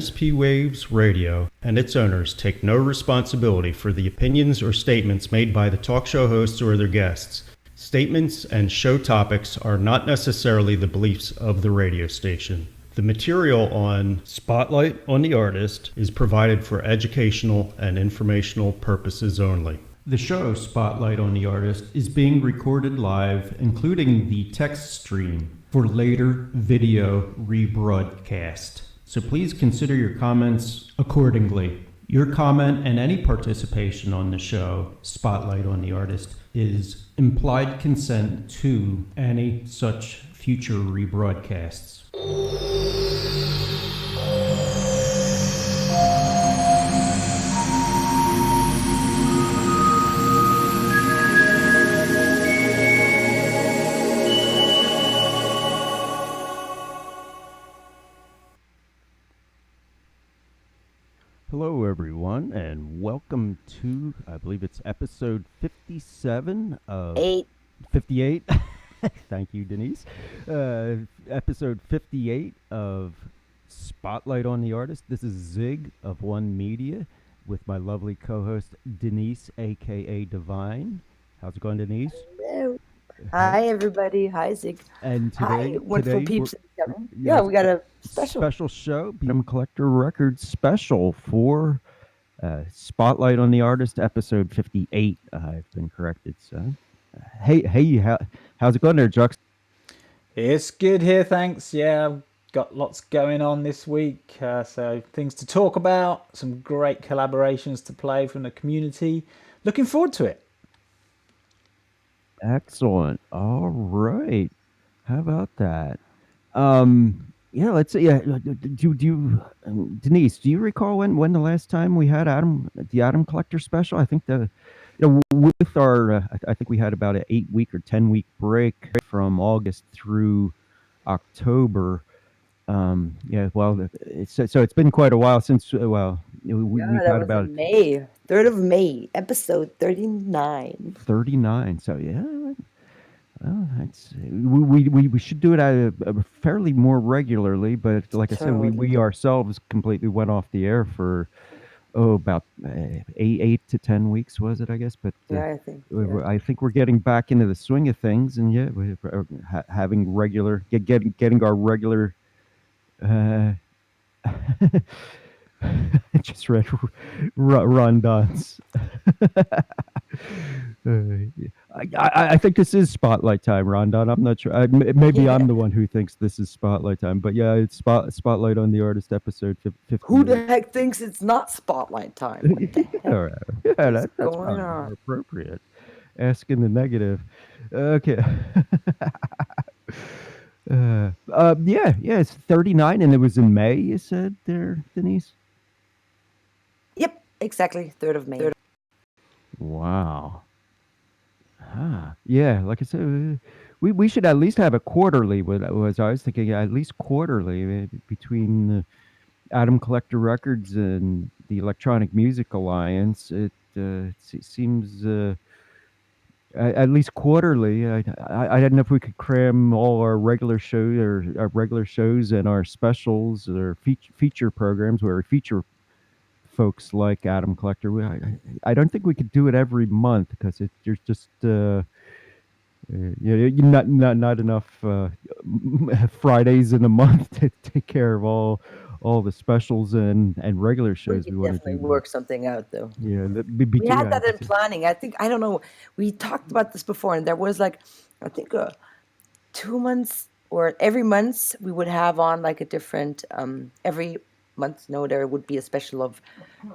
MSP Waves Radio and its owners take no responsibility for the opinions or statements made by the talk show hosts or their guests. Statements and show topics are not necessarily the beliefs of the radio station. The material on Spotlight on the Artist is provided for educational and informational purposes only. The show Spotlight on the Artist is being recorded live, including the text stream, for later video rebroadcast. So please consider your comments accordingly. Your comment and any participation on the show, Spotlight on the Artist, is implied consent to any such future rebroadcasts. Hello, everyone, and welcome to, I believe it's episode 57 of... 58. Thank you, Denise. Episode 58 of Spotlight on the Artist. This is Zig of One Media with my lovely co-host, Denise, a.k.a. Divine. How's it going, Denise? Hello. Hi, everybody. Hi, Zig. And today, hi, wonderful peeps. Yeah, we got a special show, BM Collector Records special for Spotlight on the Artist, episode 58. I've been corrected, so. Hey, how's it going there, Jux? It's good here, thanks. Yeah, I've got lots going on this week, so things to talk about, some great collaborations to play from the community. Looking forward to it. Excellent. All right. How about that? Yeah, let's see. Yeah, Denise, do you recall when the last time we had the Adam Collector special? I think with our, I think we had about an 8-week or 10-week break from August through October. Yeah, well, it's been quite a while since. We've had about May 3rd of May, episode 39. 39. So yeah. Well, we should do it fairly more regularly, but like I said, we ourselves completely went off the air for about 8 to 10 weeks, was it? I guess, but yeah, I think we're getting back into the swing of things, and yeah, we're having getting our regular. I just read Rondon's. I think this is Spotlight time, Rondon. I'm not sure. Maybe I'm the one who thinks this is Spotlight time, but yeah, it's Spotlight on the Artist, episode 50. Who the heck thinks it's not Spotlight time? What the heck? All right. Yeah, that's going on? More appropriate. Asking the negative. Okay. Yeah, it's 39, and it was in May. You said there, Denise. Yep, exactly. 3rd of May. Wow. Yeah, like I said, we should at least have a quarterly. I was thinking at least quarterly between Adam Collector Records and the Electronic Music Alliance. It seems at least quarterly. I don't know if we could cram all our regular shows and our specials or feature programs where we feature folks like Adam Collector. I don't think we could do it every month because there's just not enough Fridays in a month to take care of all the specials and regular shows we want to do. Definitely work something out, though. Yeah, we had that in planning. I don't know. We talked about this before, and there was I think 2 months or every month we would have on like a different every month. No, there would be a special of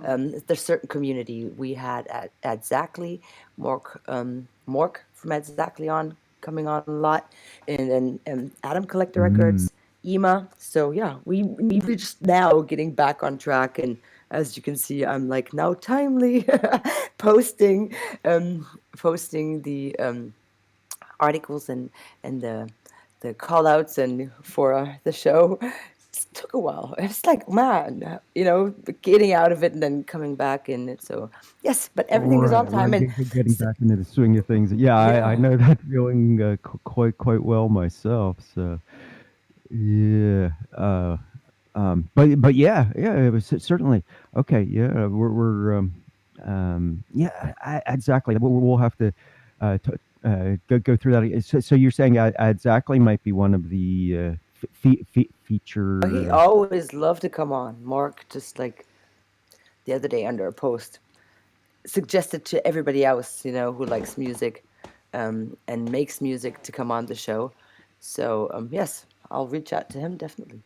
the certain community we had at Zackley, Mork from Ed Zackley coming on a lot, and Adam Collector Records, EMA. So yeah, we just now getting back on track, and as you can see, I'm like now timely posting the articles and the call outs and for the show. Took a while. It's like, man, getting out of it and then coming back in it. So yes, but everything is on time and getting back into the swing of things. Yeah, I know that feeling quite well myself. So yeah, But yeah, it was certainly okay. Yeah, yeah, exactly. We'll have to go through that again. So you're saying exactly might be one of the He feature. always loved to come on. Mark just like the other day under a post suggested to everybody else, who likes music, and makes music to come on the show. So yes, I'll reach out to him definitely.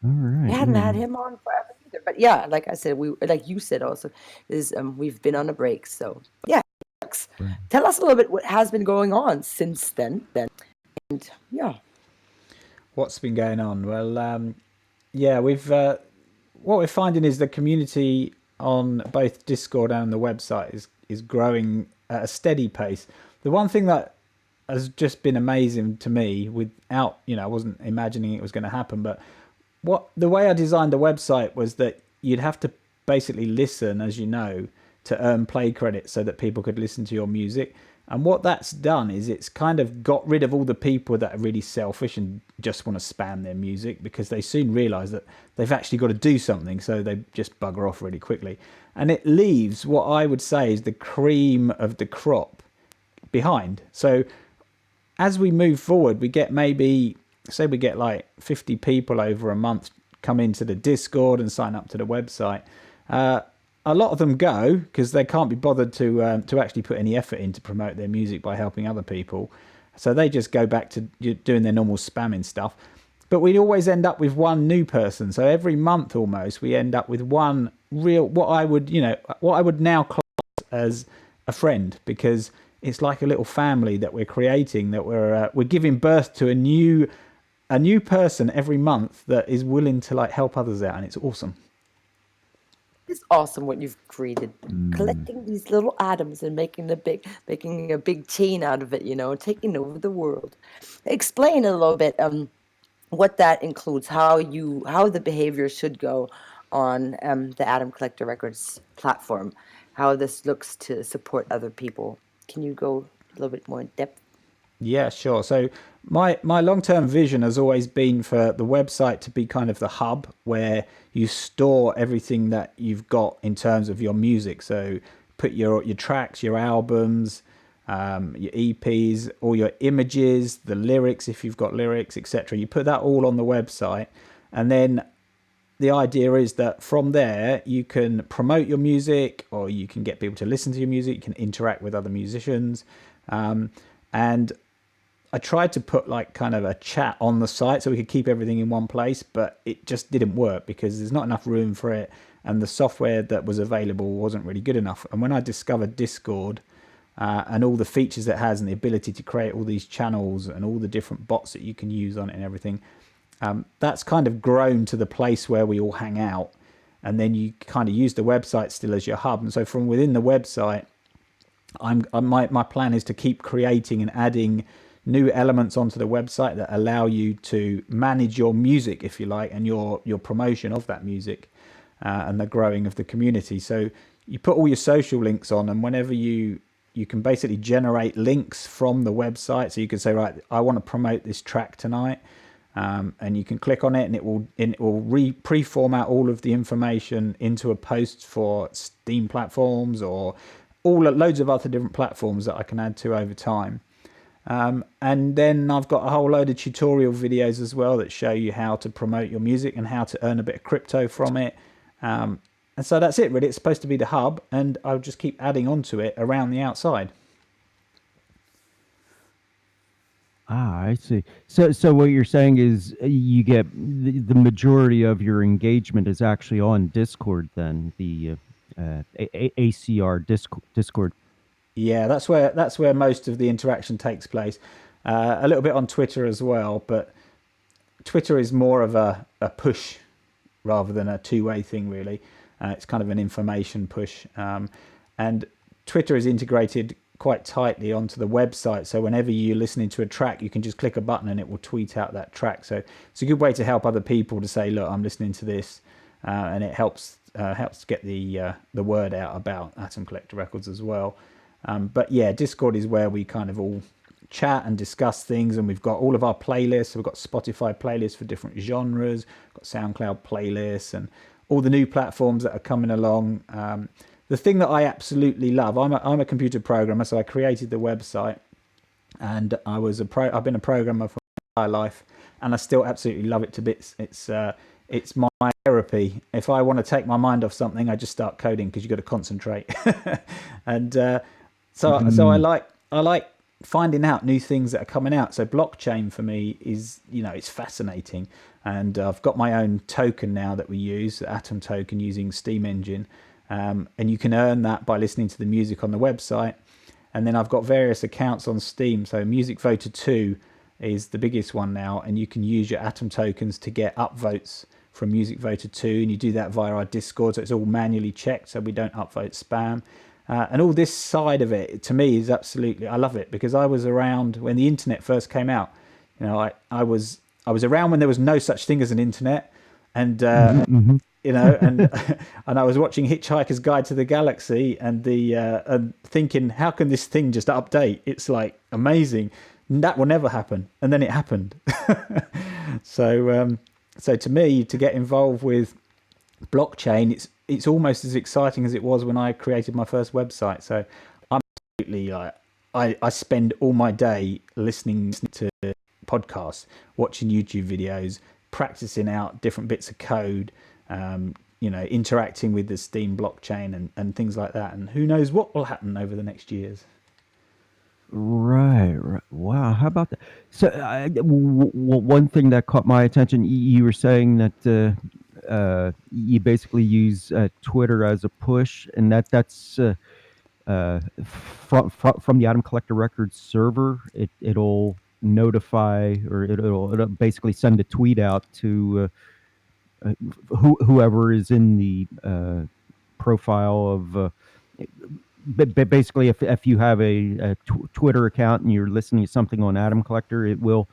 All We right, hadn't yeah. had him on forever either, but yeah, like I said, like you said also, is we've been on a break. So yeah, Right. tell us a little bit what has been going on since then. And yeah, What's been going on? Well, yeah, we've what we're finding is the community on both Discord and the website is growing at a steady pace. The one thing that has just been amazing to me, without I wasn't imagining it was going to happen, but the way I designed the website was that you'd have to basically listen, as you know, to earn play credits so that people could listen to your music. And what that's done is it's kind of got rid of all the people that are really selfish and just want to spam their music, because they soon realize that they've actually got to do something, so they just bugger off really quickly. And it leaves what I would say is the cream of the crop behind. So as we move forward, we get maybe, say we get like 50 people over a month come into the Discord and sign up to the website. A lot of them go because they can't be bothered to actually put any effort in to promote their music by helping other people. So they just go back to doing their normal spamming stuff. But we always end up with one new person. So every month almost we end up with one real, what I would now class as a friend, because it's like a little family that we're creating, that we're giving birth to a new person every month that is willing to like help others out, and it's awesome. it's awesome what you've created, collecting these little atoms and making a big chain out of it. Taking over the world. Explain a little bit what that includes, how the behavior should go on the Atom Collector Records platform, how this looks to support other people. Can you go a little bit more in depth? Yeah, sure. So my long-term vision has always been for the website to be kind of the hub where you store everything that you've got in terms of your music. So put your tracks, your albums, your EPs, all your images, the lyrics if you've got lyrics, etc. You put that all on the website, and then the idea is that from there you can promote your music, or you can get people to listen to your music. You can interact with other musicians, and I tried to put like kind of a chat on the site so we could keep everything in one place, but it just didn't work because there's not enough room for it, and the software that was available wasn't really good enough. And when I discovered Discord and all the features it has and the ability to create all these channels and all the different bots that you can use on it and everything, that's kind of grown to the place where we all hang out, and then you kind of use the website still as your hub. And so from within the website, my plan is to keep creating and adding new elements onto the website that allow you to manage your music, if you like, and your promotion of that music, and the growing of the community. So you put all your social links on, and whenever you can basically generate links from the website. So you can say, right, I want to promote this track tonight, and you can click on it, and it will pre-format all of the information into a post for Steam platforms or loads of other different platforms that I can add to over time. And then I've got a whole load of tutorial videos as well that show you how to promote your music and how to earn a bit of crypto from it. And so that's it, really. It's supposed to be the hub, and I'll just keep adding onto it around the outside. I see. So what you're saying is you get the majority of your engagement is actually on Discord, then the ACR Discord. Yeah, that's where most of the interaction takes place. A little bit on Twitter as well, but Twitter is more of a push rather than a two-way thing, really. It's kind of an information push. And Twitter is integrated quite tightly onto the website. So whenever you're listening to a track, you can just click a button and it will tweet out that track. So it's a good way to help other people to say, look, I'm listening to this. And it helps get the word out about Atom Collector Records as well. But yeah, Discord is where we kind of all chat and discuss things. And we've got all of our playlists. We've got Spotify playlists for different genres, got SoundCloud playlists, and all the new platforms that are coming along. The thing that I absolutely love, I'm a computer programmer, so I created the website, and I've been a programmer for my entire life, and I still absolutely love it to bits. It's my therapy. If I want to take my mind off something, I just start coding, because you've got to concentrate. And so I like finding out new things that are coming out. So blockchain for me is, it's fascinating. And I've got my own token now that we use, the Atom token, using Steam Engine. And you can earn that by listening to the music on the website. And then I've got various accounts on Steam. So Music Voter 2 is the biggest one now. And you can use your Atom tokens to get upvotes from Music Voter 2. And you do that via our Discord. So it's all manually checked, so we don't upvote spam. And all this side of it, to me, is absolutely, I love it, because I was around when the internet first came out. I was around when there was no such thing as an internet, and and I was watching Hitchhiker's Guide to the Galaxy, and and thinking, how can this thing just update? It's like amazing. That will never happen, and then it happened. So to me, to get involved with blockchain, it's almost as exciting as it was when I created my first website. So I'm absolutely I spend all my day listening to podcasts, watching YouTube videos, practicing out different bits of code, interacting with the Steam blockchain and things like that. And who knows what will happen over the next years. Right. Wow. How about that? So, one thing that caught my attention, you were saying that you basically use Twitter as a push, and that's from the Atom Collector Records server. It'll notify, or it'll basically send a tweet out to whoever is in the profile of. But basically, if you have a Twitter account and you're listening to something on Atom Collector, it will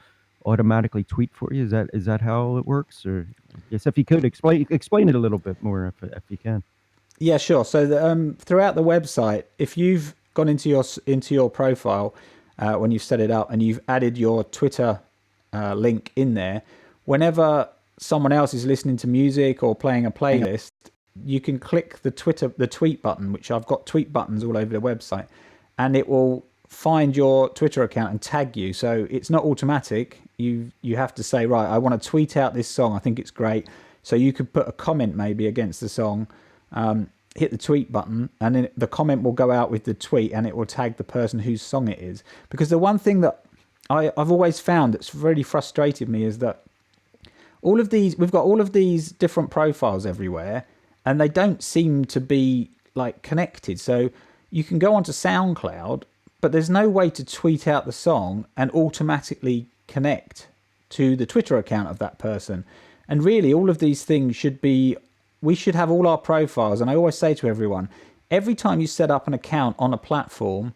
automatically tweet for you. Is that how it works? Or yes, if you could explain it a little bit more, if you can. Yeah, sure. So throughout the website, if you've gone into your profile when you've set it up and you've added your Twitter link in there, whenever someone else is listening to music or playing a playlist, you can click the tweet button, which I've got tweet buttons all over the website, and it will find your Twitter account and tag you. So it's not automatic. You have to say, right, I want to tweet out this song. I think it's great. So you could put a comment maybe against the song, hit the tweet button, and then the comment will go out with the tweet, and it will tag the person whose song it is. Because the one thing that I've always found that's really frustrated me is that we've got all of these different profiles everywhere, and they don't seem to be like connected. So you can go onto SoundCloud, but there's no way to tweet out the song and automatically connect to the Twitter account of that person. And really, all of these things we should have all our profiles. And I always say to everyone, every time you set up an account on a platform,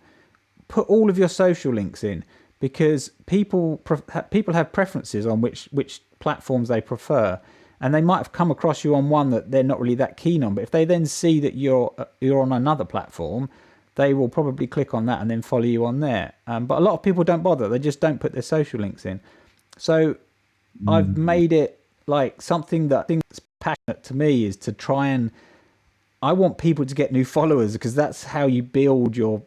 put all of your social links in, because people have preferences on which platforms they prefer. And they might have come across you on one that they're not really that keen on. But if they then see that you're on another platform, they will probably click on that and then follow you on there. But a lot of people don't bother. They just don't put their social links in. So I've made it like something that's passionate to me is to try and... I want people to get new followers, because that's how you build your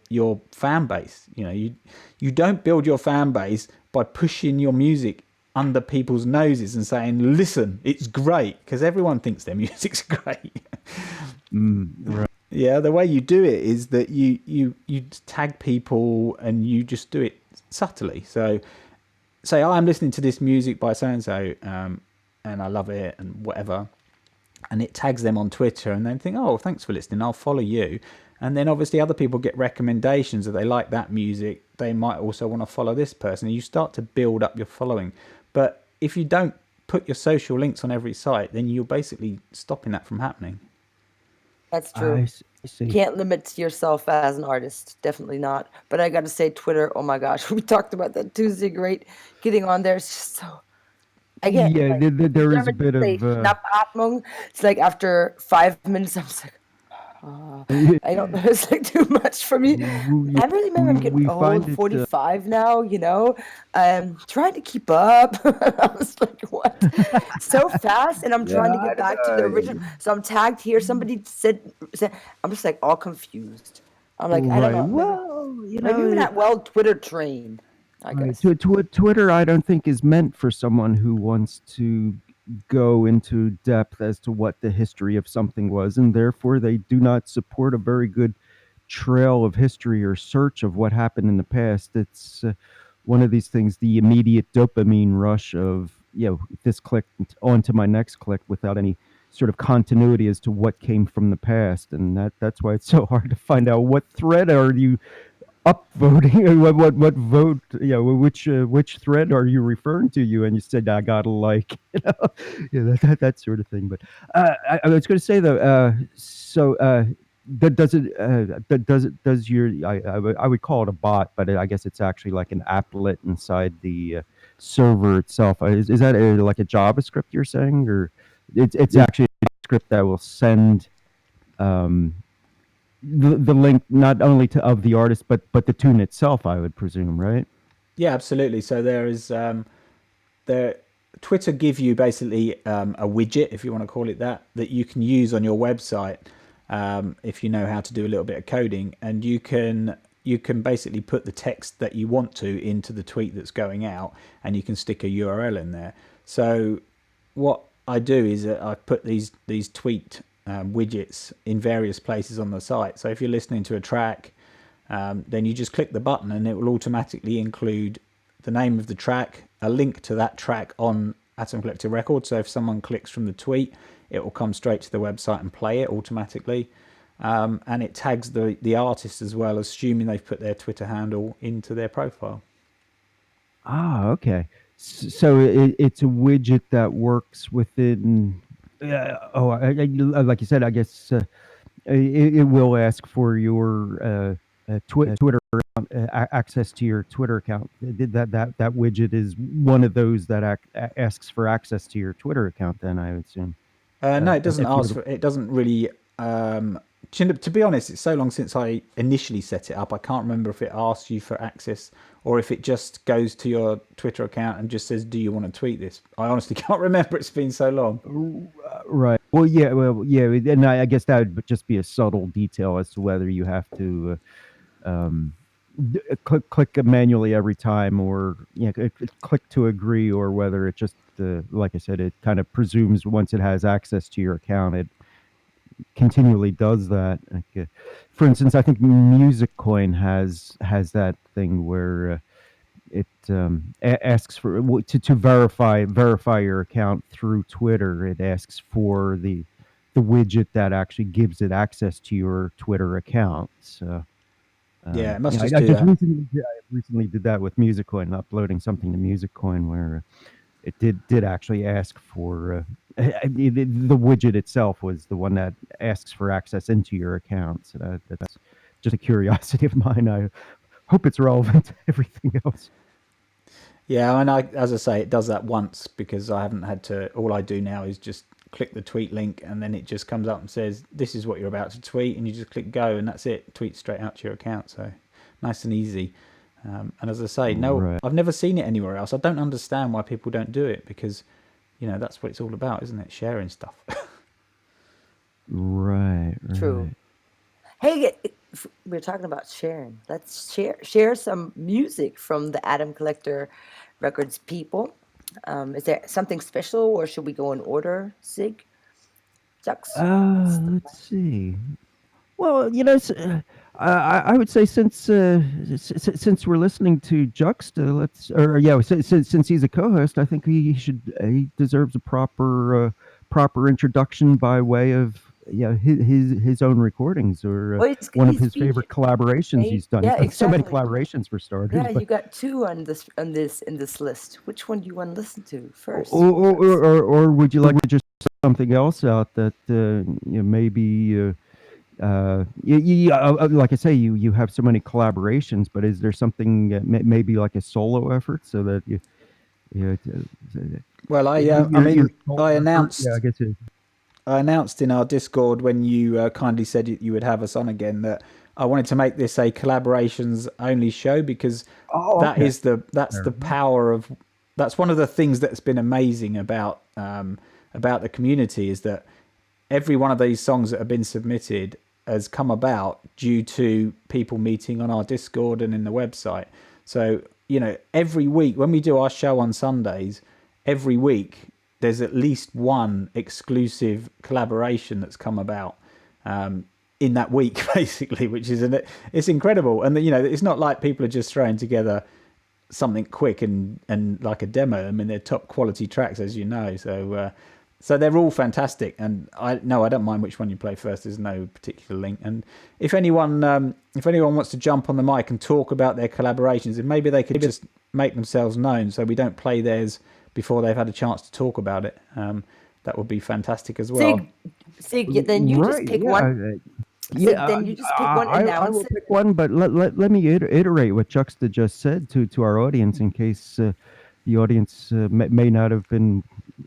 fan base. You don't build your fan base by pushing your music under people's noses and saying, listen, it's great, because everyone thinks their music's great. Right. Yeah, the way you do it is that you tag people and you just do it subtly. So say, I'm listening to this music by so-and-so and I love it and whatever, and it tags them on Twitter, and then think, oh, thanks for listening, I'll follow you. And then obviously other people get recommendations that they like that music. They might also want to follow this person, and you start to build up your following. But if you don't put your social links on every site, then you're basically stopping that from happening. That's true. I see. You can't limit yourself as an artist. Definitely not. But I got to say, Twitter, oh my gosh, we talked about that Tuesday. Great. Getting on there is just so... Again, Yeah, there is a bit of... Schnappatmung. It's like after 5 minutes, I'm just like, I don't know. It's like too much for me. I really remember I'm getting we find old, it 45 now, trying to keep up. I was like, what? So fast. And I'm yeah, trying to get back to the original. So I'm tagged here. Somebody said I'm just like all confused. I'm like, I don't right. know. Well, Maybe we're not well Twitter trained, I right. guess. Twitter, I don't think is meant for someone who wants to go into depth as to what the history of something was, and therefore they do not support a very good trail of history or search of what happened in the past. It's one of these things, the immediate dopamine rush of, this click onto my next click without any sort of continuity as to what came from the past, and that's why it's so hard to find out what thread are you upvoting and what vote, which thread are you referring to, and you said I gotta like, that sort of thing. But I was going to say though, that does your, I would call it a bot, but I guess it's actually like an applet inside the server itself. Is that like a JavaScript you're saying, or it's actually a script that will send the link not only to of the artist but the tune itself, I would presume, right? Yeah, absolutely. So there is there Twitter give you basically a widget, if you want to call it that you can use on your website if you know how to do a little bit of coding, and you can basically put the text that you want to into the tweet that's going out, and you can stick a URL in there. So what I do is I put these tweet widgets in various places on the site. So if you're listening to a track, then you just click the button and it will automatically include the name of the track, a link to that track on Atom Collector Records. So if someone clicks from the tweet, it will come straight to the website and play it automatically. And it tags the artist as well, assuming they've put their Twitter handle into their profile. Okay. So it's a widget that works within. Like you said, I guess it will ask for your Twitter account, access to your Twitter account. That widget is one of those that asks for access to your Twitter account. Then I would assume. No, it doesn't If you're ask for. It doesn't really. To be honest, it's so long since I initially set it up. I can't remember if it asks you for access or if it just goes to your Twitter account and just says, "Do you want to tweet this?" I honestly can't remember. It's been so long. Right. Well, yeah. And I guess that would just be a subtle detail as to whether you have to click manually every time, or click to agree, or whether it just, like I said, it kind of presumes once it has access to your account, it continually does that. Like, for instance, I think Musicoin has that thing where it asks for to verify your account through Twitter. It asks for the widget that actually gives it access to your Twitter account. So Yeah, it must just I do just that. recently did that with Musicoin, uploading something to Musicoin where it did actually ask for the widget itself was the one that asks for access into your account. So that's just a curiosity of mine. I hope it's relevant to everything else. Yeah, and as I say, it does that once because I haven't had to. All I do now is just click the tweet link, and then it just comes up and says, "This is what you're about to tweet," and you just click go, and that's it. Tweet straight out to your account. So nice and easy. And as I say, no, Right. I've never seen it anywhere else. I don't understand why people don't do it because, that's what it's all about, isn't it? Sharing stuff. Right. True. Hey, we're talking about sharing. Let's share some music from the Atom Collector Records people. Is there something special, or should we go in order, Sig? Jux? Let's see. Well, I would say since we're listening to Juxta, since he's a co-host, I think he deserves a proper introduction by way of his own recordings, or Well, one of he's his favorite featured, collaborations right? he's done. Yeah, He's done so many exactly. collaborations for starters. Yeah, But you got two on this list. Which one do you want to listen to first? or would you like to just something else out that maybe? Like I say, you have so many collaborations, but is there something maybe like a solo effort, so that Well, I you're mean, I yeah, announced. I guess I announced in our Discord when you kindly said you would have us on again that I wanted to make this a collaborations only show, because that's the power of, that's one of the things that's been amazing about the community, is that every one of these songs that have been submitted has come about due to people meeting on our Discord and in the website. So, you know, every week when we do our show on Sundays, every week there's at least one exclusive collaboration that's come about in that week, basically, which is it's incredible. And you know, it's not like people are just throwing together something quick and like a demo. I mean, they're top quality tracks, as you know. So they're all fantastic. And I don't mind which one you play first. There's no particular link. And if anyone wants to jump on the mic and talk about their collaborations, if maybe they could just make themselves known, so we don't play theirs before they've had a chance to talk about it. That would be fantastic as well. Sig, then you just pick one. Then you just pick one. I will pick one, but let me iterate what Juxta just said to our audience, in case the audience may not have been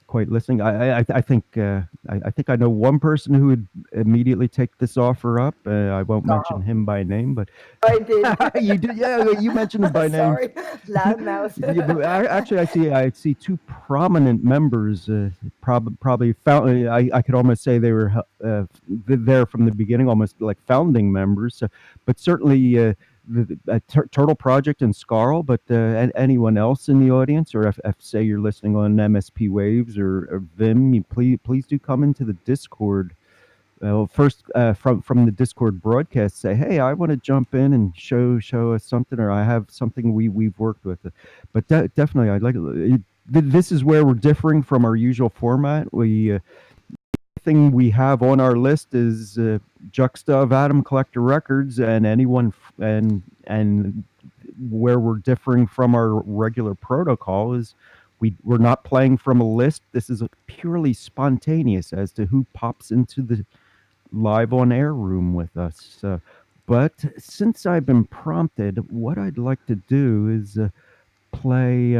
quite listening. I think I know one person who would immediately take this offer up. I won't mention him by name, but I did. You did, yeah. You mentioned him by name. Sorry, loudmouth. Yeah, but actually, I see two prominent members. Probably found. I could almost say they were there from the beginning, almost like founding members. But certainly. The Turtle Project and Scarl, but anyone else in the audience, or if say you're listening on MSP Waves or Vim, please do come into the Discord. First, from the Discord broadcast, say, hey, I want to jump in and show us something, or I have something we've worked with. But definitely, I'd like this is where we're differing from our usual format. Thing we have on our list is Juxta of Atom Collector Records, and anyone and where we're differing from our regular protocol is we're not playing from a list. This is purely spontaneous as to who pops into the live on air room with us. But since I've been prompted, what I'd like to do is play.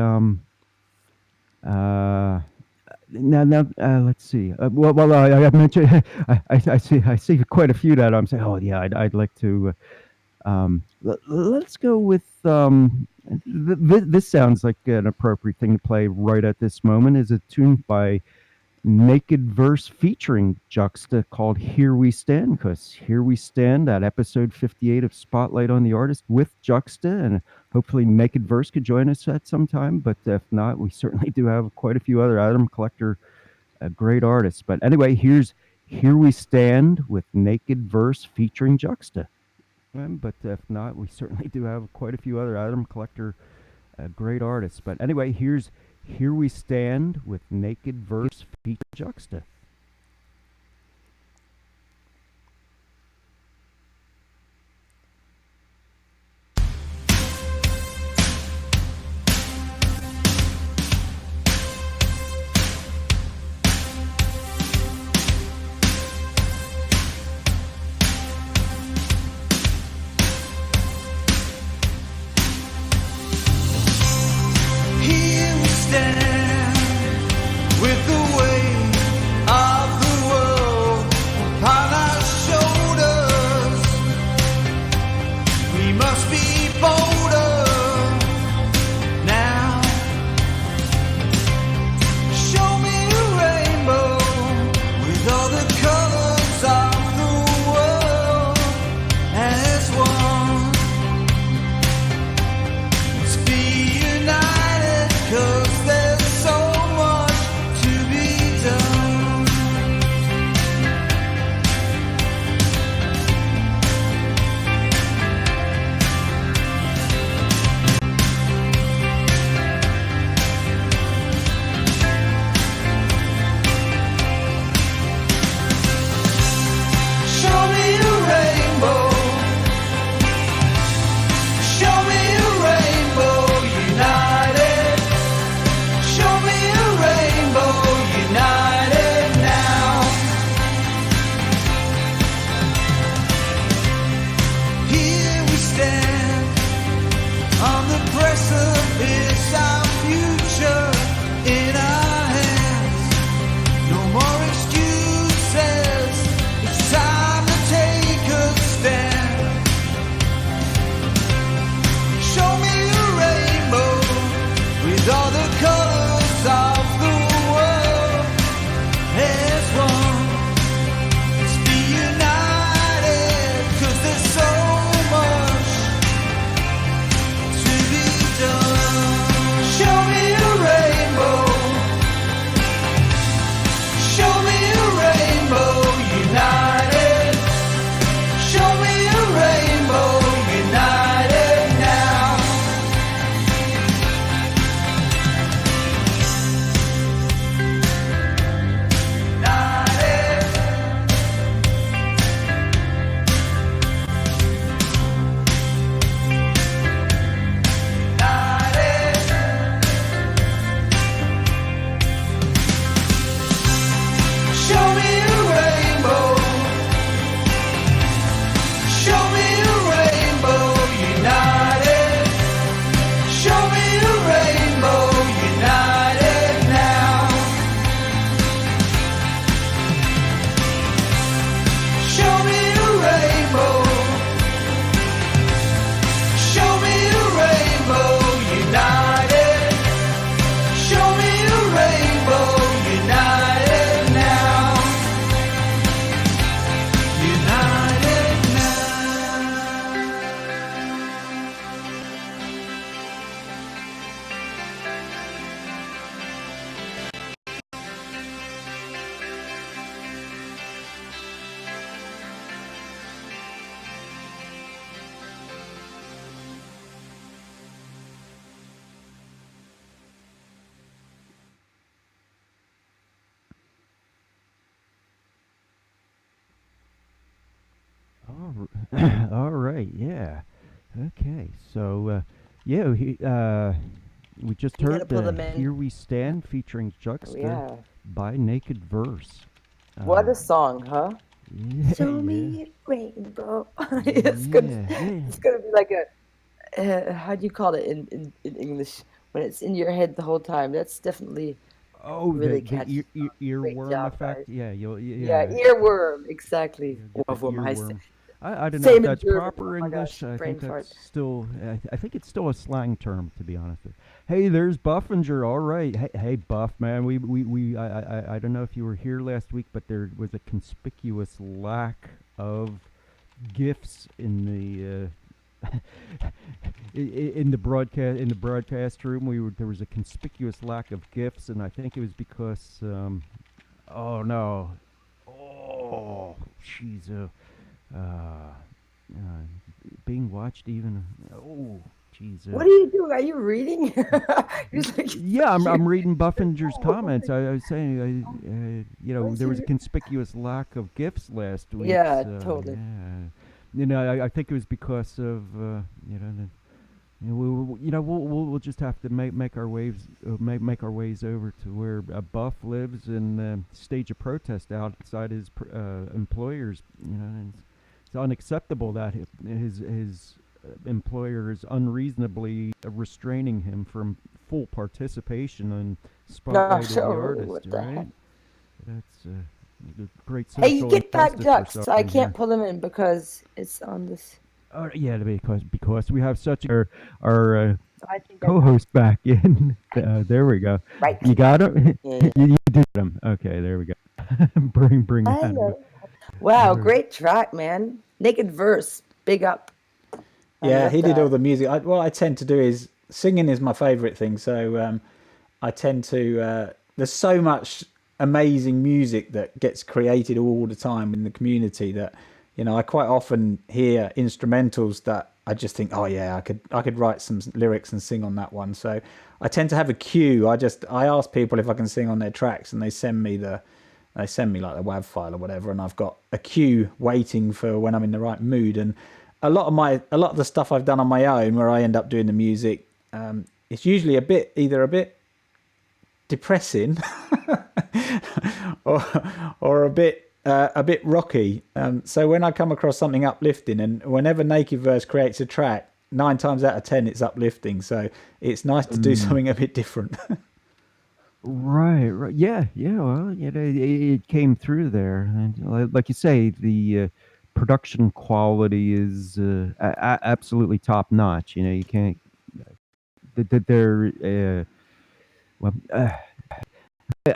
Now, let's see. Well, I mentioned I see quite a few that I'm saying. Oh, yeah, I'd like to. Let's go with. This sounds like an appropriate thing to play right at this moment. Is a tune by Naked Verse featuring Juxta called "Here We Stand," because here we stand at episode 58 of Spotlight on the Artist with Juxta, and hopefully Naked Verse could join us at some time. But if not, we certainly do have quite a few other Atom Collector great artists. But anyway, Here We Stand with Naked Verse featuring Juxta. But if not, we certainly do have quite a few other Atom Collector great artists. But anyway, Here We Stand with Naked Verse featuring Juxta. Here we stand with the weight right. Yeah. Okay. So, yeah, we just You gotta heard pull them in. "Here We Stand" featuring Juxta Yeah. by Naked Verse. What a song, huh? Yeah, Show yeah, me a rainbow. yeah, yeah. It's gonna be like a how do you call it in English when it's in your head the whole time? That's definitely Oh, really the catchy song. Great earworm job, effect. guys. Yeah, Yeah, yeah, earworm, exactly. you'll get that Ohrwurm heißt earworm. I don't know if same in that's German. Oh proper my English. gosh, I think brain that's fart. still. I think it's still a slang term, to be honest. Hey, there's Buffinger. All right. Hey, Buff, man. I don't know if you were here last week, but there was a conspicuous lack of gifts in the in the broadcast room. There was a conspicuous lack of gifts, and I think it was because oh no, oh jeez, being watched even. Oh jeez. What are you doing? Are you reading? You're like, Yeah, I'm reading Buffinger's oh, comments. I was saying, what's there was a your... conspicuous lack of gifts last week. Yeah, So totally. yeah, I think it was because of we'll just have to make our waves make our ways over to where Buff lives and stage a protest outside his employers. And it's unacceptable that his employer is unreasonably restraining him from full participation and spotlight of the really, artist, what the right? heck? That's a great Hey, you social get back, injustice Jux. we're I suffering can't here. pull them in because it's on this. Yeah, because we have such our I think co-host back in. There we go. right. You got him. Yeah. You did him. Okay, there we go. bring Adam. Hello. Wow, Alright. great track, man. Naked Verse, big up. I Yeah, love he did all that. the music. What I tend to do is singing is my favorite thing. So I tend to. There's so much amazing music that gets created all the time in the community that I quite often hear instrumentals that I just think, oh yeah, I could write some lyrics and sing on that one. So I tend to have a queue. I ask people if I can sing on their tracks, and they send me like the WAV file or whatever, and I've got a queue waiting for when I'm in the right mood. And a lot of the stuff I've done on my own, where I end up doing the music, it's usually either a bit depressing or a bit rocky. So when I come across something uplifting, and whenever Naked Verse creates a track, 9 times out of 10 it's uplifting. So it's nice to do something a bit different. Right. Yeah. Well, it came through there, and like you say, the production quality is absolutely top notch. You can't. They're well.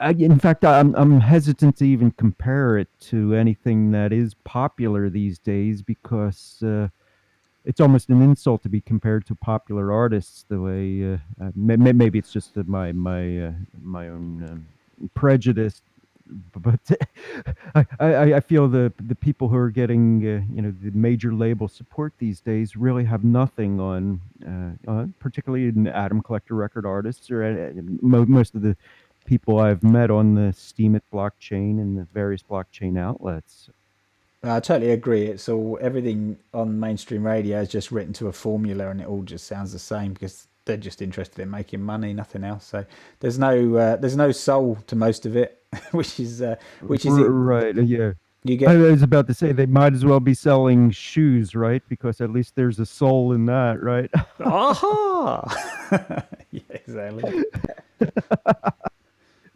In fact, I'm hesitant to even compare it to anything that is popular these days because it's almost an insult to be compared to popular artists. The way maybe it's just my own prejudice, but I feel the people who are getting the major label support these days really have nothing on particularly in Atom Collector record artists or most of the people I've met on the Steemit blockchain and the various blockchain outlets. I totally agree. It's all everything on mainstream radio is just written to a formula, and it all just sounds the same because they're just interested in making money, nothing else. So there's no soul to most of it, which is it. Right. Yeah. You I get was about to say they might as well be selling shoes, right? Because at least there's a soul in that, right? aha. Yeah, exactly.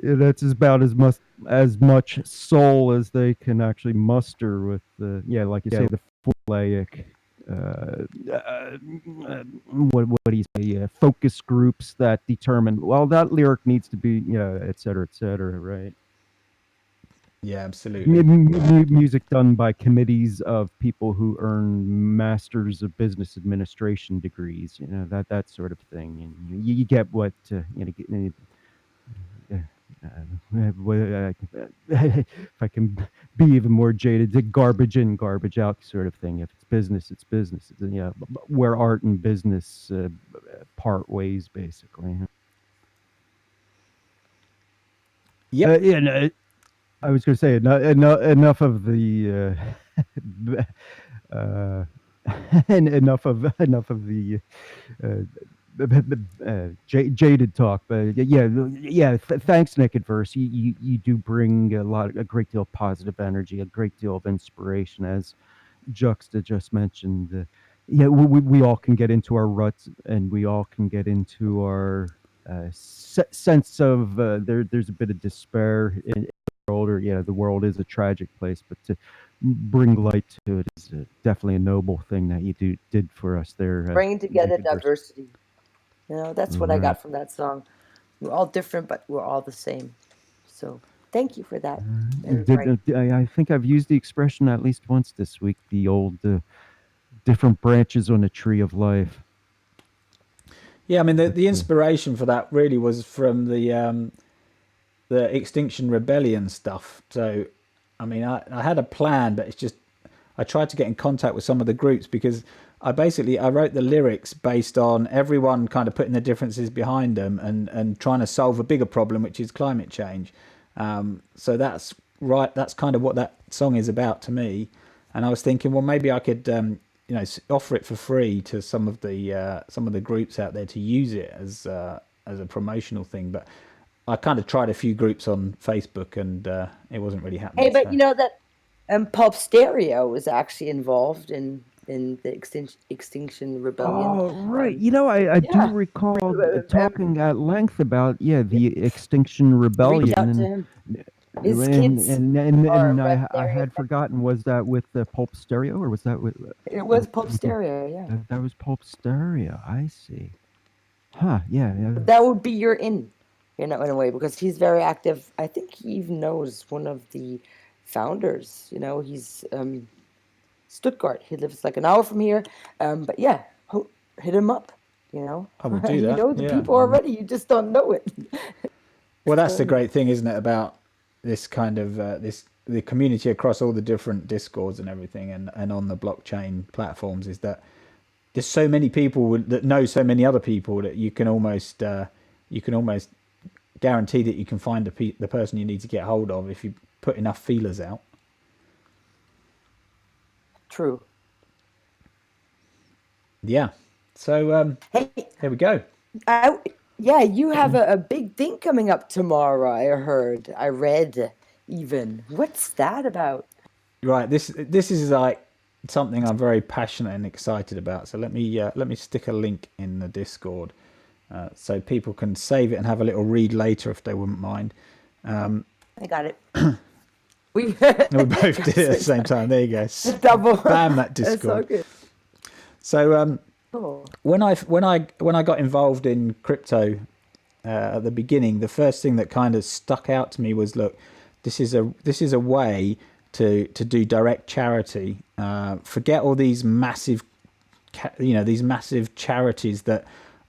Yeah, that's about as much soul as they can actually muster with the like you say, the formulaic what do you say, focus groups that determine, well, that lyric needs to be, et cetera, right? Yeah, absolutely. Music done by committees of people who earn masters of business administration degrees, that sort of thing, and you get what if I can be even more jaded, the garbage in, garbage out sort of thing. If it's business, it's business. Where art and business part ways, basically. Yep. No, I was going to say enough of the and enough of the jaded talk. But yeah. Thanks, Nick. Adverse. You do bring a great deal of positive energy, a great deal of inspiration, as Juxta just mentioned. Yeah, we all can get into our ruts, and we all can get into our sense of there's a bit of despair in the world, or the world is a tragic place, but to bring light to it is definitely a noble thing that you did for us there, Bringing together Nick Adverse. diversity. That's what I Right. got from that song. We're all different, but we're all the same. So thank you for that. Right. I think I've used the expression at least once this week, the old different branches on a tree of life. Yeah, I mean the inspiration for that really was from the Extinction Rebellion stuff. So, I mean, I had a plan, but it's just I tried to get in contact with some of the groups because I wrote the lyrics based on everyone kind of putting the differences behind them and trying to solve a bigger problem, which is climate change. So that's right. That's kind of what that song is about to me. And I was thinking, well, maybe I could, offer it for free to some of the groups out there to use it as a promotional thing. But I kind of tried a few groups on Facebook, and it wasn't really happening. Hey, but you know that Pulp Stereo was actually involved in the Extinction Rebellion. Oh, right. I do recall talking at length about the Extinction Rebellion, Reach out to him. His kids and I had forgotten. Was that with the Pulp Stereo, or was that with? It was Pulp Stereo, yeah. That was Pulp Stereo. I see. Huh? Yeah. That would be your in a way, because he's very active. I think he even knows one of the founders. He's Stuttgart. He lives like an hour from here. But yeah, hit him up. I will do that. You know the people already. You just don't know it. Well, that's the great thing, isn't it, about this kind of the community across all the different discords and everything, and on the blockchain platforms, is that there's so many people that know so many other people that you can almost guarantee that you can find the person you need to get hold of if you put enough feelers out. True. Yeah. So hey, there we go. You have a big thing coming up tomorrow. I read even. What's that about? Right. This is like something I'm very passionate and excited about. So let me stick a link in the Discord so people can save it and have a little read later if they wouldn't mind. I got it. We both did it at the same time. There you go. Double. Bam, that Discord. That's so good. So when I got involved in crypto at the beginning, the first thing that kind of stuck out to me was, look, this is a way to do direct charity. Forget all these massive charities that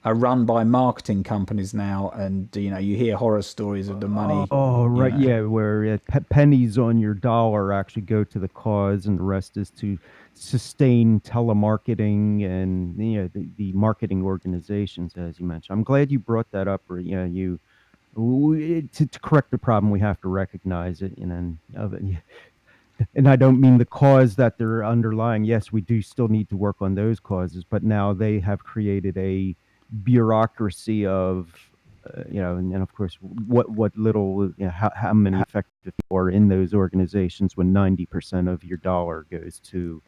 are run by marketing companies now, and you hear horror stories of the money. Oh, right, where pennies on your dollar actually go to the cause, and the rest is to sustain telemarketing and the marketing organizations, as you mentioned. I'm glad you brought that up. Or to correct the problem, we have to recognize it, and I don't mean the cause that they're underlying. Yes, we do still need to work on those causes, but now they have created a bureaucracy of and of course what little how many effective people are in those organizations when 90% of your dollar goes to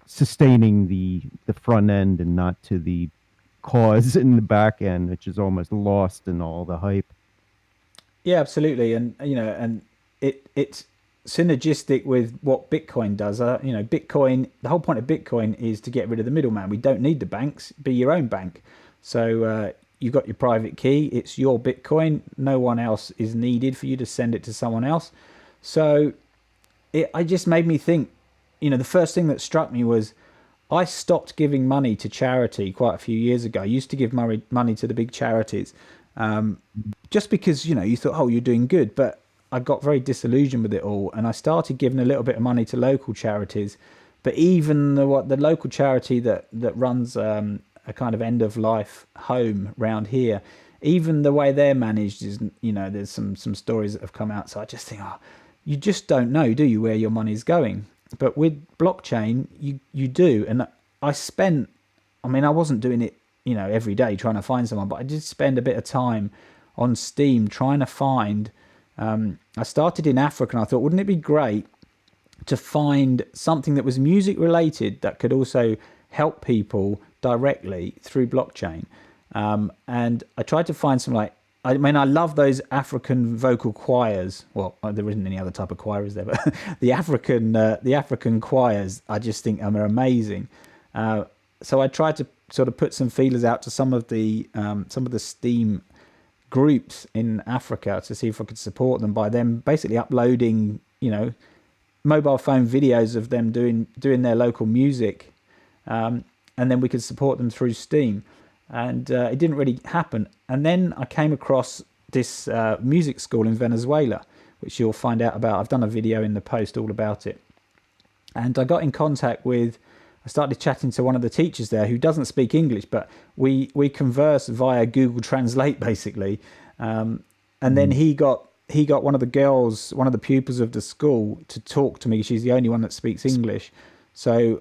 sustaining the front end and not to the cause in the back end, which is almost lost in all the hype. Yeah, absolutely. And and it's synergistic with what Bitcoin does. Bitcoin, the whole point of Bitcoin is to get rid of the middleman. We don't need the banks. Be your own bank. So you've got your private key. It's your Bitcoin. No one else is needed for you to send it to someone else. So I just made me think, the first thing that struck me was I stopped giving money to charity quite a few years ago. I used to give money to the big charities just because, you thought, oh, you're doing good. But I got very disillusioned with it all. And I started giving a little bit of money to local charities. But even the local charity that runs a kind of end of life home round here, even the way they're managed is, there's some stories that have come out. So I just think, you just don't know, do you, where your money's going? But with blockchain, you do. And I spent, I mean, I wasn't doing it, every day trying to find someone, but I did spend a bit of time on Steam trying to find. I started in Africa, and I thought, wouldn't it be great to find something that was music related that could also help people directly through blockchain? And I tried to find some I love those African vocal choirs. Well, there isn't any other type of choir, is there? But the African choirs, I just think are amazing. So I tried to sort of put some feelers out to some of the Steam groups in Africa to see if I could support them by them basically uploading, mobile phone videos of them doing their local music, and then we could support them through Steam. And it didn't really happen. And then I came across this music school in Venezuela, which you'll find out about. I've done a video in the post all about it. And I got in contact I started chatting to one of the teachers there who doesn't speak English, but we converse via Google Translate basically. And then he got one of the girls, one of the pupils of the school, to talk to me. She's the only one that speaks English. So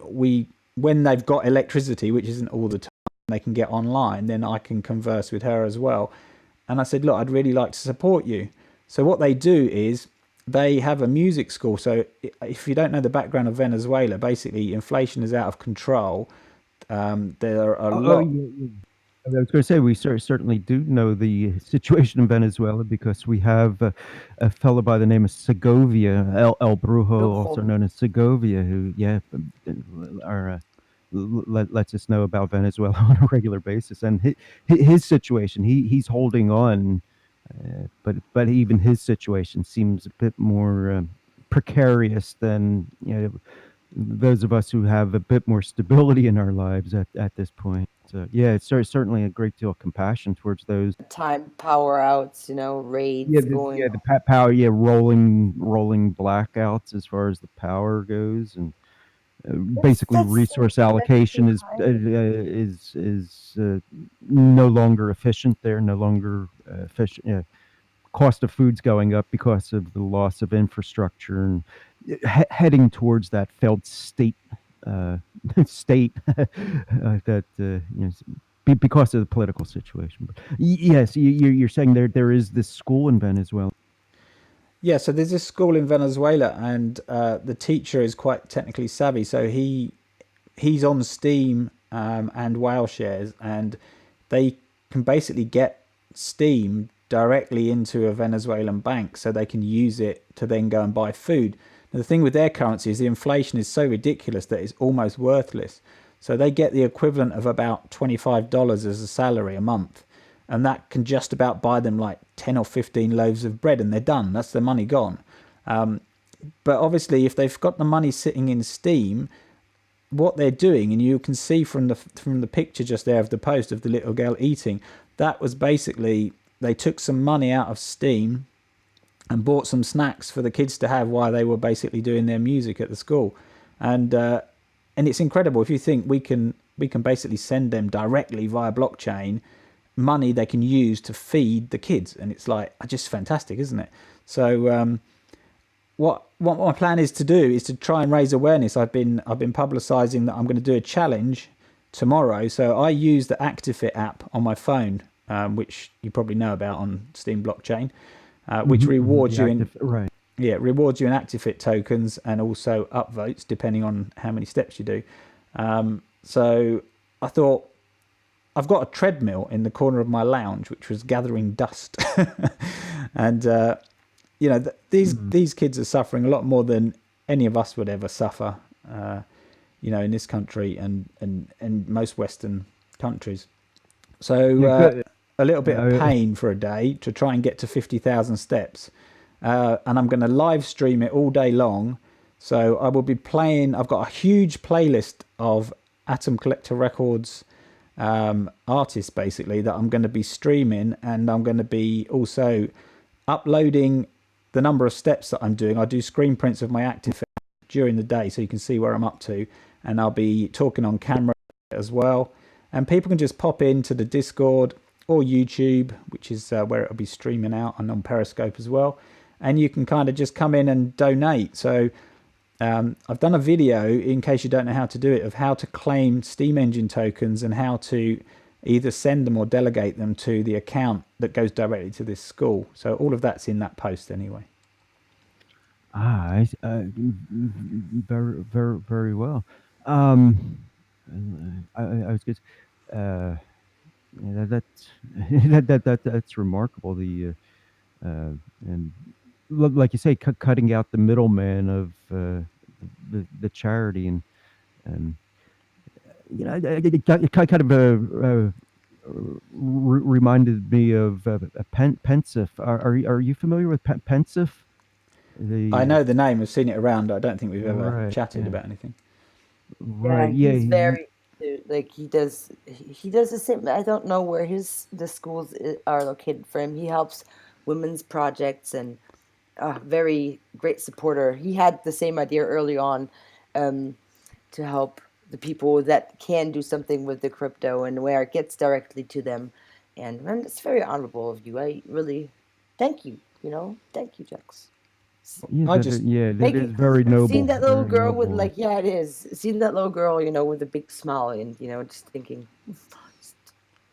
when they've got electricity, which isn't all the time, they can get online, then I can converse with her as well. And I said, look, I'd really like to support you. So what they do is they have a music school. So if you don't know the background of Venezuela, basically inflation is out of control. There are a lot. I was going to say, we certainly do know the situation in Venezuela because we have a fellow by the name of Segovia, El Brujo, also known as Segovia, who, lets us know about Venezuela on a regular basis, and his situation, he's holding on, but even his situation seems a bit more precarious than those of us who have a bit more stability in our lives at this point. So it's certainly a great deal of compassion towards those power outs, raids going. The power, rolling blackouts as far as the power goes, and basically resource allocation is no longer efficient there, no longer efficient. Cost of food's going up because of the loss of infrastructure, and heading towards that failed state that because of the political situation. But yes, you're saying there is this school in Venezuela. Yeah, so there's this school in Venezuela, and the teacher is quite technically savvy. So he's on Steam and WoW shares, and they can basically get Steam directly into a Venezuelan bank, so they can use it to then go and buy food. Now, the thing with their currency is the inflation is so ridiculous that it's almost worthless. So they get the equivalent of about $25 as a salary a month. And that can just about buy them like 10 or 15 loaves of bread, and they're done. That's their money gone. But obviously, if they've got the money sitting in Steam, what they're doing, and you can see from the picture just there of the post of the little girl eating, that was basically they took some money out of Steam and bought some snacks for the kids to have while they were basically doing their music at the school. And it's incredible. If you think we can basically send them directly via blockchain money they can use to feed the kids, and it's just fantastic, isn't it? So what my plan is to do is to try and raise awareness. I've been publicizing that I'm going to do a challenge tomorrow. So I use the ActiveFit app on my phone, which you probably know about on Steam blockchain, which rewards you in rewards you in ActiveFit tokens and also upvotes depending on how many steps you do. So I thought, I've got a treadmill in the corner of my lounge, which was gathering dust. And, these kids are suffering a lot more than any of us would ever suffer, in this country and most Western countries. So a little bit of pain for a day to try and get to 50,000 steps. And I'm going to live stream it all day long. So I will be playing, I've got a huge playlist of Atom Collector Records artists basically that I'm going to be streaming, and I'm going to be also uploading the number of steps that I'm doing. I do screen prints of my active during the day so you can see where I'm up to, and I'll be talking on camera as well, and people can just pop into the Discord or YouTube, which is where it'll be streaming out, and on Periscope as well, and you can kind of just come in and donate. So I've done a video, in case you don't know how to do it, of how to claim Steam Engine tokens and how to either send them or delegate them to the account that goes directly to this school. So all of that's in that post anyway. Very, very, very well. I was just, yeah, that's remarkable. And like you say, cutting out the middleman of the charity, and it kind of reminded me of Pensive. Are you familiar with Pensive? I know the name. I've seen it around. I don't think we've ever Right, chatted yeah. about anything. Right. Yeah, Yeah. he's very like he does the same. I don't know where the schools are located for him. He helps women's projects and very great supporter. He had the same idea early on to help the people that can do something with the crypto and where it gets directly to them. And it's very honorable of you. I really thank you. Thank you, Jux. Yeah, I just that is very noble. Seeing that little Very girl with noble. it is. Seeing that little girl, with a big smile and just thinking,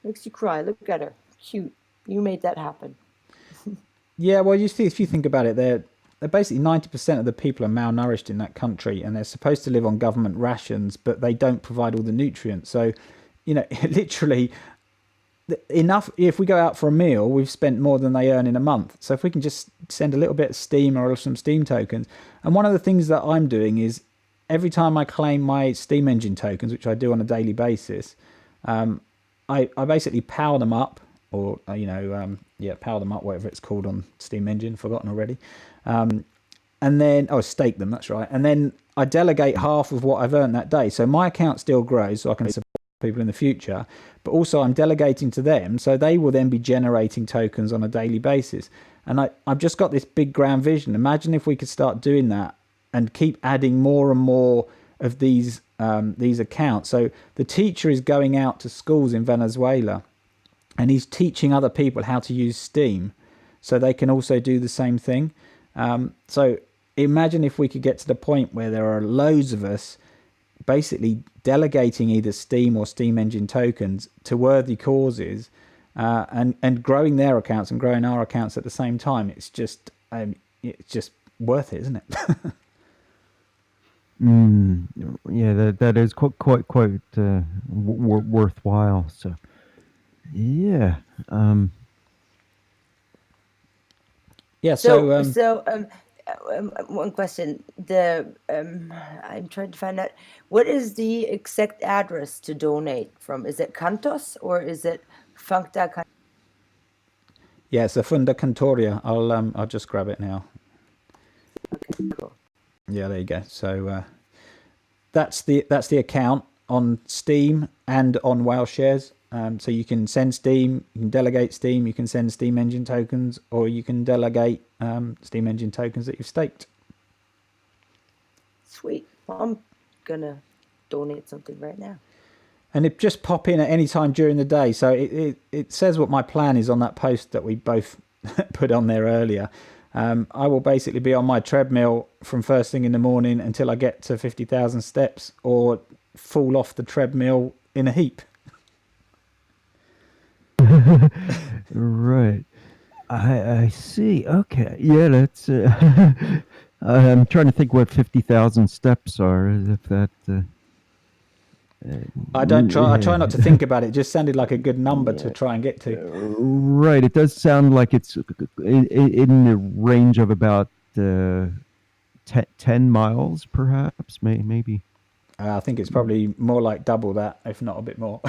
makes you cry. Look at her, cute. You made that happen. Yeah, well, you see, if you think about it, they're basically 90% of the people are malnourished in that country, and they're supposed to live on government rations, but they don't provide all the nutrients. So, literally enough. If we go out for a meal, we've spent more than they earn in a month. So if we can just send a little bit of Steam or some Steam tokens, and one of the things that I'm doing is every time I claim my Steam Engine tokens, which I do on a daily basis, I basically power them up, or power them up, whatever it's called on Steam Engine, forgotten already, and then stake them, that's right, and then I delegate half of what I've earned that day, so my account still grows, so I can support people in the future, but also I'm delegating to them, so they will then be generating tokens on a daily basis. And I've just got this big grand vision. Imagine if we could start doing that and keep adding more and more of these accounts. So the teacher is going out to schools in Venezuela, and he's teaching other people how to use Steam, so they can also do the same thing. So imagine if we could get to the point where there are loads of us basically delegating either Steam or Steam Engine tokens to worthy causes, and growing their accounts and growing our accounts at the same time. It's just worth it, isn't it? Yeah, that is quite worthwhile. So yeah. Yeah. So one question. I'm trying to find out what is the exact address to donate from. Is it Cantos or is it Functa? Yeah, it's a Funda Cantoria. I'll just grab it now. Okay, cool. Yeah, there you go. So that's the account on Steam and on Whale Shares. So you can send Steam, you can delegate Steam, you can send Steam Engine tokens, or you can delegate Steam Engine tokens that you've staked. Sweet. Well, I'm gonna donate something right now. And it just pop in at any time during the day. So it says what my plan is on that post that we both put on there earlier. I will basically be on my treadmill from first thing in the morning until I get to 50,000 steps, or fall off the treadmill in a heap. Right. I see. Okay. Yeah, that's. I'm trying to think what 50,000 steps are. If that. I try not to think about it. It just sounded like a good number to try and get to. Right. It does sound like it's in the range of about 10 miles, perhaps. Maybe. I think it's probably more like double that, if not a bit more.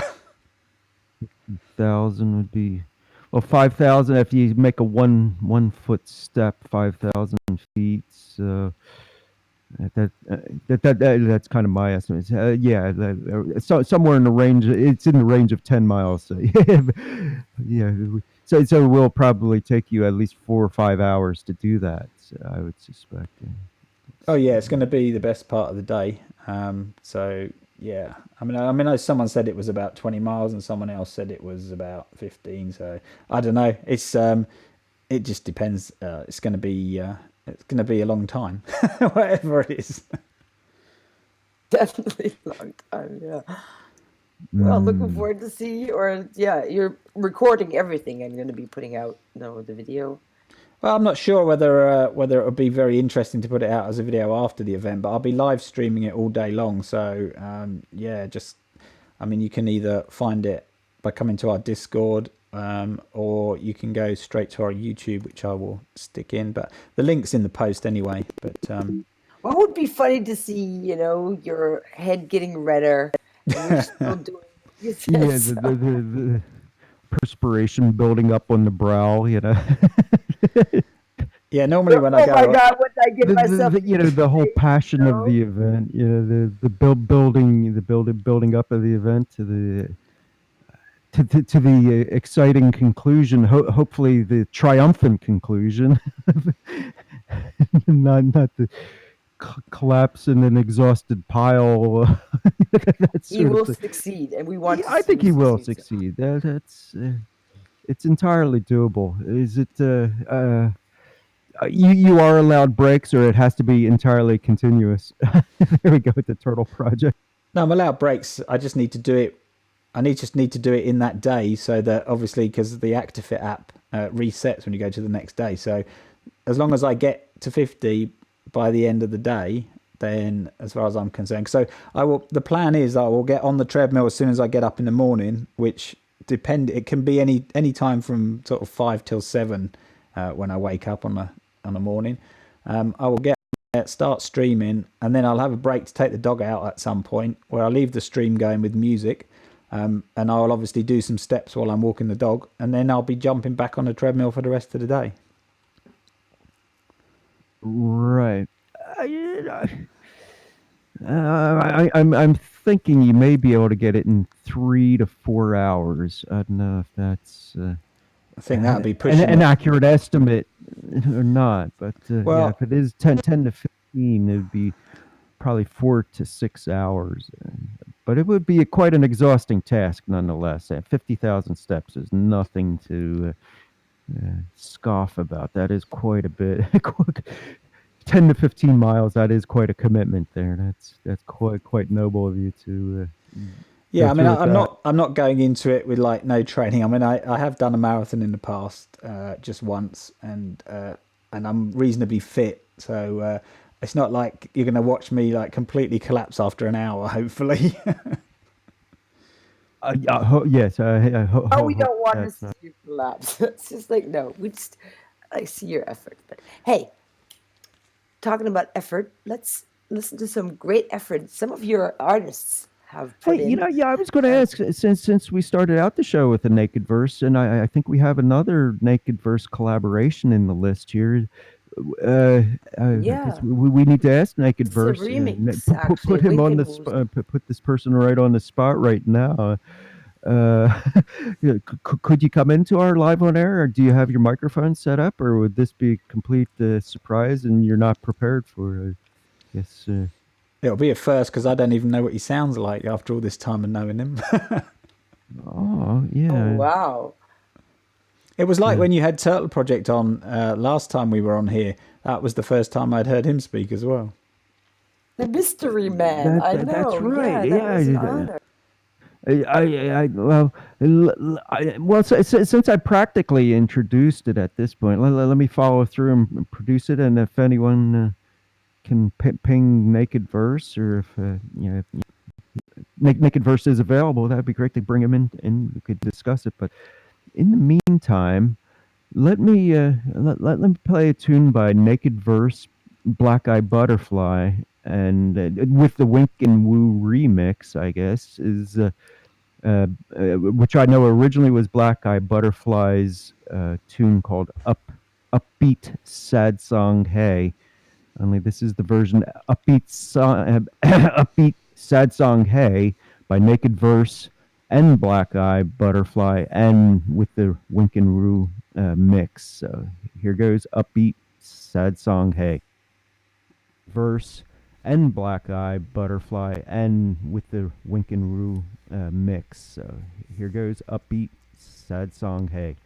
1,000 would be, well, 5,000 if you make a one foot step, 5,000 feet. So that's kind of my estimate. So somewhere in the range. It's in the range of 10 miles. So yeah. So it will probably take you at least 4 or 5 hours to do that. So I would suspect. Oh yeah, it's going to be the best part of the day. So yeah, I mean, someone said it was about 20 miles, and someone else said it was about 15. So I don't know. It's it just depends. It's going to be a long time, whatever it is. Definitely a long time. Yeah. Well, looking Mm. forward to see. Or yeah, you're recording everything and going to be putting out the video. Well, I'm not sure whether it would be very interesting to put it out as a video after the event, but I'll be live streaming it all day long. So yeah, I mean, you can either find it by coming to our Discord, or you can go straight to our YouTube, which I will stick in. But the link's in the post anyway. But What would be funny to see, your head getting redder and you're still doing what you said. Yeah, the perspiration building up on the brow, yeah, normally when I Oh my go, God, what did I get myself the whole into? passion of the event, the building up of the event to the exciting conclusion, hopefully the triumphant conclusion, not the collapse in an exhausted pile, that He sort of will thing. succeed, and we want to I see think him he will succeed. succeed. That's it's entirely doable. Is it? You are allowed breaks, or it has to be entirely continuous. There we go with the Turtle Project. no, I'm allowed breaks. I just need to do it. Just need to do it in that day, so that obviously because the ActiveFit app resets when you go to the next day. So as long as I get to 50 by the end of the day, then as far as I'm concerned, so the plan is I will get on the treadmill as soon as I get up in the morning, which it can be any time from sort of 5 till 7 when I wake up on a morning. I will start streaming, and then I'll have a break to take the dog out at some point where I leave the stream going with music, and I'll obviously do some steps while I'm walking the dog, and then I'll be jumping back on the treadmill for the rest of the day. Right. I'm thinking you may be able to get it in 3 to 4 hours. I don't know if that's I think that would be pushing an it. accurate estimate or not, but Well, if it is 10 to 15, it would be probably 4 to 6 hours. But it would be quite an exhausting task nonetheless. 50,000 steps is nothing to scoff about. That is quite a bit. 10 to 15 miles, that is quite a commitment there. That's quite noble of you to yeah, I mean, I'm that. not going into it with like no training. I mean, I have done a marathon in the past, just once, and I'm reasonably fit. So it's not like you're going to watch me like completely collapse after an hour. Hopefully. Yes. We don't want to see you collapse. It's just like, no, I see your effort. But hey, talking about effort, let's listen to some great effort some of your artists have put in. I was going to ask, since we started out the show with the Naked Verse, and I think we have another Naked Verse collaboration in the list here. I guess we need to ask Naked Verse. Put him on the put this person right on the spot right now. Could you come into our live on air, or do you have your microphone set up, or would this be a complete surprise and you're not prepared for? Yes. It'll be a first because I don't even know what he sounds like after all this time of knowing him. Oh yeah! Oh, wow! It was like when you had Turtle Project on last time we were on here. That was the first time I'd heard him speak as well. The Mystery Man. I know. That's right. Yeah, that was an honor. Since I practically introduced it at this point, let me follow through and produce it. And if anyone can ping Naked Verse, or if Naked Verse is available, that'd be great to bring him in and we could discuss it. But in the meantime, let me play a tune by Naked Verse, Black Eye Butterfly, and with the Wink and Woo remix, I guess, is which I know originally was Black Eye Butterfly's tune called Upbeat Sad Song Hey. Only this is the version Upbeat Sad Song Hey by Naked Verse and Black Eye Butterfly, and with the Wink and Woo mix. So here goes Upbeat Sad Song Hey. Verse and Black Eye Butterfly, and with the Wink and Woo mix. So here goes Upbeat Sad Song Hey.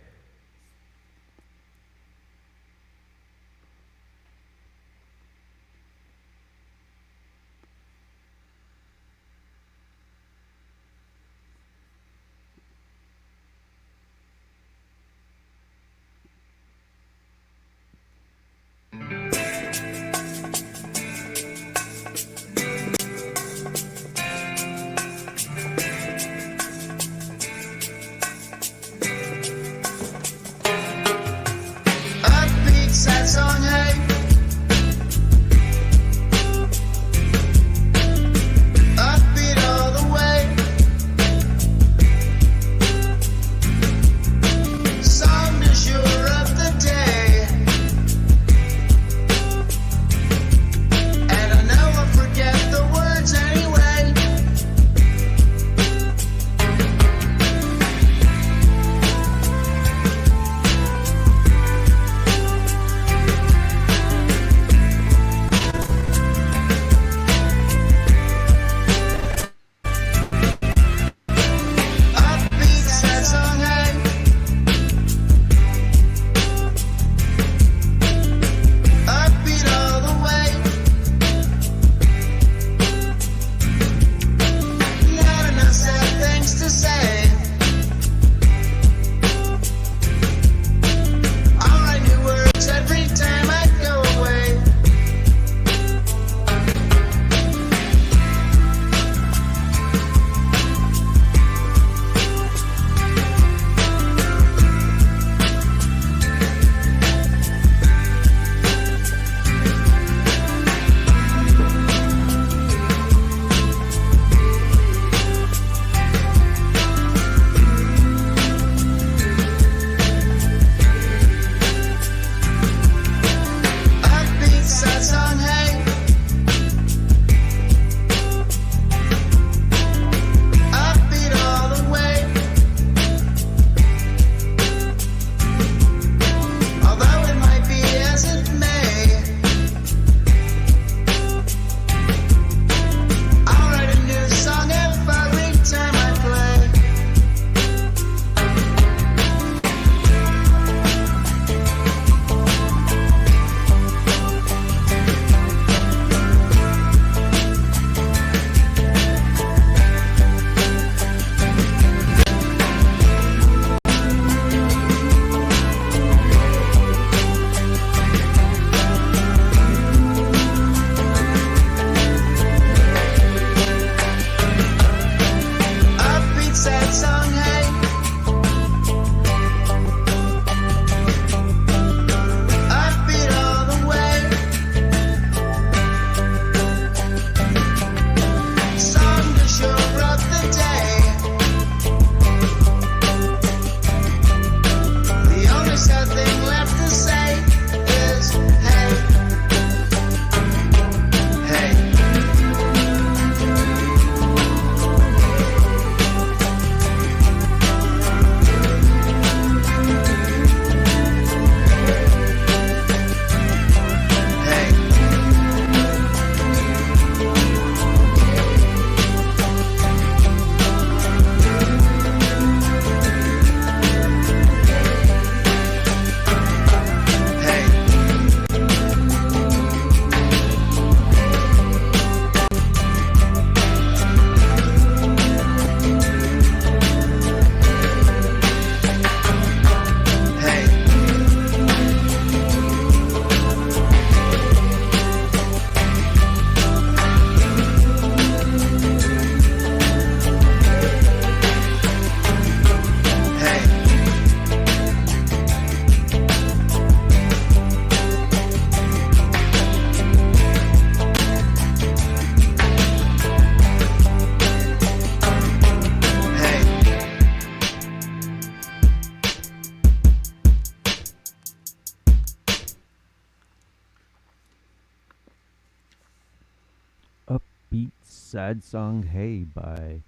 Sad Song Hey by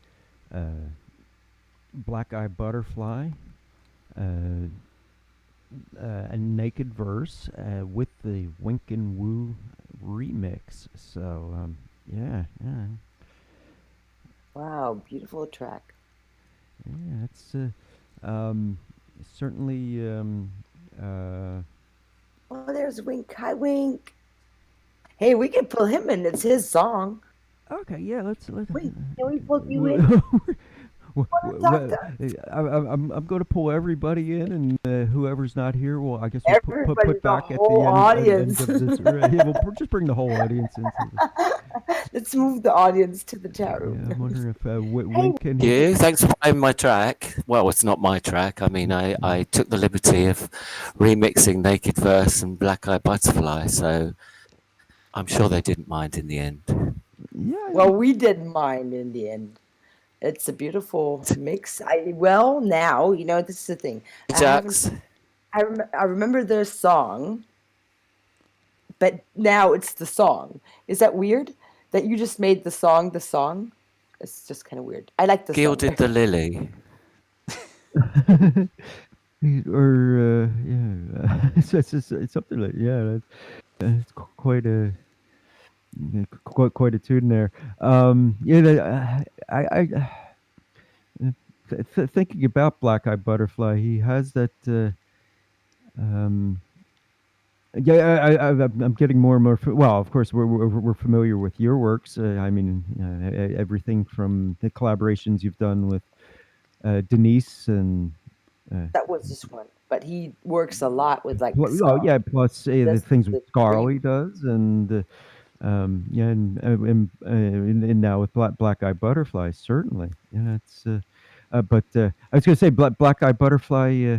uh, Black Eye Butterfly, uh, a Naked Verse with the Wink and Woo remix. So, yeah, yeah, Wow, beautiful track. yeah, it's um, certainly. Oh, there's Wink. Hi, Wink. Hey, we can pull him in. It's his song. Okay, yeah, let's. Wink, can we pull you in? Want to talk to us? I'm going to pull everybody in, and whoever's not here, well, I guess we'll Everybody, put the back at the whole end audience. of this. Yeah, we'll just bring the whole audience into this. Let's move the audience to the chat Yeah, room I'm wondering if Hey, Wink can. You, thanks for playing my track. Well, it's not my track. I mean, I took the liberty of remixing Naked Verse and Black Eye Butterfly, so I'm sure they didn't mind in the end. Yeah. well, we didn't mind in the end. It's a beautiful mix. Now this is the thing. Jax, I remember their song, but now it's the song. Is that weird? That you just made the song the song? It's just kind of weird. I like the song. Gilded the Lily. Or yeah, it's something like it's quite a quite a tune there. Thinking about Black Eye Butterfly, he has that. Um, I'm getting more and more. Well, of course, we're familiar with your works. I mean, everything from the collaborations you've done with Denise and. That was this one, but he works a lot with like Oh yeah, plus the That's things the with Scarl dream. he does, and yeah, and now with Black Eye Butterfly, certainly. Yeah, it's. But I was going to say Black Eye Butterfly.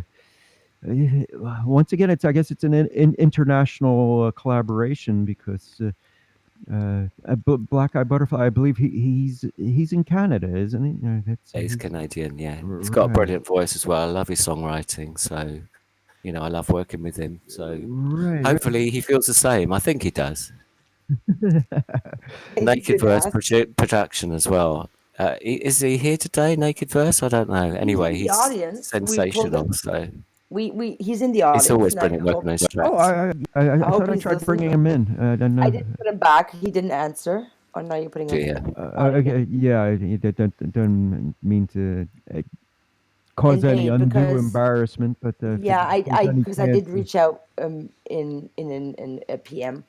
Once again, I guess it's an international collaboration because Black Eye Butterfly. I believe he's in Canada, isn't he? He's Canadian, yeah. He's got a Right. brilliant voice as well. I love his songwriting, so I love working with him. So Right. hopefully he feels the same. I think he does. You Naked could Verse ask. production as well. Is he here today, Naked Verse? I don't know. He's Anyway, in the he's audience. We pulled sensational. him. So He's in the it's audience, always and I brilliant working hope on his Oh, tracks. I hope thought I he's tried bringing listening. him in. I don't I know. did put him back. He didn't answer. Oh, now you're putting him Yeah. on again. Okay, yeah, I don't mean to cause In any pain undue because embarrassment, but if yeah, there's any because I chance, did reach out in a PM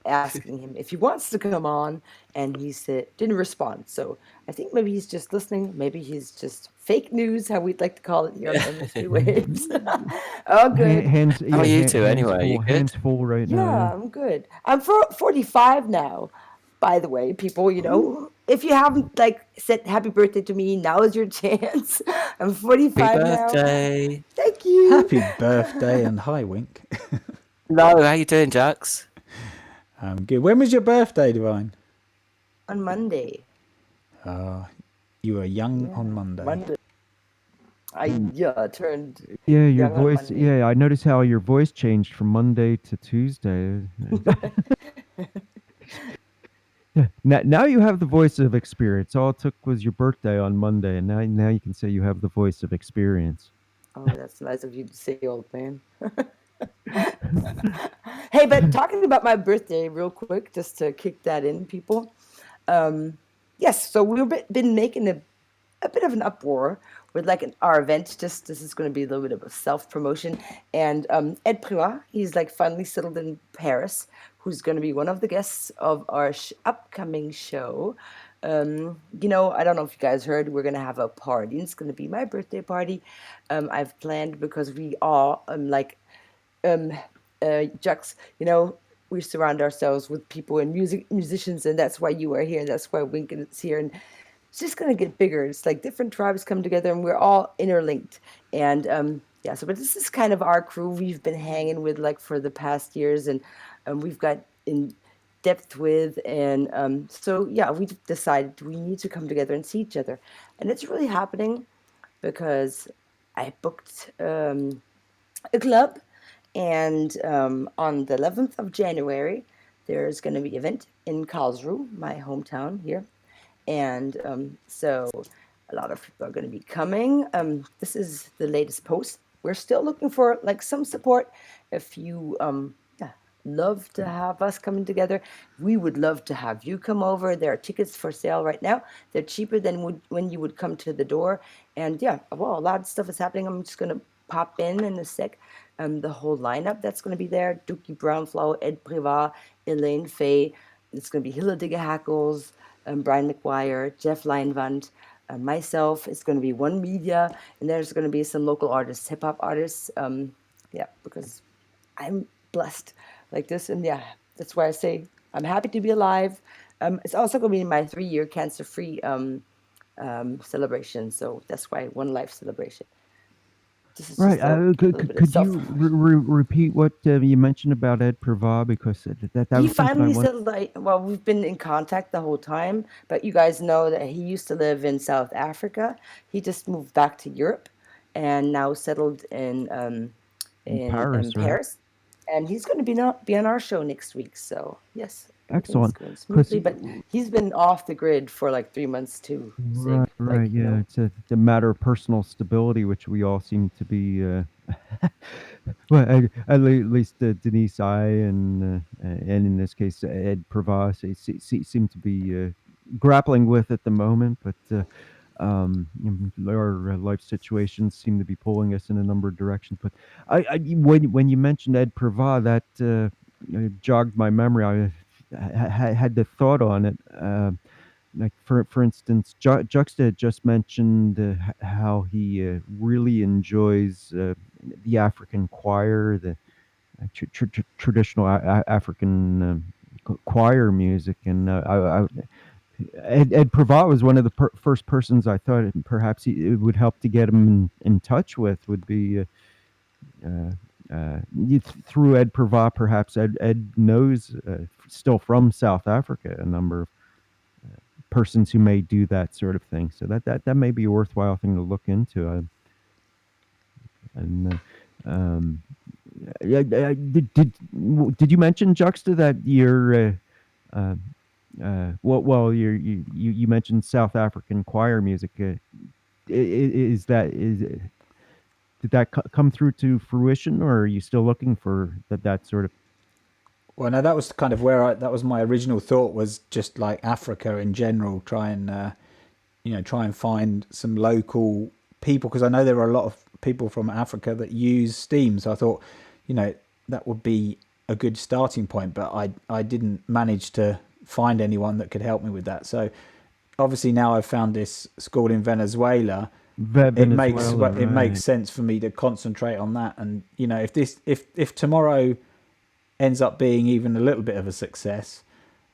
asking him if he wants to come on, and he said didn't respond. So I think maybe he's just listening. Maybe he's just fake news, how we'd like to call it here on MSP Waves. Oh, good. hands, How are yeah, you two anyway? You good? hands full right now. Yeah, I'm good. I'm 45 now. By the way, people, if you haven't like said happy birthday to me, now is your chance. I'm Happy 45 now. birthday. Thank you. Happy birthday and hi, Wink. Hello, how you doing, Jax? I'm good. When was your birthday, Divine? On Monday. You were young on Monday. I turned Yeah, your young on voice. Monday. Yeah, I noticed how your voice changed from Monday to Tuesday. Yeah, now you have the voice of experience. All it took was your birthday on Monday, and now you can say you have the voice of experience. Oh, that's nice of you to say, old man. Hey, but talking about my birthday real quick, just to kick that in, people. Yes, so we've been making a bit of an uproar with like our event. Just this is going to be a little bit of a self promotion. And Ed Privat, he's like finally settled in Paris, who's going to be one of the guests of our upcoming show. I don't know if you guys heard, we're going to have a party. It's going to be my birthday party. I've planned because we all Jux, we surround ourselves with people and musicians, and that's why you are here. That's why Winkin is here, and it's just gonna get bigger. It's like different tribes come together, and we're all interlinked. And yeah, but this is kind of our crew we've been hanging with like for the past years, and we've got in depth with, and so yeah, we decided we need to come together and see each other, and it's really happening because I booked a club. And on the 11th of January, there's going to be an event in Karlsruhe, my hometown here. and so a lot of people are going to be coming. This is the latest post. We're still looking for like some support. If you yeah, love to have us coming together, we would love to have you come over. There are tickets for sale right now. They're cheaper than when you would come to the door. And yeah, well, a lot of stuff is happening. I'm just going to pop in a sec. The whole lineup that's going to be there: Dookie Brownflow, Ed Privat, Elaine Faye. It's going to be Hilla Digga Hackles, Brian McGuire, Jeff Leinwand, myself. It's going to be One Media, and there's going to be some local artists, hip hop artists. Yeah, because I'm blessed like this, and yeah, that's why I say I'm happy to be alive. It's also going to be my 3-year cancer-free celebration, so that's why One Life celebration. This is Right. just a little bit of Could stuff. you repeat what you mentioned about Ed Privat? Because that He was something I finally wanted. said, like, well, we've been in contact the whole time, but you guys know that he used to live in South Africa. He just moved back to Europe and now settled in Paris, right? Paris. And he's going to be on our show next week. So yes, everything's Excellent. going Because smoothly. But he's been off the grid for like 3 months too, Sig. right, yeah, it's a matter of personal stability, which we all seem to be. Well, at least Denise, and in this case Ed Privat seem to be grappling with at the moment. But our life situations seem to be pulling us in a number of directions. But when you mentioned Ed Privat, that jogged my memory. Had the thought on it. Like for instance, Juxta had just mentioned how he really enjoys the African choir, the traditional African choir music, and Ed Privat was one of the first persons I thought perhaps it would help to get him in touch with. Would be through Ed Privat, perhaps Ed knows still from South Africa a number of persons who may do that sort of thing. So that may be a worthwhile thing to look into. And yeah, did you mention, Juxta, that you're you mentioned South African choir music? Is did that come through to fruition, or are you still looking for that sort of? Well, no, that was kind of that was my original thought, was just like Africa in general, try and find some local people, because I know there are a lot of people from Africa that use Steam. So I thought, that would be a good starting point, but I didn't manage to find anyone that could help me with that. So obviously now I've found this school in Venezuela. It makes sense for me to concentrate on that. And if tomorrow ends up being even a little bit of a success,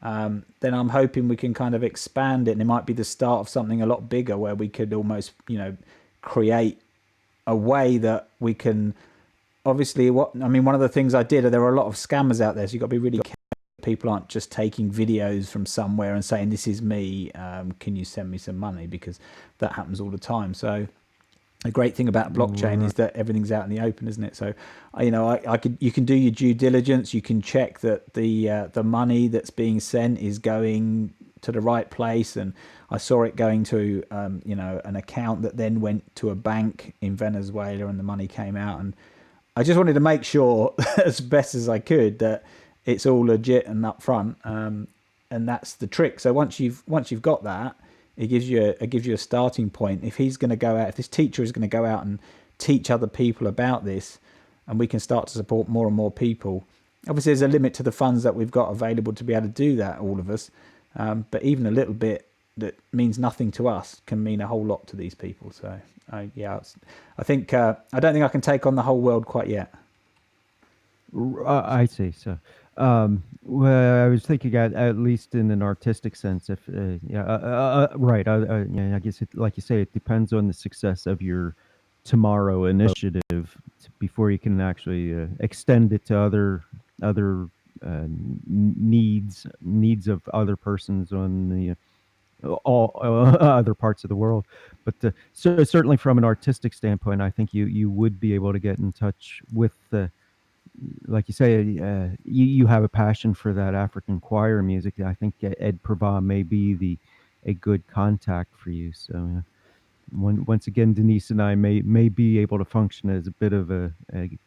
then I'm hoping we can kind of expand it, and it might be the start of something a lot bigger, where we could almost create a way that we can, obviously, one of the things I did, there are a lot of scammers out there, so you've got to be really careful. People aren't just taking videos from somewhere and saying, this is me, can you send me some money, because that happens all the time. So the great thing about blockchain is that everything's out in the open, isn't it? So, you can do your due diligence. You can check that the money that's being sent is going to the right place. And I saw it going to, an account that then went to a bank in Venezuela, and the money came out. And I just wanted to make sure, as best as I could, that it's all legit and upfront. And that's the trick. So once you've got that, it gives you a starting point. If he's going to go out, if this teacher is going to go out and teach other people about this, and we can start to support more and more people. Obviously, there's a limit to the funds that we've got available to be able to do that, all of us. But even a little bit that means nothing to us can mean a whole lot to these people. So, I don't think I can take on the whole world quite yet. I see. So, well, I was thinking at least in an artistic sense. If right. I guess like you say, it depends on the success of your tomorrow initiative before you can actually extend it to other needs of other persons on the all other parts of the world. But so certainly from an artistic standpoint, I think you would be able to get in touch with the, like you say, you have a passion for that African choir music. I think Ed Privat may be a good contact for you. So once again, Denise and I may be able to function as a bit of a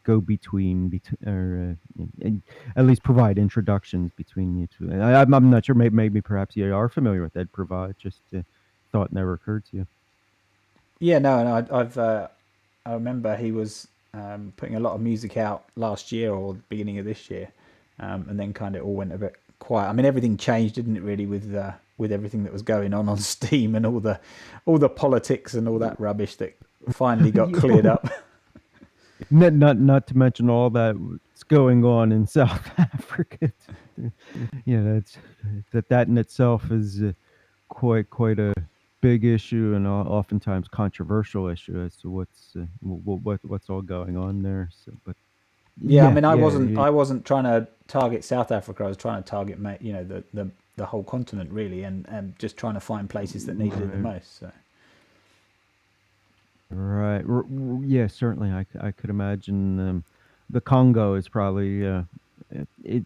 go between, or and at least provide introductions between you two. I'm not sure. Maybe perhaps you are familiar with Ed Provide. Just thought never occurred to you. Yeah, no, I remember he was putting a lot of music out last year or the beginning of this year, and then kind of all went a bit quiet. I mean, everything changed, didn't it? Really, with everything that was going on Steam and all the politics and all that rubbish that finally got cleared up. Not to mention all that's going on in South Africa. Yeah, that in itself is quite a big issue and oftentimes controversial issue as to what's all going on there. So, but Yeah, I mean, yeah. I wasn't trying to target South Africa. I was trying to target, the whole continent really, and just trying to find places that needed it the most. So. Right. Yeah, certainly. I could imagine the Congo is probably it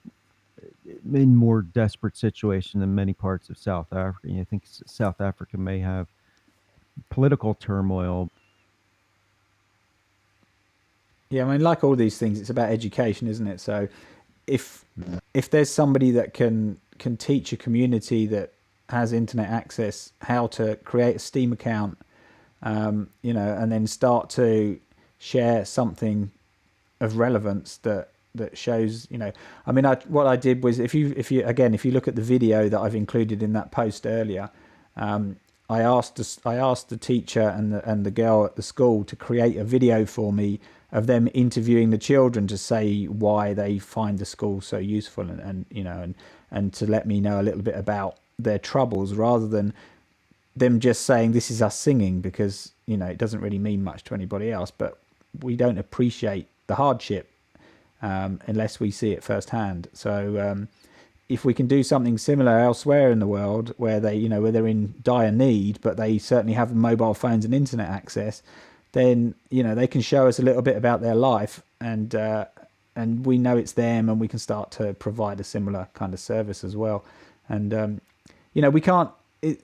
in more desperate situation than many parts of South Africa. I think South Africa may have political turmoil. Yeah, I mean, like all these things, it's about education, isn't it? So, if there's somebody that can teach a community that has internet access how to create a Steam account, and then start to share something of relevance that shows, I mean, what I did was, if you look at the video that I've included in that post earlier, I asked the teacher and the girl at the school to create a video for me of them interviewing the children to say why they find the school so useful, and to let me know a little bit about their troubles, rather than them just saying this is us singing, because it doesn't really mean much to anybody else. But we don't appreciate the hardship unless we see it firsthand. So if we can do something similar elsewhere in the world, where where they're in dire need, but they certainly have mobile phones and internet access, then they can show us a little bit about their life, and we know it's them, and we can start to provide a similar kind of service as well. And we can't.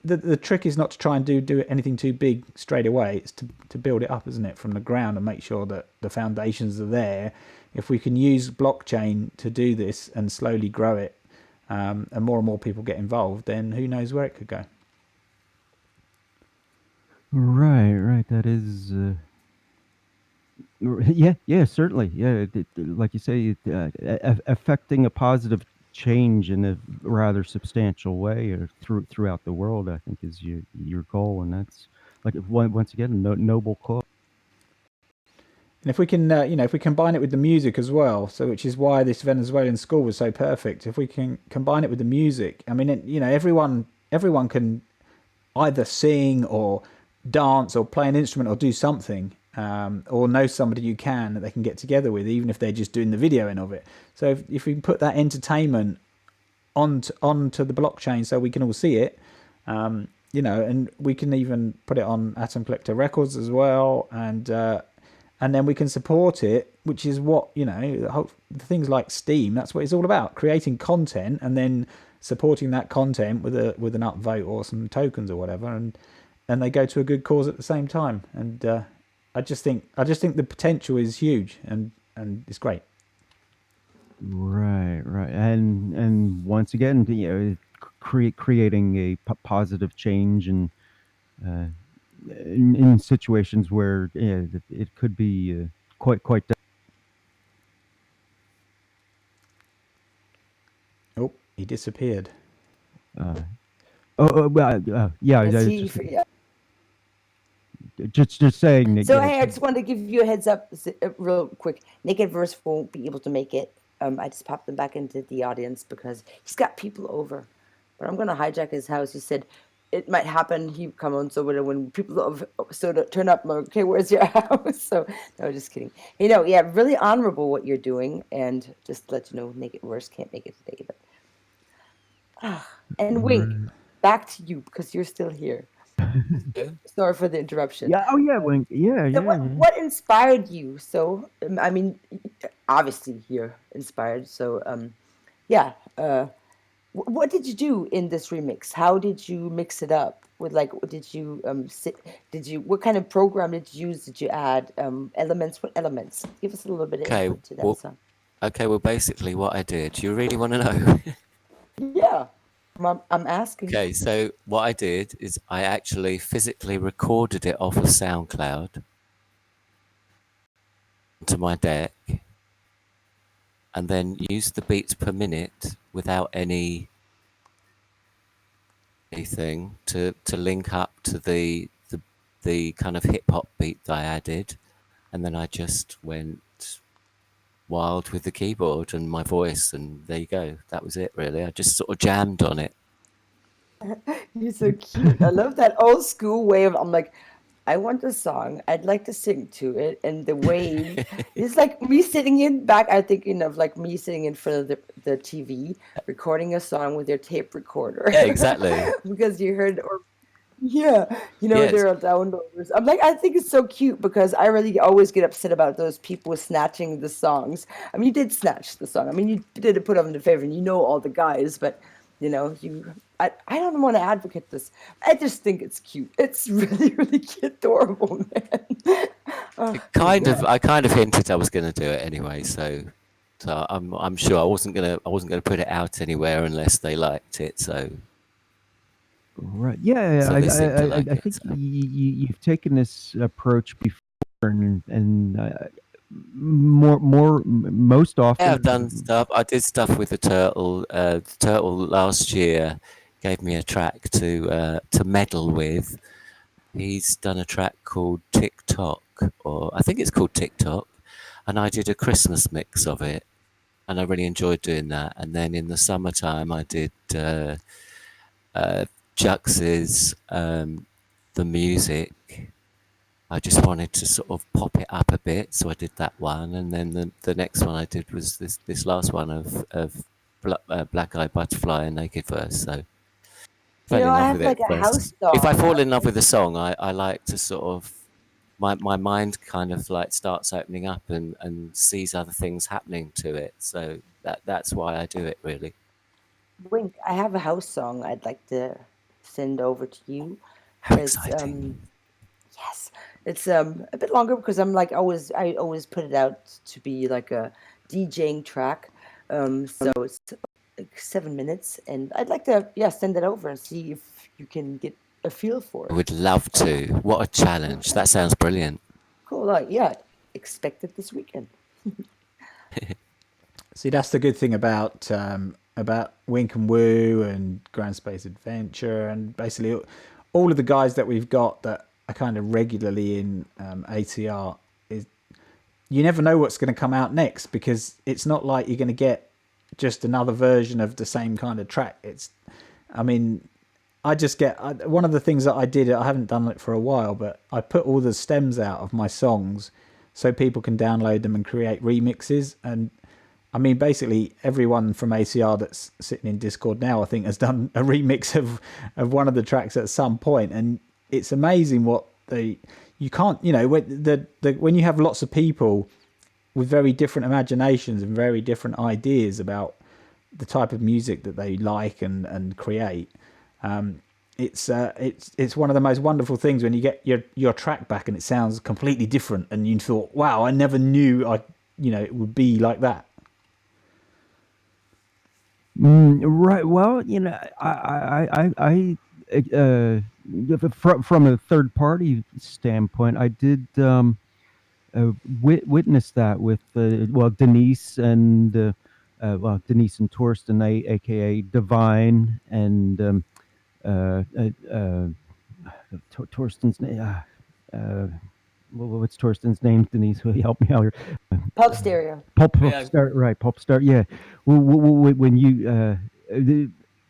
The trick is not to try and do anything too big straight away. It's to build it up, isn't it, from the ground, and make sure that the foundations are there. If we can use blockchain to do this and slowly grow it, and more people get involved, then who knows where it could go. Right. That is. Yeah, certainly. Yeah, like you say, affecting a positive change in a rather substantial way throughout the world, I think, is your goal, and that's like once again a noble cause. And if we can, if we combine it with the music as well, so which is why this Venezuelan school was so perfect. If we can combine it with the music, I mean, everyone can either sing or dance or play an instrument or do something, or know somebody that they can get together with, even if they're just doing the videoing of it. So if we can put that entertainment onto the blockchain, so we can all see it, and we can even put it on Atom Collector Records as well, and then we can support it, which is what, things like Steam, that's what it's all about, creating content and then supporting that content with an upvote or some tokens or whatever, and they go to a good cause at the same time. And I just think the potential is huge, and it's great. Right, and once again, creating a positive change and in situations where it could be quite. Oh, he disappeared. Well, yeah. Just saying that. So hey, I just wanted to give you a heads up real quick. Naked Verse won't be able to make it. I just popped him back into the audience because he's got people over. But I'm going to hijack his house. He said it might happen. He come on, so when people turn up, I'm like, okay, where's your house? So no, just kidding. Yeah, really honorable what you're doing, and just to let you know, Naked Verse can't make it today. But and Wink, back to you because you're still here. Sorry for the interruption. Yeah. Oh yeah, Wink. Yeah. So what inspired you? So I mean, obviously you're inspired. So What did you do in this remix? How did you mix it up? With like, did you did you, what kind of program did you use? Did you add elements? What elements? Give us a little bit of Okay, input to that well, song. well, basically, what I did. Do you really want to know? Yeah, I'm asking. Okay, so what I did is I actually physically recorded it off of SoundCloud to my deck, and then used the beats per minute without anything to link up to the kind of hip hop beat that I added, and then I just went wild with the keyboard and my voice, and there you go. That was it, really. I just sort of jammed on it. You're so cute. I love that old school way of, I'm like, I want a song. I'd like to sing to it. And the way it's like me sitting in back, I'm thinking of like me sitting in front of the TV, recording a song with your tape recorder. Yeah, exactly. Because you heard, or yeah, Yes, there are downloaders. I'm like, I think it's so cute because I really always get upset about those people snatching the songs. I mean, you did snatch the song. I mean, you did put them in favor, and all the guys, but I don't want to advocate this. I just think it's cute. It's really, really adorable, man. Yeah. I kind of hinted I was going to do it anyway, so I'm sure I wasn't gonna put it out anywhere unless they liked it. Right. Yeah, So they seem to like I it. think So. you've taken this approach before, and most Yeah, I've done often. stuff. I did stuff with the turtle. The turtle last year gave me a track to meddle with. He's done a track called TikTok, or I think it's called TikTok, and I did a Christmas mix of it, and I really enjoyed doing that. And then in the summertime, I did Jux's the music. I just wanted to sort of pop it up a bit, so I did that one, and then the next one I did was this last one of Black Eye Butterfly and Naked Verse. So fell in I love have with like it a house first. If I song. fall in love with a song, I like to sort of my mind kind of like starts opening up and sees other things happening to it. So that's why I do it, really. Wink, I have a house song I'd like to send over to you. How It's exciting! yes, it's a bit longer because I always put it out to be like a DJing track. So it's like 7 minutes, and I'd like to send it over and see if you can get a feel for I it. would love to. What a challenge! Okay, That sounds brilliant. cool. Like, yeah, expect it this weekend. See, that's the good thing about Wink and Woo and Grand Space Adventure, and basically all of the guys that we've got that are kind of regularly in ATR. Is you never know what's going to come out next, because it's not like you're going to get just another version of the same kind of track. I mean, I just get one of the things that I did. I haven't done it for a while, but I put all the stems out of my songs so people can download them and create remixes. And I mean, basically everyone from ACR that's sitting in Discord now, I think, has done a remix of one of the tracks at some point. And it's amazing what you can't, when you have lots of people with very different imaginations and very different ideas about the type of music that they like and create. It's one of the most wonderful things when you get your track back and it sounds completely different, and you thought, wow, I never knew it would be like that. Right. Well, from a third party standpoint, I did witness that with Denise and Torsten, aka Divine, and Torsten's name. What's Torsten's name? Denise, will you help me out here? Pub stereo. Pulp Yeah, Star, right? Pulp Star, yeah. When you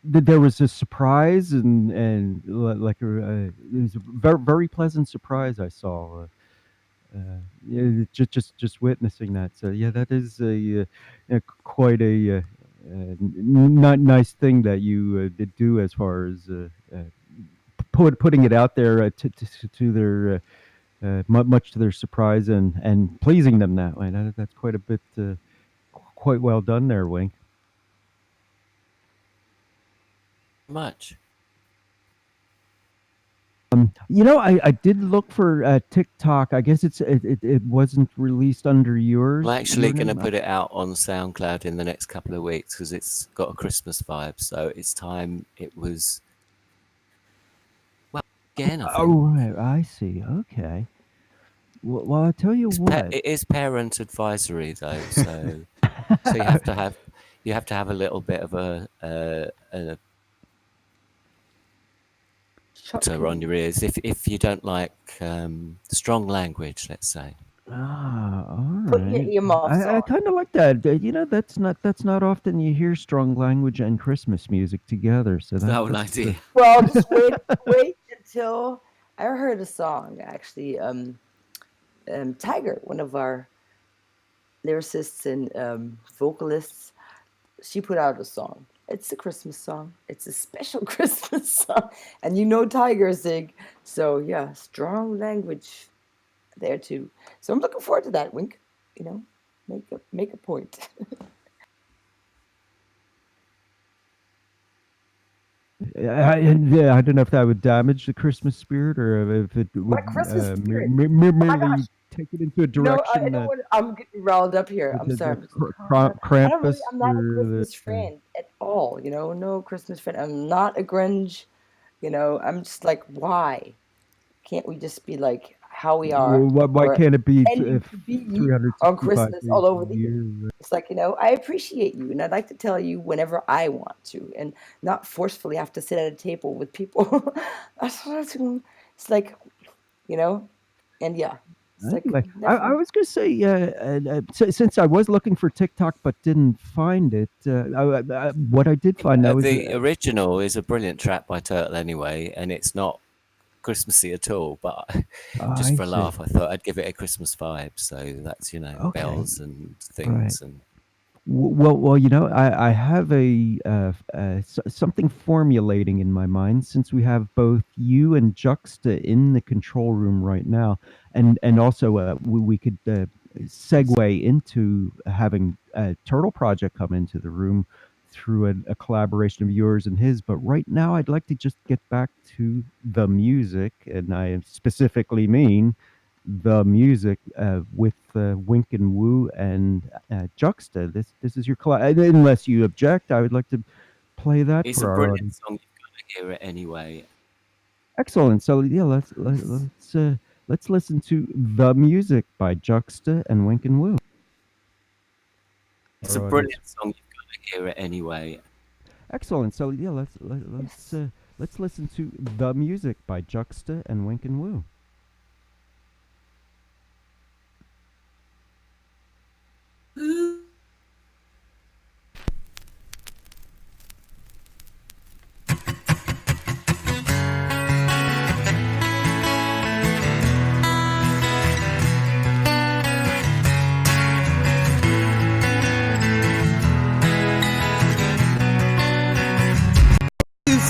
there was a surprise, and it was a very, very pleasant surprise I saw. Yeah, just witnessing that. So yeah, that is quite a not nice thing that you did do, as far as putting it out there to their much to their surprise, and pleasing them that way. That's quite a bit, quite well done there, Wink. much. I did look for TikTok. I guess it wasn't released under I'm your actually going to name. put it out on SoundCloud in the next couple of weeks because it's got a Christmas vibe. So it's time it was. Well, again, I Oh, think right. I see. Okay. Well, I'll tell you what. it is parent advisory though, so you have to have a little bit of a filter on your ears if you don't like strong language, let's say. All Put your right. earmuffs I on. kind of like that. That's not often you hear strong language and Christmas music together. So The whole that's idea. Well, just wait until I heard a song actually. Tiger, one of our lyricists and vocalists, she put out a song. It's a Christmas song. It's a special Christmas song, and Tiger Zig. So yeah, strong language there too. So I'm looking forward to that. Wink, make a point. I don't know if that would damage the Christmas spirit or if it would What Christmas spirit? Oh my merely gosh! take it into a I direction don't that want. I'm getting riled up here. I'm sorry. I'm just I don't really. Krampus I'm not a or Christmas friend at all. No Christmas friend. I'm not a Grinch. I'm just like, why can't we just be like how we are? why Or can't it be and you can be on 365 Christmas days all over a the year. year? It's like, I appreciate you, and I'd like to tell you whenever I want to, and not forcefully have to sit at a table with people. It's like, and yeah, it's like Anyway, I definitely. was going to say, since I was looking for TikTok but didn't find it, what I did find though is The original is a brilliant track by Turtle anyway, and it's not Christmassy at all. But just I for a see. laugh, I thought I'd give it a Christmas vibe. So that's Okay, bells and right. things and. Well, I have something formulating in my mind since we have both you and Juxta in the control room right now, and also we could segue into having Turtle Project come into the room through a collaboration of yours and his. But right now, I'd like to just get back to the music, and I specifically mean the music with Wink and Woo and Juxta. This is your unless you object, I would like to play that It's for a our brilliant audience. song. You've got to hear it anyway. Excellent. So yeah, let's listen to the music by Juxta and Wink and Woo. It's a brilliant song. You've got to hear it anyway. Excellent. So yeah, let's listen to the music by Juxta and Wink and Woo.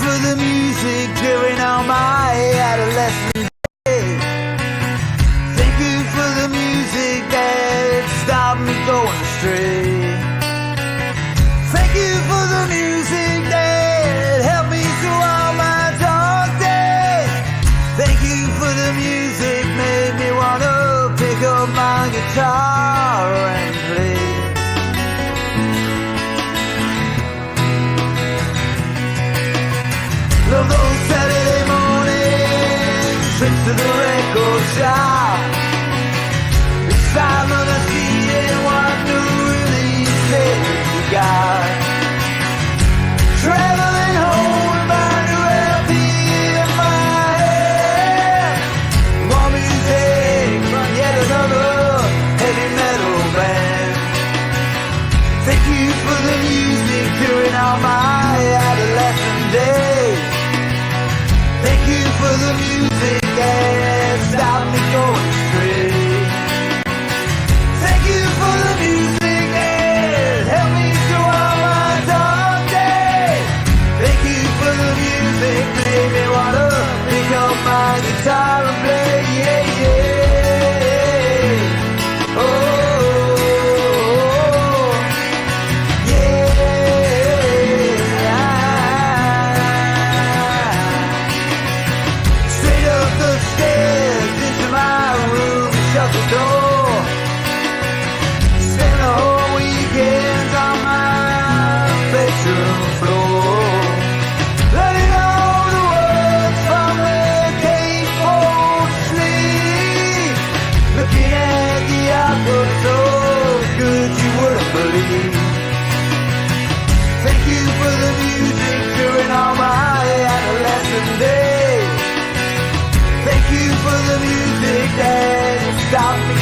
For the music during all my adolescent days. Thank you for the music that stopped me going astray. Thank you for the music that helped me through all my dark days. Thank you for the music made me wanna pick up my guitar and play. Love those Saturday mornings, trips to the record shop, excitement of seeing what new releases we got. Traveling home with my new LP in my hand. More music from yet another heavy metal band. Thank you for the music during all my adolescent days. Thank you for the music that stopped me going straight.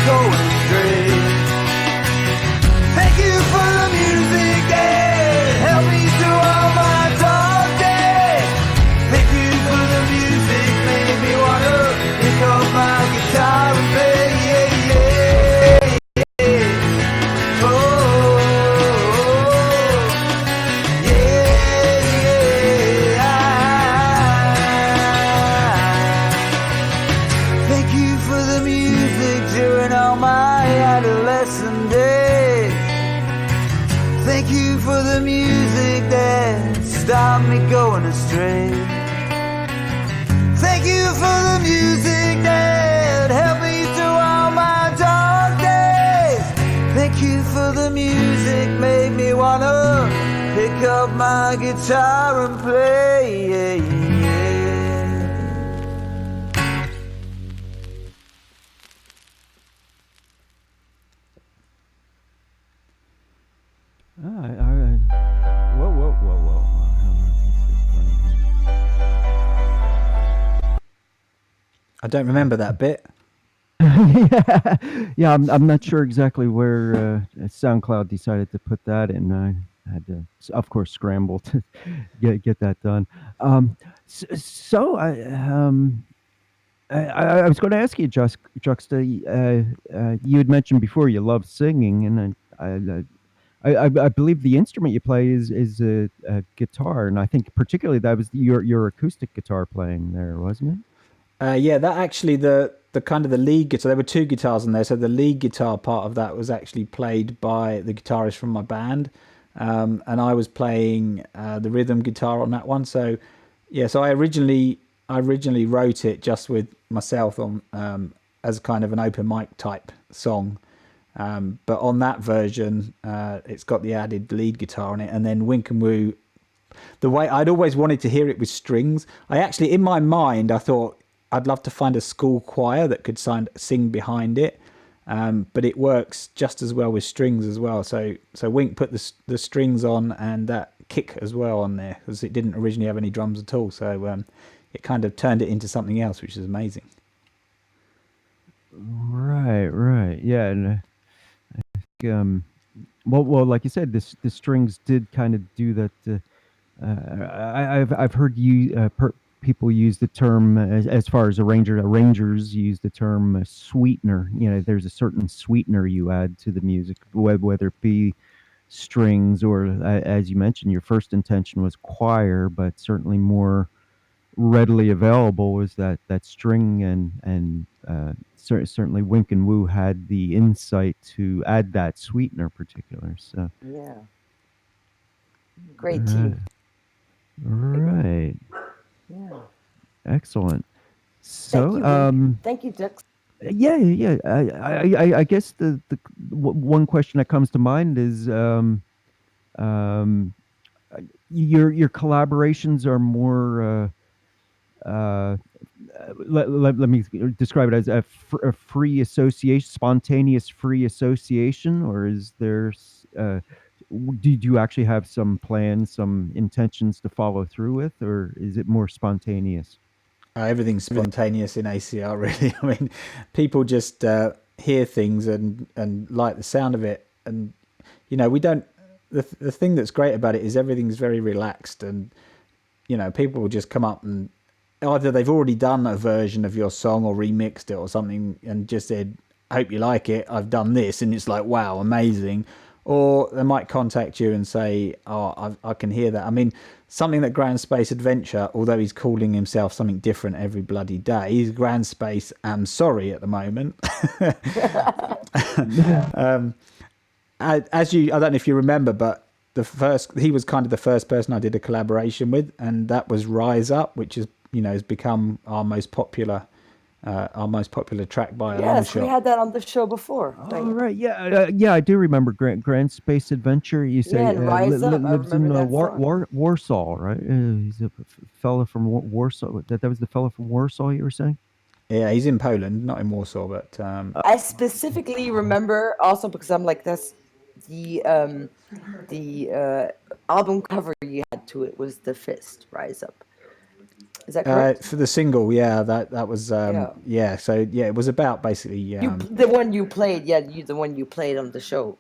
going astray. Thank you for the music that helped me through all my dark days. Thank you for the music, made me wanna pick up my guitar and play. Stop me going astray. Thank you for the music that helped me through all my dark days. Thank you for the music, made me wanna pick up my guitar and play. Whoa. I don't remember that bit. Yeah, I'm not sure exactly where SoundCloud decided to put that in. I had to, of course, scramble to get that done. So I was going to ask you, Juxta. You had mentioned before you love singing, and I believe the instrument you play is a guitar, and I think particularly that was your acoustic guitar playing there, wasn't it? Yeah, that actually the kind of the lead guitar. There were two guitars in there, so the lead guitar part of that was actually played by the guitarist from my band, and I was playing the rhythm guitar on that one. So yeah, so I originally wrote it just with myself on as kind of an open mic type song, but on that version, it's got the added lead guitar on it, and then Wink and Woo. The way I'd always wanted to hear it with strings. I actually, in my mind, I thought I'd love to find a school choir that could sing behind it, but it works just as well with strings as well. So Wink put the strings on and that kick as well on there, because it didn't originally have any drums at all. So it kind of turned it into something else, which is amazing. Right, yeah, and I think, well, like you said, the strings did kind of do that. I've heard people use the term as far as arrangers use the term sweetener. You know, there's a certain sweetener you add to the music, whether it be strings or, as you mentioned, your first intention was choir, but certainly more readily available was that string, and certainly Wink and Woo had the insight to add that sweetener particular. So Yeah. Great team. Right. Yeah. Excellent. Thank you, So, Wink. Thank you, Dux. yeah. I guess the one question that comes to mind is your collaborations are more. Let me describe it as a free association, spontaneous free association, or is there? Did you actually have some plans, some intentions to follow through with, or is it more spontaneous? Everything's spontaneous in ACR, really. I mean, people just hear things and like the sound of it, and we don't. The thing that's great about it is everything's very relaxed, and people will just come up and either they've already done a version of your song or remixed it or something and just said, "Hope you like it. I've done this," and it's like, "Wow, amazing." Or they might contact you and say, "Oh, I can hear that." I mean, something that Grand Space Adventure, although he's calling himself something different every bloody day, he's Grand Space Am Sorry at the moment. I don't know if you remember, but he was kind of the first person I did a collaboration with, and that was Rise Up, which is has become our most popular track by a long Yes, shot. we had that on the show before. Oh, right. Yeah, I do remember Grand Space Adventure. You say Yeah, and Rise Up. I lives in remember that song. Warsaw, right? He's a fella from Warsaw. That was the fella from Warsaw you were saying? Yeah, he's in Poland, not in Warsaw, but I specifically remember also because I'm like, that's the album cover you had to it was the fist Rise Up. Is that correct? For the single, yeah, that was yeah. So yeah, it was about basically The one you played, the one you played on the show.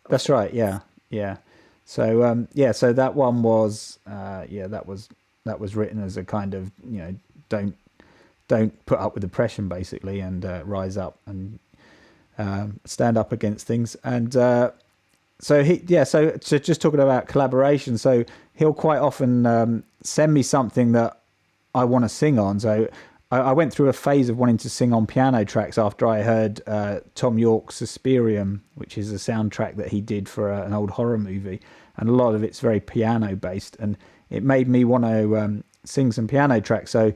That's right, yeah. So so that one was that was written as a kind of, don't put up with oppression basically, and rise up and stand up against things. And so just talking about collaboration, so he'll quite often send me something that I want to sing on. So I went through a phase of wanting to sing on piano tracks after I heard Tom York's Suspirium, which is a soundtrack that he did for an old horror movie, and a lot of it's very piano based, and it made me want to sing some piano tracks. So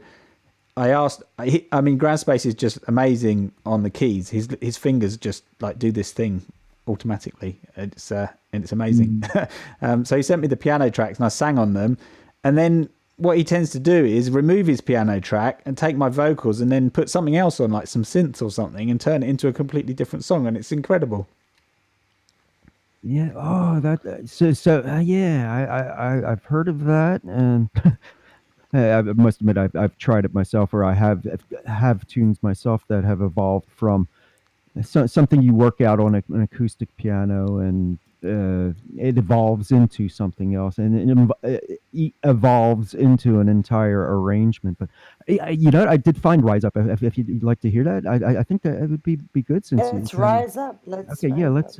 I asked, Grand Space is just amazing on the keys. His fingers just like do this thing automatically. It's amazing. So he sent me the piano tracks and I sang on them, and then what he tends to do is remove his piano track and take my vocals and then put something else on, like some synths or something, and turn it into a completely different song, and it's incredible. Yeah. Oh, I've heard of that, and I must admit I've tried it myself, or I have tunes myself that have evolved from something you work out on an acoustic piano, and it evolves into something else, and it evolves into an entire arrangement. But I did find Rise Up. If you'd like to hear that, I think that it would be good since let's Rise Up. Let's okay, yeah, let's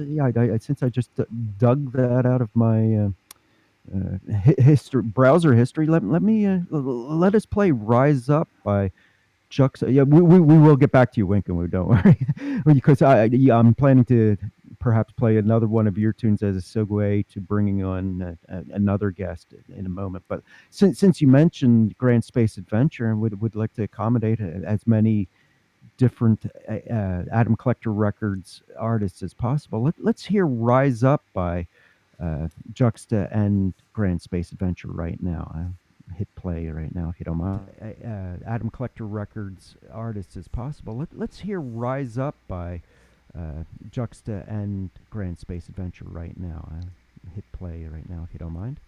since I just dug that out of my browser history. Let let us play Rise Up by Juxta. Yeah, we will get back to you, Winkin'. Don't worry, because I'm planning to perhaps play another one of your tunes as a segue to bringing on another guest in a moment. But since you mentioned Grand Space Adventure, and would like to accommodate as many different Adam Collector Records artists as possible, let's hear Rise Up by Juxta and Grand Space Adventure right now. Hit play right now if you don't mind. Adam Collector Records artists as possible. Let's hear Rise Up by Juxta and Grand Space Adventure right now. Hit play right now if you don't mind.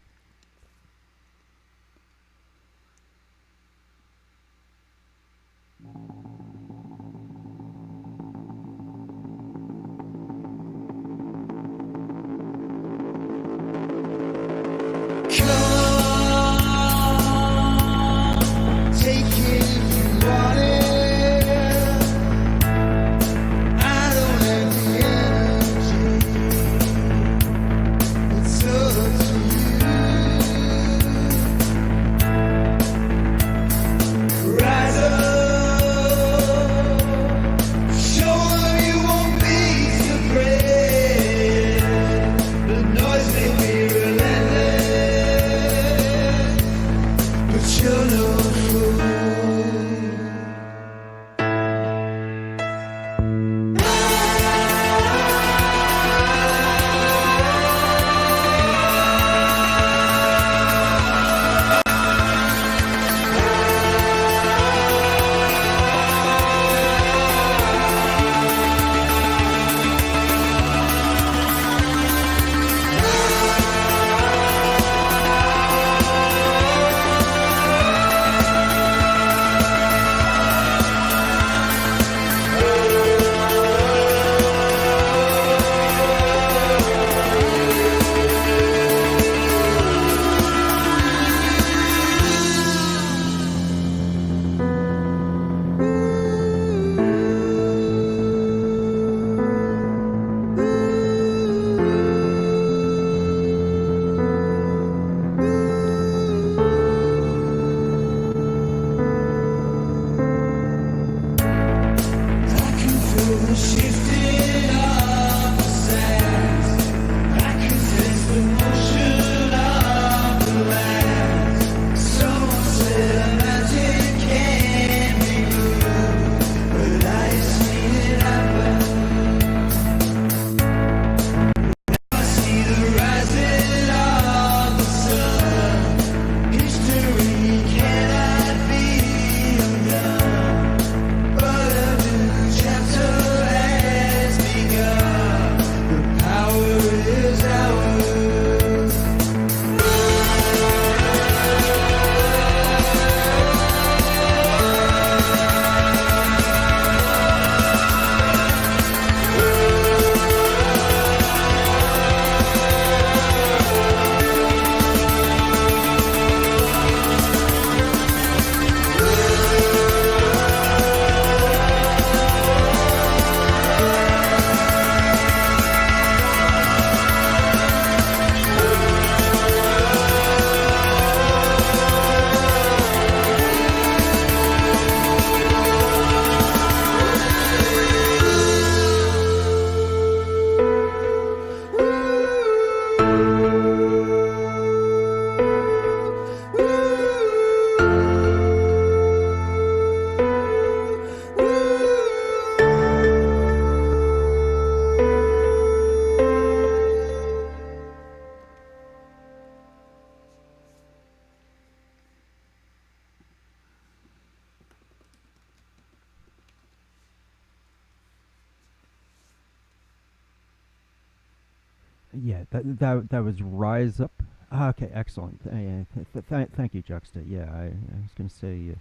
Yeah, that was Rise Up. Ah, okay, excellent. Thank you, Juxta. Yeah, I was going to say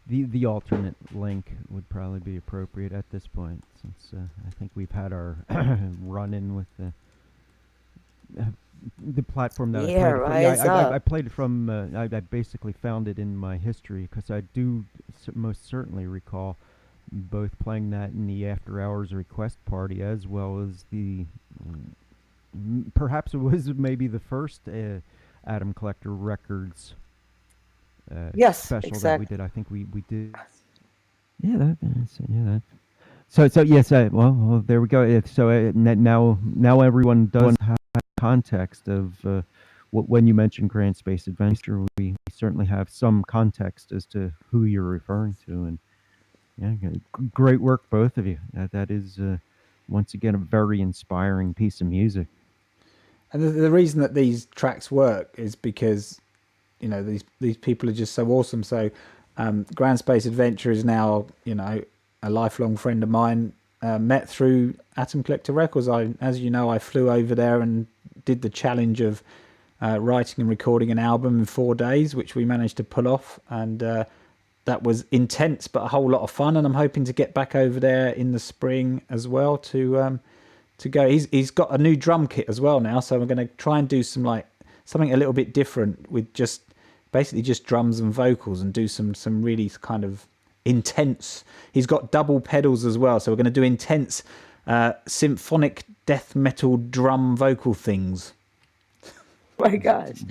the alternate link would probably be appropriate at this point, since I think we've had our run in with the platform that I Yeah, played it from. Yeah, rise I up. played it from. I basically found it in my history because I do most certainly recall both playing that in the After Hours request party as well as the perhaps it was maybe the first Atom Collector Records Yes, special that we exactly. did. I think we did. Yeah, that. So yes, well, there we go. So now everyone does have context of when you mention Grand Space Adventure, we certainly have some context as to who you're referring to, and yeah, great work, both of you. That is once again a very inspiring piece of music. And the reason that these tracks work is because these people are just so awesome. So Grand Space Adventure is now a lifelong friend of mine. Met through Atom Collector Records. As you know, I flew over there and did the challenge of writing and recording an album in 4 days, which we managed to pull off, and that was intense but a whole lot of fun. And I'm hoping to get back over there in the spring as well to go. He's got a new drum kit as well now, so I'm going to try and do something a little bit different with basically just drums and vocals, and do some really kind of intense. He's got double pedals as well, so we're going to do intense symphonic death metal drum vocal things. My gosh.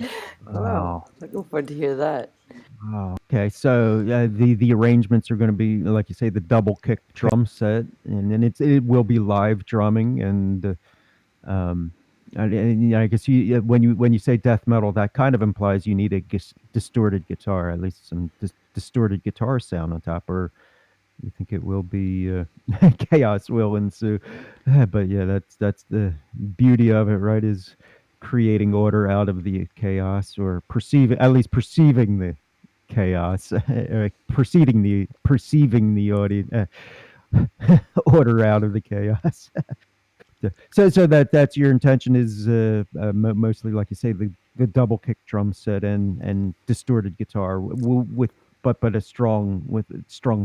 Wow. Wow. Looking forward to hear that. Oh, okay. So the arrangements are going to be, like you say, the double kick drum set, and then it will be live drumming, and I guess when you say death metal, that kind of implies you need a distorted guitar, at least some distorted guitar sound on top, or you think it will be chaos will ensue. But yeah, that's the beauty of it, right? Is creating order out of the chaos, or at least perceiving the chaos, perceiving the audience order out of the chaos. So that's your intention is mostly, like you say, the double kick drum set and distorted guitar with but a strong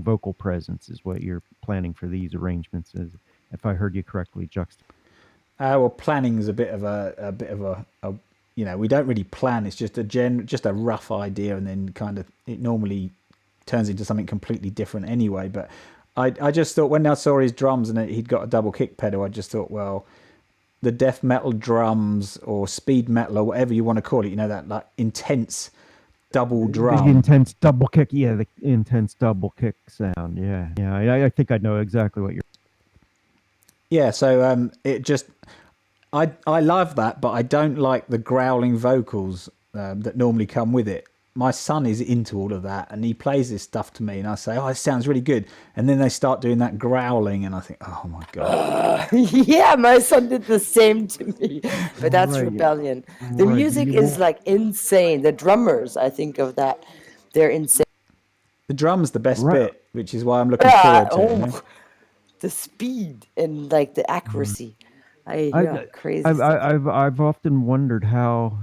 vocal presence is what you're planning for these arrangements, if I heard you correctly, Juxta. Well, planning is a bit of a we don't really plan. It's just a rough idea, and then kind of it normally turns into something completely different anyway. But I just thought, when I saw his drums and he'd got a double kick pedal, I just thought, well, the death metal drums or speed metal or whatever you want to call it, that like intense double drum. The intense double kick, yeah, the intense double kick sound, yeah. I think I know exactly what you're. Yeah, so it just, I love that, but I don't like the growling vocals that normally come with it. My son is into all of that, and he plays this stuff to me, and I say, "Oh, it sounds really good," and then they start doing that growling, and I think, "Oh my god!" Yeah, my son did the same to me, but that's Right. rebellion. The Right, music is like insane. The drummers, I think of that, they're insane. The drum's the best Right. bit, which is why I'm looking forward to it. The speed and like the accuracy. Crazy stuff. I've often wondered how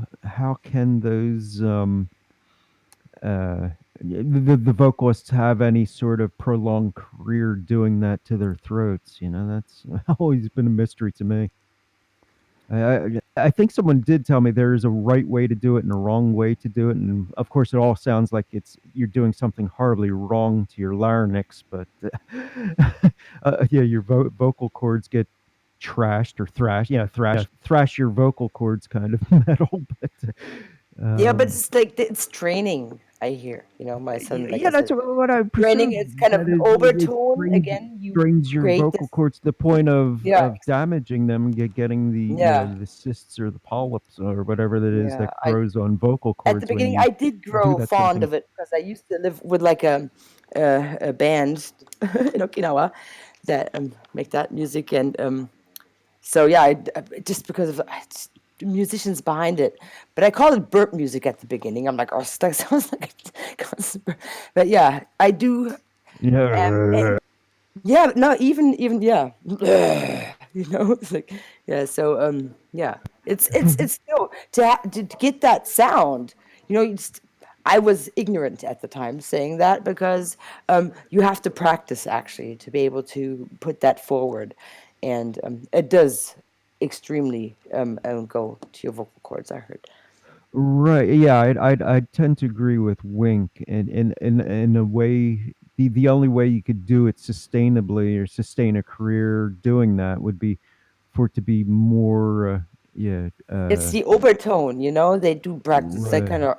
can those the vocalists have any sort of prolonged career doing that to their throats. That's always been a mystery to me. I think someone did tell me there is a right way to do it and a wrong way to do it, and of course it all sounds like you're doing something horribly wrong to your larynx, but yeah, your vocal cords get trashed or thrashed. Yeah, thrash your vocal cords kind of metal, but Yeah, but it's like it's training. I hear, my son. Like yeah, I that's said, what I training presume. is kind of That an it overtone. Again, you strains your create vocal this. cords to the point of Yeah, damaging them and getting yeah, the cysts or the polyps or whatever that is yeah. that grows on vocal At the cords when beginning, you I did do grow that sort of fond thing. of it because I used to live with like a band in Okinawa that make that music, and so yeah, just because of the musicians behind it. But I call it burp music at the beginning. I'm like, oh, that sounds like a constant burp. But yeah, I do. Yeah. Yeah, but no, even yeah, it's like, yeah. So yeah, It's still to get that sound. I was ignorant at the time saying that because you have to practice actually to be able to put that forward, and it does extremely go to your vocal cords. I heard. Right. Yeah, I'd tend to agree with Wink in a way. The only way you could do it sustainably or sustain a career doing that would be for it to be more. Yeah. It's the overtone, they do practice that Right. kind of.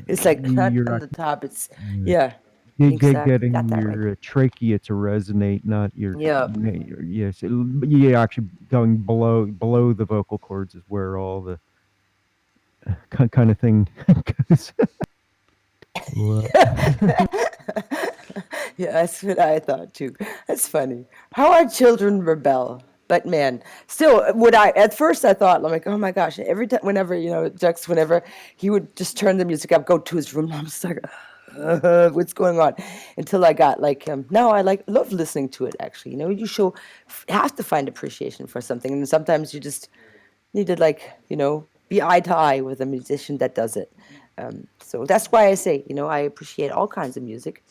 It's like not You're on the actually top. It's yeah, exactly. Got getting that right. your trachea to resonate, not Yeah. yes. Yeah, actually going below the vocal cords is where all the kind of thing goes. Right. Yeah, that's what I thought too. That's funny. How our children rebel. But man, still, at first I thought, I'm like, oh my gosh, every time, whenever, Jux, whenever he would just turn the music up, go to his room, I'm just like, what's going on? Until I got like, now I love listening to it actually. Have to find appreciation for something. And sometimes you just need to be eye to eye with a musician that does it. So that's why I say, I appreciate all kinds of music.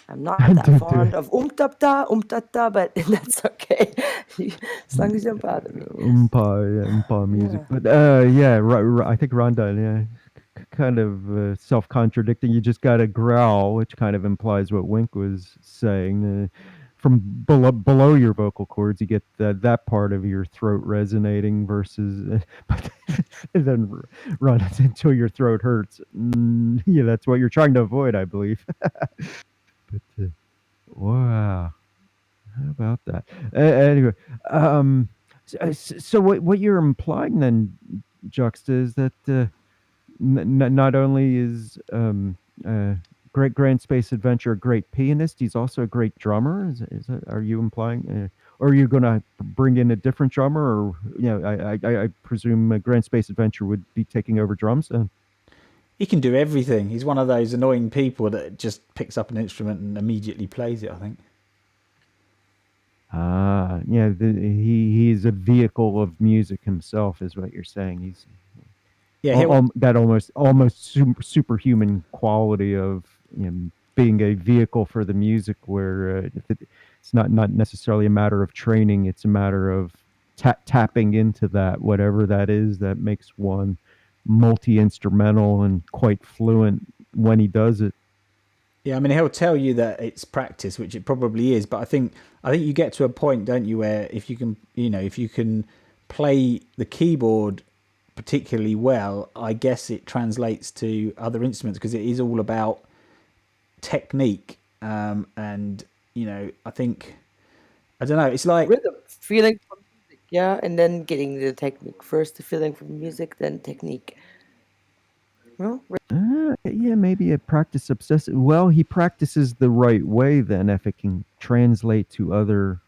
I'm not that fond of umtata, but that's okay. As long as you don't bother me. Umpa music, Yeah. but yeah, I think Rhonda, yeah, kind of self-contradicting. You just got to growl, which kind of implies what Wink was saying. From below your vocal cords, you get that part of your throat resonating versus, but then run it until your throat hurts. Yeah, that's what you're trying to avoid, I believe. But wow. How about that? Anyway, so what you're implying then, Juxta, is that not only is Great Grand Space Adventure a great pianist, he's also a great drummer. Is that, are you implying, or are you going to bring in a different drummer, or I presume Grand Space Adventure would be taking over drums then? He can do everything. He's one of those annoying people that just picks up an instrument and immediately plays it, I think. Ah, yeah, he's a vehicle of music himself, is what you're saying. He's Yeah, that almost superhuman quality of being a vehicle for the music, where it's not necessarily a matter of training; it's a matter of tapping into that, whatever that is, that makes one multi-instrumental and quite fluent when he does it. Yeah, I mean, he'll tell you that it's practice, which it probably is. But I think you get to a point, don't you, where if you can play the keyboard particularly well, I guess it translates to other instruments because it is all about technique. And I think I don't know. It's like Rhythm, feeling from music, yeah, and then getting the technique. First the feeling from music, then technique. Yeah, maybe a practice obsessive. Well, he practices the right way then, if it can translate to other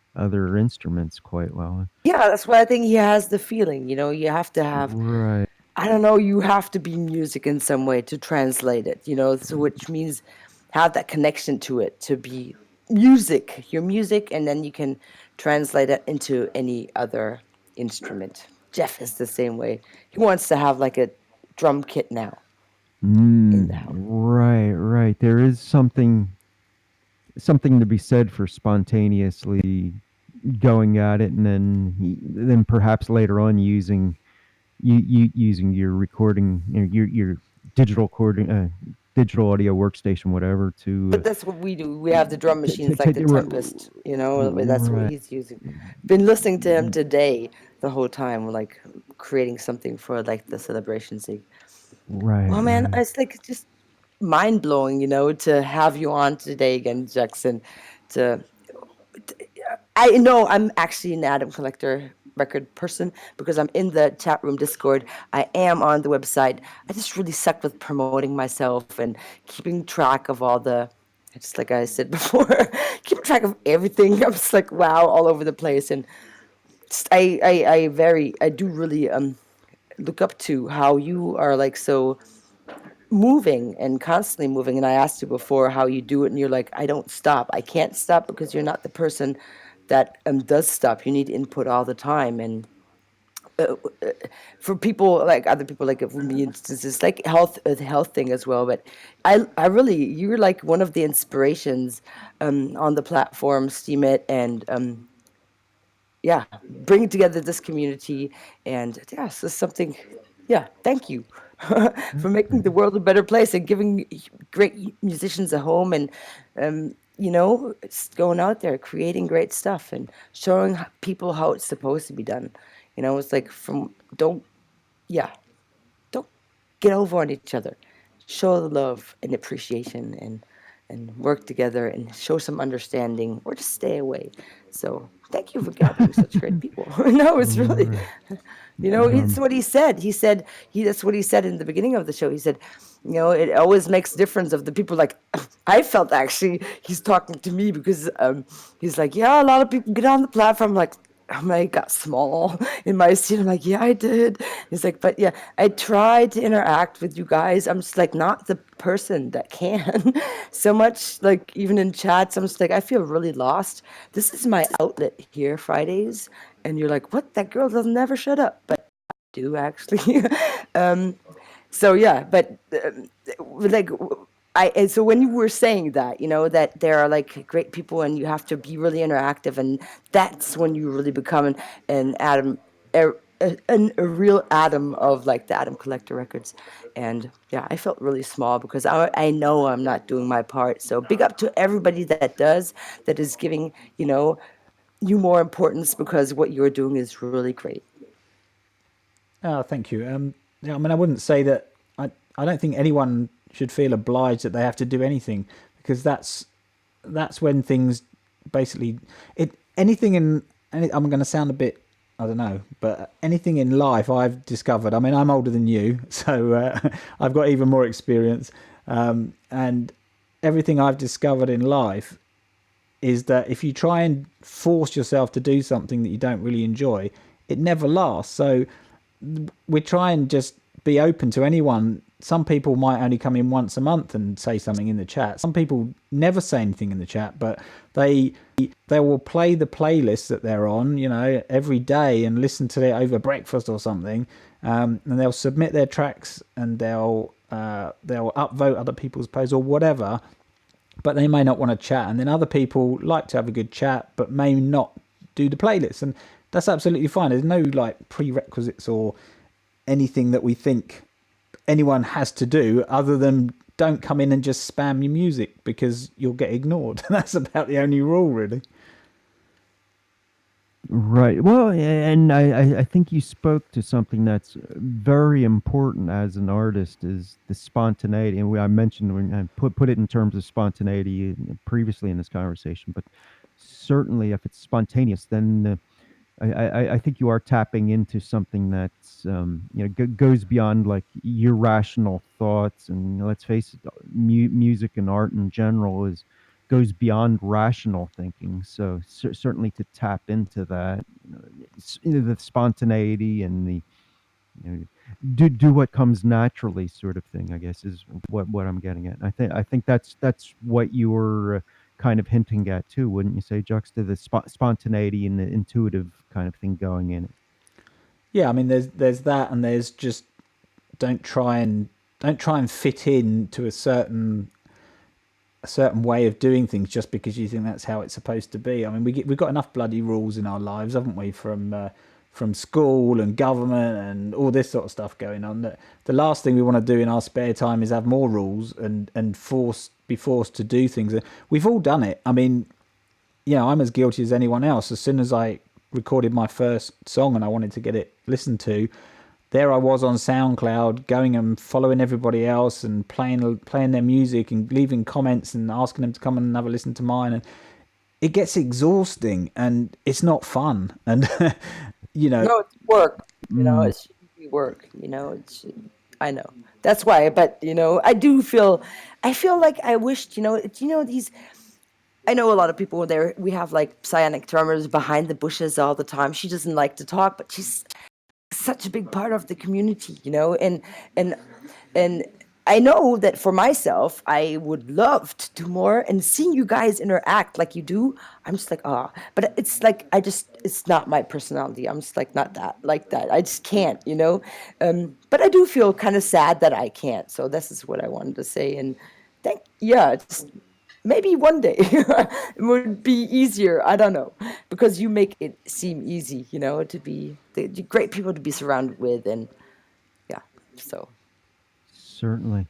instruments quite well. Yeah, that's why I think he has the feeling. You have to have. Right. I don't know. You have to be music in some way to translate it. So which means have that connection to it to be music, your music, and then you can translate it into any other instrument. Jeff is the same way. He wants to have like a drum kit now in the house. Right. There is something to be said for spontaneously going at it, and then perhaps later on using using your recording, your digital recording, digital audio workstation, whatever, to But that's what we do. We have the drum machines like the right. Tempest, that's what he's using. Been listening to him today the whole time, like creating something for like the celebration thing. Well, man, Right. it's like just mind blowing, to have you on today again, Jackson. To I know I'm actually an Atom Collector record person because I'm in the chat room Discord. I am on the website. I just really suck with promoting myself and keeping track of all the, just like I said before, keeping track of everything. I'm just like, wow, all over the place. And just, I do really look up to how you are like so moving and constantly moving. And I asked you before how you do it, and you're like, I don't stop. I can't stop because you're not the person that does stop. You need input all the time, and for people like other people, like for me, it's like a health thing as well. But I really, you're like one of the inspirations on the platform, Steam It, and yeah, bringing together this community, and yeah, so something. Yeah, thank you for making the world a better place and giving great musicians a home, and it's going out there creating great stuff and showing people how it's supposed to be done. It's like from don't yeah, don't get over on each other. Show the love and appreciation, and work together and show some understanding, or just stay away. So thank you for gathering such great people. No, it's really, Right. it's what he said. That's what he said in the beginning of the show. He said, it always makes difference of the people. Like, I felt actually he's talking to me, because he's like, yeah, a lot of people get on the platform. Like, I got small in my seat. I'm like, yeah, I did. He's like, but yeah, I tried to interact with you guys. I'm just like not the person that can so much. Like, even in chats, I'm just like, I feel really lost. This is my outlet here, Fridays. And you're like, what? That girl doesn't never shut up. But I do, actually. um, so yeah, but like and so when you were saying that, that there are like great people and you have to be really interactive, and that's when you really become an atom, a real atom of like the Atom Collector Records. And yeah, I felt really small because I know I'm not doing my part. So big up to everybody that does, that is giving, you more importance, because what you're doing is really great. Oh, thank you. Yeah, I mean, I wouldn't say that. I don't think anyone should feel obliged that they have to do anything, because that's when things basically anything in. I'm going to sound a bit, I don't know, but anything in life I've discovered. I mean, I'm older than you, so I've got even more experience, and everything I've discovered in life is that if you try and force yourself to do something that you don't really enjoy, it never lasts. So we try and just be open to anyone. Some people might only come in once a month and say something in the chat. Some people never say anything in the chat, but they will play the playlist that they're on, every day, and listen to it over breakfast or something. And they'll submit their tracks, and they'll upvote other people's posts or whatever. But they may not want to chat, and then other people like to have a good chat but may not do the playlist, and that's absolutely fine. There's no like prerequisites or anything that we think anyone has to do, other than don't come in and just spam your music, because you'll get ignored. That's about the only rule, really. Right. Well, and I think you spoke to something that's very important as an artist, is the spontaneity. And I mentioned, when I put it in terms of spontaneity previously in this conversation, but certainly if it's spontaneous, then I think you are tapping into something that's goes beyond like your rational thoughts. And let's face it, music and art in general goes beyond rational thinking. So certainly to tap into that, the spontaneity and the do what comes naturally sort of thing, I guess, is what I'm getting at. I think that's what you were kind of hinting at too, wouldn't you say, Juxta? The spontaneity and the intuitive kind of thing going in it. Yeah, I mean, there's that, and there's just don't try and fit in to a certain way of doing things just because you think that's how it's supposed to be. I mean, we've got enough bloody rules in our lives, haven't we? From school and government and all this sort of stuff going on. That the last thing we want to do in our spare time is have more rules and be forced to do things. We've all done it. I mean, I'm as guilty as anyone else. As soon as I recorded my first song and I wanted to get it listened to, there I was on SoundCloud, going and following everybody else and playing their music and leaving comments and asking them to come and have a listen to mine. And it gets exhausting and it's not fun. And No, it's work. It should be work. I know. That's why. But I feel like I wished. These. I know a lot of people there. We have like psionic drummers behind the bushes all the time. She doesn't like to talk, but she's such a big part of the community. And I know that for myself, I would love to do more, and seeing you guys interact like you do, I'm just like, but it's like, it's not my personality. I'm just like, not that, like that. I just can't, but I do feel kind of sad that I can't. So this is what I wanted to say. And just maybe one day it would be easier. I don't know, because you make it seem easy, to be the great people to be surrounded with. And yeah, so. Certainly.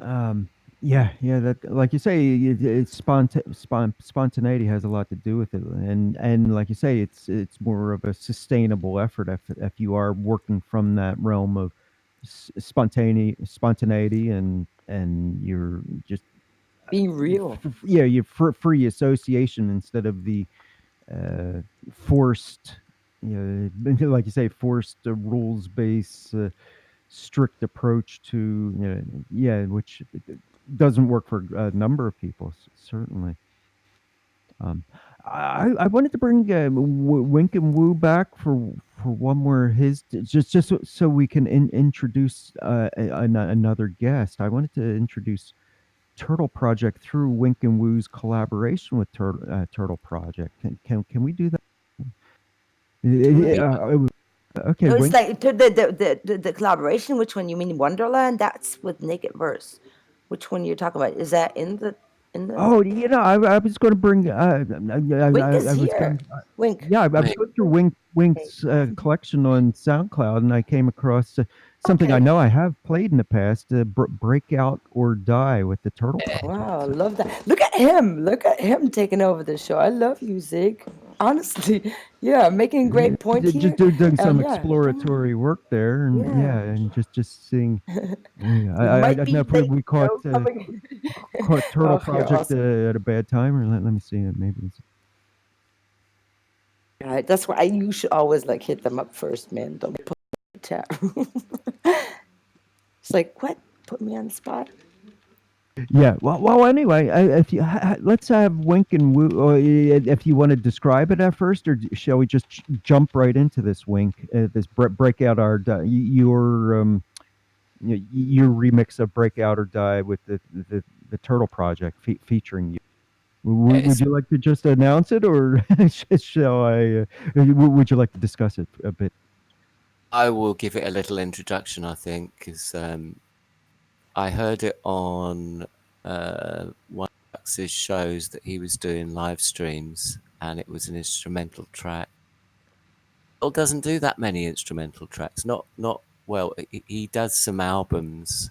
Yeah, that, like you say, it's spontaneity has a lot to do with it, and like you say, it's more of a sustainable effort if you are working from that realm of spontaneity, and you're just being real. You're free association instead of the forced, like you say, forced rules based. Strict approach to which doesn't work for a number of people, certainly. I wanted to bring Wink and Woo back for one more just so we can introduce another guest. I wanted to introduce Turtle Project through Wink and Woo's collaboration with Turtle Project. Can we do that? Okay. No, it's like the collaboration. Which one you mean? Wonderland? That's with Naked Verse. Which one you're talking about? Is that in the? Oh, I was going to bring. Wink is here. Wink. Yeah, I was going through Wink's collection on SoundCloud, and I came across something I know I have played in the past. Breakout or Die with the Turtle Project. Wow, I love that. Look at him. Look at him taking over the show. I love you, Zig. Honestly, making a great point here. Just doing some exploratory work there, and and just seeing. I don't know if we caught Turtle Project awesome. At a bad time, or let me see it. Maybe. Right, that's why you should always hit them up first, man. Don't put in the chat. It's like, what? Put me on the spot. Yeah. Well. Anyway, if you let's have Wink and Woo. Or if you want to describe it at first, or shall we just jump right into this, Wink? This Breakout or Die, your remix of Breakout or Die with the Turtle Project featuring you. Would you like to just announce it, or shall I? Would you like to discuss it a bit? I will give it a little introduction, I think, because I heard it on one of his shows that he was doing live streams, and it was an instrumental track. Bill doesn't do that many instrumental tracks. Not well. He does some albums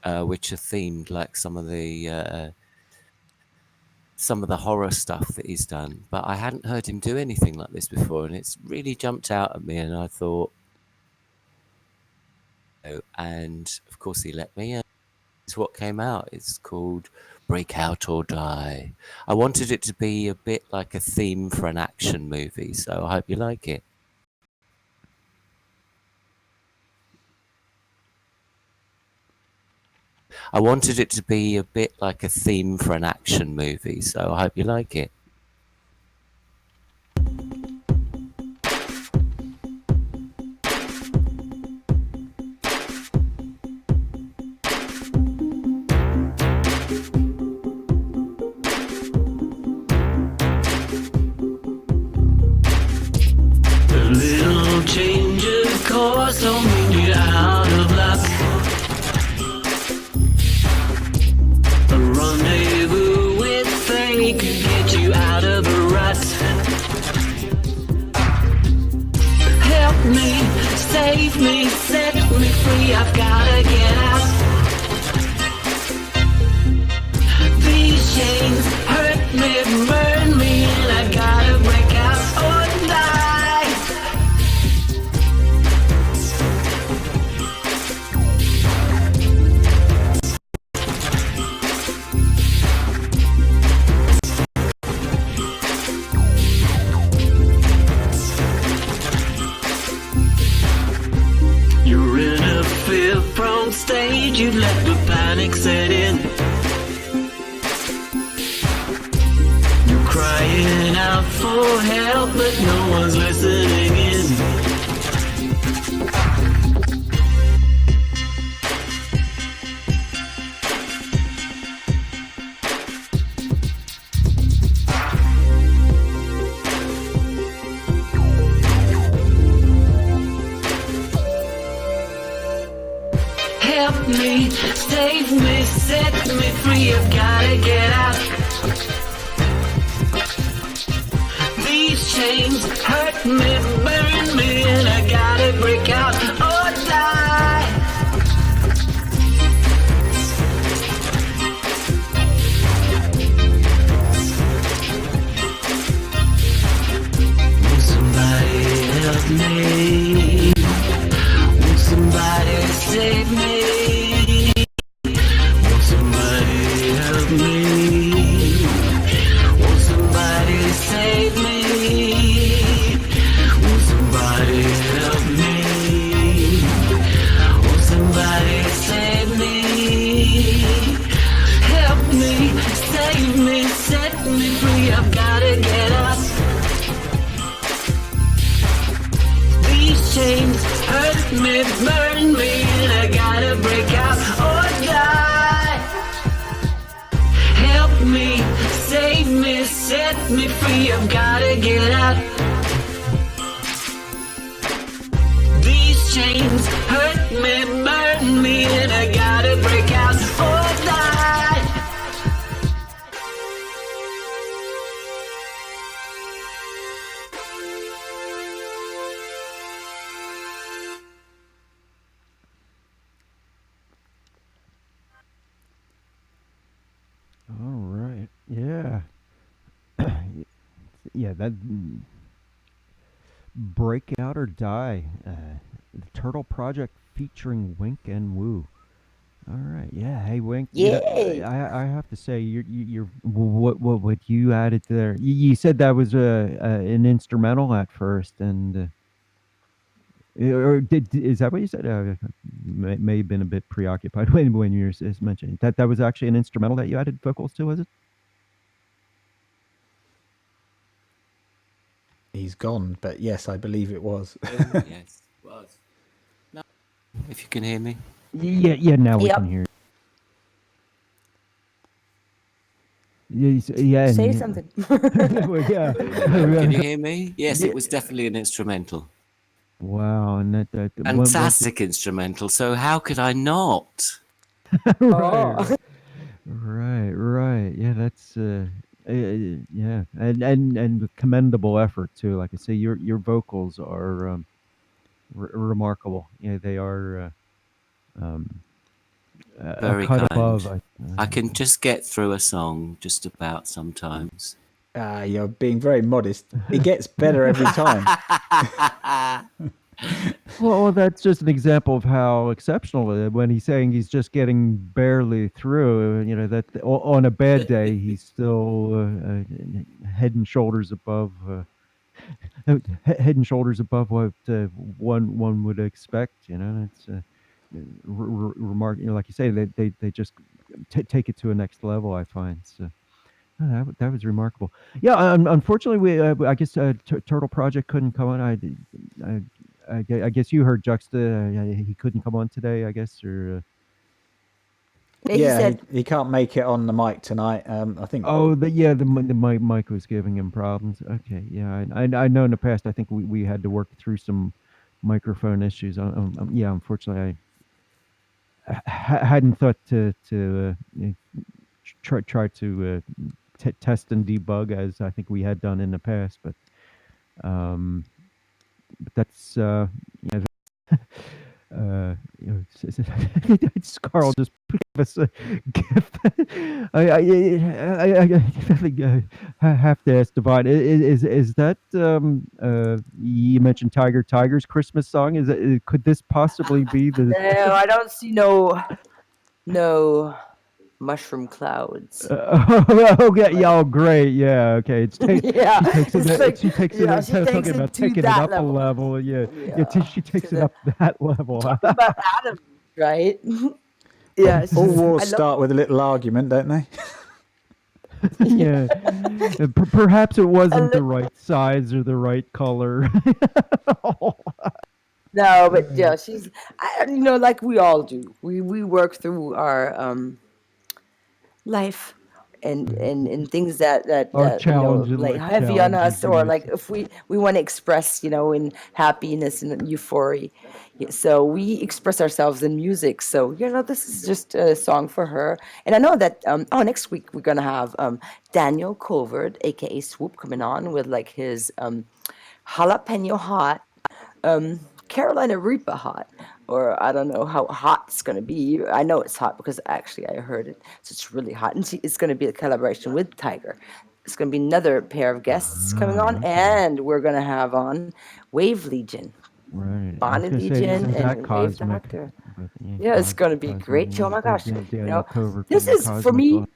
which are themed, like some of the horror stuff that he's done. But I hadn't heard him do anything like this before, and it's really jumped out at me. And I thought, and of course he let me. It's what came out. It's called Breakout or Die. I wanted it to be a bit like a theme for an action movie, so I hope you like it. I wanted it to be a bit like a theme for an action movie, so I hope you like it. A little change of course don't bring you out of luck. A rendezvous with fate could get you out of a rut. Help me, save me, set me free, I've gotta get out. These chains hurt me, burn me, and I gotta break out or die. You're in a fear-prone stage, you let the panic set in. You're crying out for help, but no one's listening in. me, save me, set me free. I've gotta get out. These chains hurt me, burn me, and I gotta break out or die. Will somebody help me? Will somebody save me? Will somebody help me? Will somebody save me? Will somebody help me? Will somebody save me? Help me, save me, set me free. I've gotta get up. These chains hurt me, burn me, and I gotta break out or die. Help me, save me, set me free. I've gotta get out. These chains hurt me, burn me, and I gotta break out or die. All right. Yeah. Yeah, that Break Out or Die. The Turtle Project featuring Wink and Woo. All right. Yeah. Hey, Wink. Yay! I have to say, you're what you added there. You said that was an instrumental at first, and or is that what you said? May have been a bit preoccupied when you were mentioning that. That was actually an instrumental that you added vocals to, was it? He's gone, but yes, I believe it was. Yes, it was. No, if you can hear me. Yeah. Now we Yep. can hear. Yeah. Say something. Well, yeah. Can you hear me? Yes, it was definitely an instrumental. Wow, and that Fantastic instrumental. So how could I not? Oh. Right. Yeah, that's yeah, and commendable effort too. Like I say, your vocals are remarkable. Yeah, they are a Very cut kind. above. I can just get through a song just about sometimes. You're being very modest. It gets better every time. Well, that's just an example of how exceptional when he's saying he's just getting barely through. You know that on a bad day he's still head and shoulders above. Head and shoulders above what one would expect. You know, it's remark. You know, like you say, they just take it to a next level. I find so. That was remarkable. Yeah, unfortunately, I guess Turtle Project couldn't come on. I guess you heard Juxta. He couldn't come on today. I guess, or He said, he can't make it on the mic tonight. I think. the mic was giving him problems. Okay, yeah, I know in the past. I think we had to work through some microphone issues. Yeah, unfortunately, I hadn't thought to try to test and debug as I think we had done in the past, but that's yeah. You know, Carl just gave us a gift. I have to ask Divine. Is that you mentioned Tiger's Christmas song? Is it, could this possibly be the? "No, I don't see no mushroom clouds." Okay, yeah, great, yeah, okay. Yeah, She takes it. she takes Talking it about to taking it that up a level. Yeah. She takes it up that level. Talk about Adam, right? Yeah. it's All just- wars I love- start with a little argument, don't they? Yeah. Perhaps it wasn't the right size or the right color. No, but yeah, she's, like we all do. We work through our life and things that Or like heavy on us, or challenging like if we want to express, in happiness and euphoria. Yeah, so we express ourselves in music. So this is just a song for her. And I know that next week we're gonna have Daniel Colvert, aka Swoop, coming on with like his jalapeno hot, Carolina Reaper hot, or I don't know how hot it's gonna be. I know it's hot because actually I heard it, so it's really hot, and it's gonna be a collaboration with Tiger. It's gonna be another pair of guests coming on, okay. and we're gonna have on Wave Legion, Right. I was Bonnie gonna say, Legion, isn't that and Wave cosmic? Doctor. But yeah, Yeah, it's gonna be a cosmic. great show. Oh my gosh, Daniel Covert this from the is for Cosmic me. Law.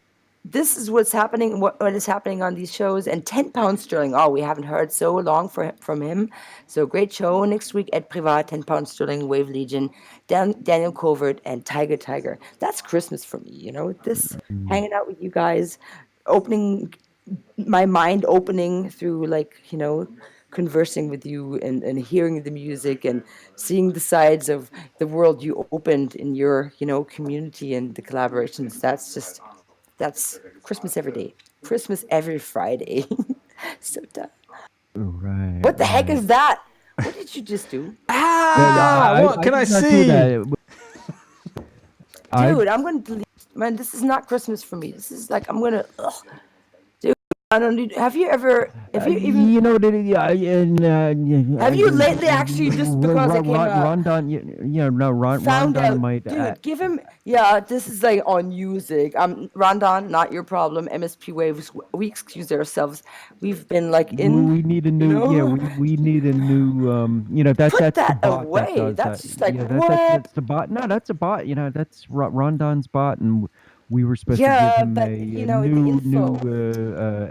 This is what's happening. What is happening on these shows? And 10 pounds sterling. Oh, we haven't heard so long from him. So great show next week at Privat. 10 pounds sterling, Wave Legion, Daniel Covert, and Tiger. That's Christmas for me. This hanging out with you guys, opening my mind, opening through like conversing with you and hearing the music and seeing the sides of the world you opened in your community and the collaborations. That's Christmas every day. Christmas every Friday. So done. Right, What the heck right. is that? What did you just do? What can I did not do see? that. Dude, I'm gonna delete. Man, this is not Christmas for me. This is like I'm gonna. Ugh. Dude, I don't need. Have you ever? Have you even? You know, Have you lately actually just because I came out? Rondon, Found Rondon out, might. dude. Give him, yeah. This is like on music. Rondon, not your problem. MSP Waves. We excuse ourselves. We've been like We need a new, we need a new, Put that's the that bot that away. does that. That's just like Yeah, what? that's the bot. No, that's a bot. That's Rondon's bot, and we were supposed to give Yeah, him but a the new info.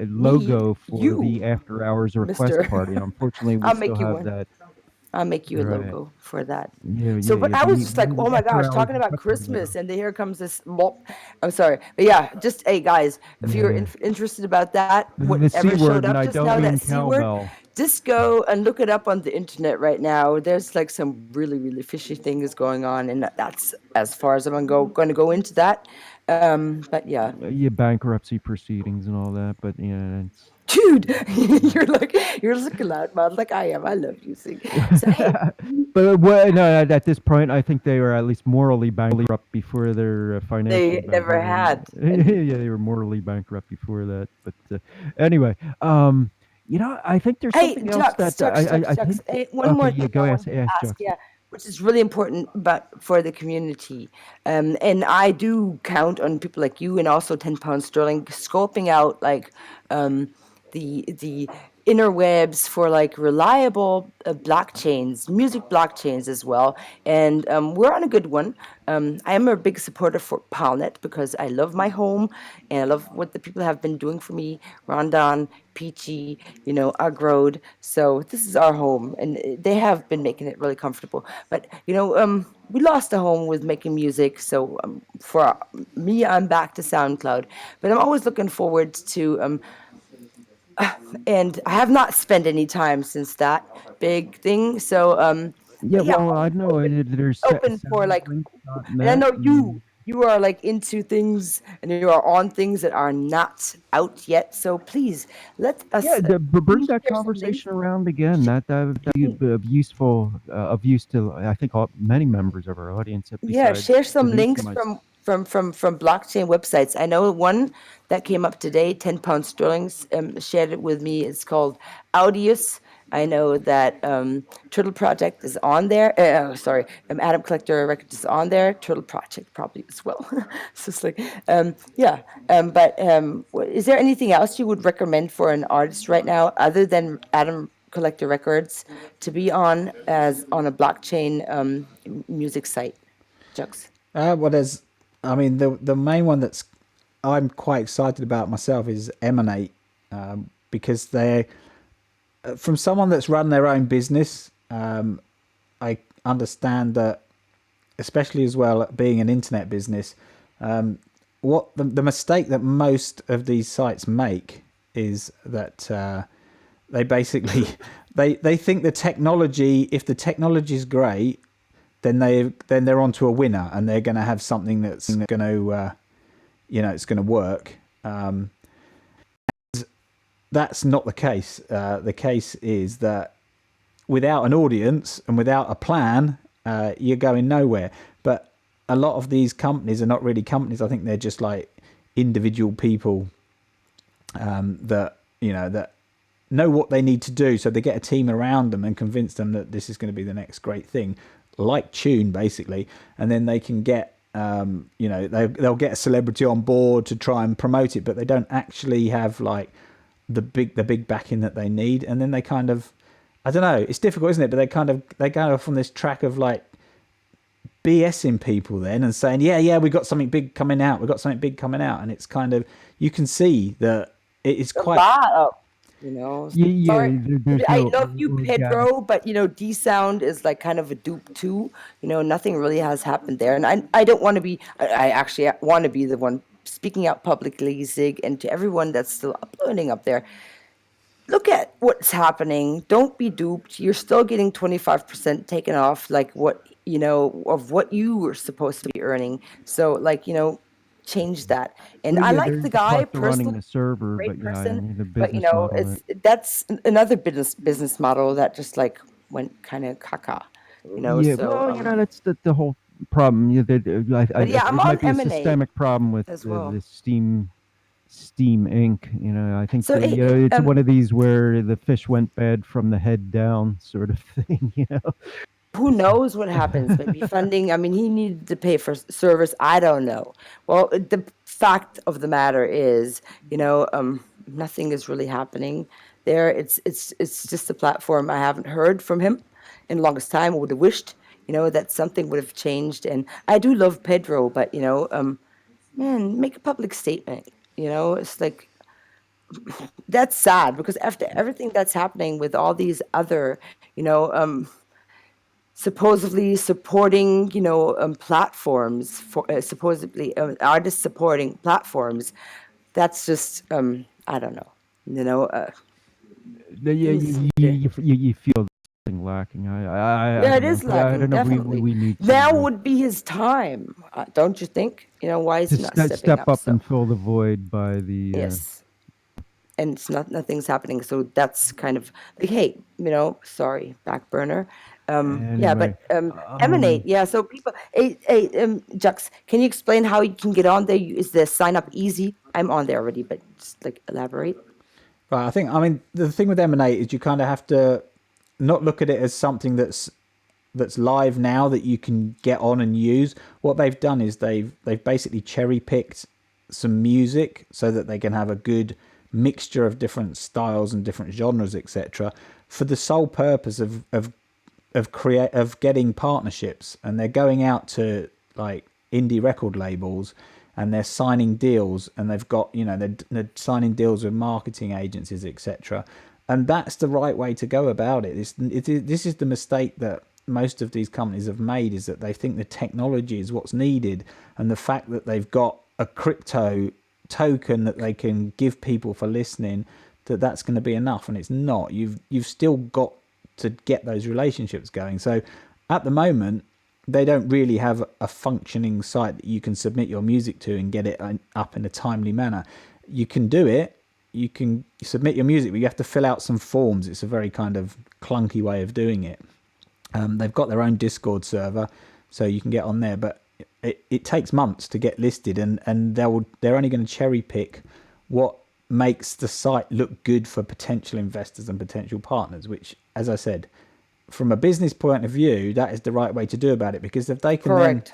logo for You, the After Hours request Mister. party. Unfortunately, we I'll still make you have one. that. I'll make you a Right. logo for that. Yeah, So, yeah, but yeah. I was just like, We need oh an my After gosh, Hours talking about request party logo. Christmas, and here comes this mop. I'm sorry, but yeah, just hey guys, if you're Yeah. interested about that, The C whatever word, showed and up I just don't now, mean that C word, cowbell. just go and look it up on the internet right now. There's like some really, really fishy things going on, and that's as far as I'm going to go into that. But yeah, Yeah, bankruptcy proceedings and all that, but yeah, it's. dude, you're looking loudmouth like I am. I love you, sing. So hey, But no, at this point, I think they were at least morally bankrupt before their financially they never bankrupt. had any. Yeah, they were morally bankrupt before that. But anyway, I think there's Hey, something else that I Jux. think. Hey, one Okay, more yeah, thing I go wanted to ask ask, Jux. yeah, which is really important, but for the community, and I do count on people like you and also 10 pounds sterling scoping out like the interwebs for like reliable blockchains, music blockchains as well, and we're on a good one. I am a big supporter for Palnet because I love my home and I love what the people have been doing for me. Rondon, Peachy, Agrode. So this is our home, and they have been making it really comfortable. But we lost a home with making music, so for me, I'm back to SoundCloud. But I'm always looking forward to and I have not spent any time since that big thing. So Yeah, but yeah, well, I always know there's open for like, and I soundlinks.net. know you are like into things and you are on things that are not out yet. So please let Yeah, us bring please that share some links. conversation around again. That would be of use to, I think, many members of our audience. Yeah, Besides share some Denise links and myself. from blockchain websites. I know one that came up today, 10 pounds sterling, shared it with me. It's called Audius. I know that Turtle Project is on there. Sorry, Adam Collector Records is on there. Turtle Project probably as well. So it's like, yeah. But is there anything else you would recommend for an artist right now other than Adam Collector Records to be on as on a blockchain music site? Jux. Well, the main one that's I'm quite excited about myself is Emanate, because they're from someone that's run their own business. I understand that, especially as well being an internet business, what the mistake that most of these sites make is that they basically they think the technology, if the technology is great, then they're onto a winner and they're going to have something that's going to it's going to work. That's not the case. The case is that without an audience and without a plan, you're going nowhere. But a lot of these companies are not really companies. I think they're just like individual people that know what they need to do. So they get a team around them and convince them that this is going to be the next great thing, like Tune, basically. And then they can get, they'll get a celebrity on board to try and promote it, but they don't actually have like the big backing that they need. And then they kind of, I don't know, it's difficult, isn't it? But they go off on this track of like BSing people then and saying, yeah, we got something big coming out. And it's kind of, you can see that it is quite... Sorry. I love you, Pedro, but D-Sound is like kind of a dupe too. Nothing really has happened there, and I don't want to be. I actually want to be the one speaking out publicly, Zig, and to everyone that's still uploading up there. Look at what's happening. Don't be duped. You're still getting 25% taken off, like what of what you were supposed to be earning. So, change that. And I like the guy personally, running the server, great but person. the But business model. that's another business model that just like went kind of caca. Yeah, So well, that's the whole problem. I'm It on might be a M&A systemic problem with as well. the Steam Inc. I think So it's one of these where the fish went bad from the head down sort of thing. Who knows what happens? Maybe funding. I mean, he needed to pay for service. I don't know. Well, the fact of the matter is, nothing is really happening there. It's just a platform. I haven't heard from him in the longest time. I would have wished, that something would have changed. And I do love Pedro, but man, make a public statement. It's like that's sad because after everything that's happening with all these other, supposedly supporting, platforms for supposedly artists supporting platforms. That's just, I don't know. You feel something lacking. Yeah, it is lacking. I don't know. Definitely. We need to, now would be his time, don't you think? Why is he not stepping step up so? and fill the void by the Yes. And it's nothing's happening, so that's kind of like, hey, sorry, back burner. Yeah, but Emanate, yeah. So people, hey, Jux, can you explain how you can get on there? Is the sign up easy? I'm on there already, but just like elaborate. Right, I mean, the thing with Emanate is you kind of have to not look at it as something that's live now that you can get on and use. What they've done is they've basically cherry picked some music so that they can have a good mixture of different styles and different genres, etc., for the sole purpose of getting partnerships. And they're going out to like indie record labels and they're signing deals, and they've got they're signing deals with marketing agencies, etc. And that's the right way to go about it. This is the mistake that most of these companies have made, is that they think the technology is what's needed, and the fact that they've got a crypto token that they can give people for listening, that's going to be enough. And it's not. You've still got to get those relationships going. So at the moment they don't really have a functioning site that you can submit your music to and get it up in a timely manner. You can do it, you can submit your music, but you have to fill out some forms. It's a very kind of clunky way of doing it. They've got their own Discord server, so you can get on there, but it takes months to get listed, and they're only going to cherry pick what makes the site look good for potential investors and potential partners, which, as I said, from a business point of view, that is the right way to do about it, because if they can correct,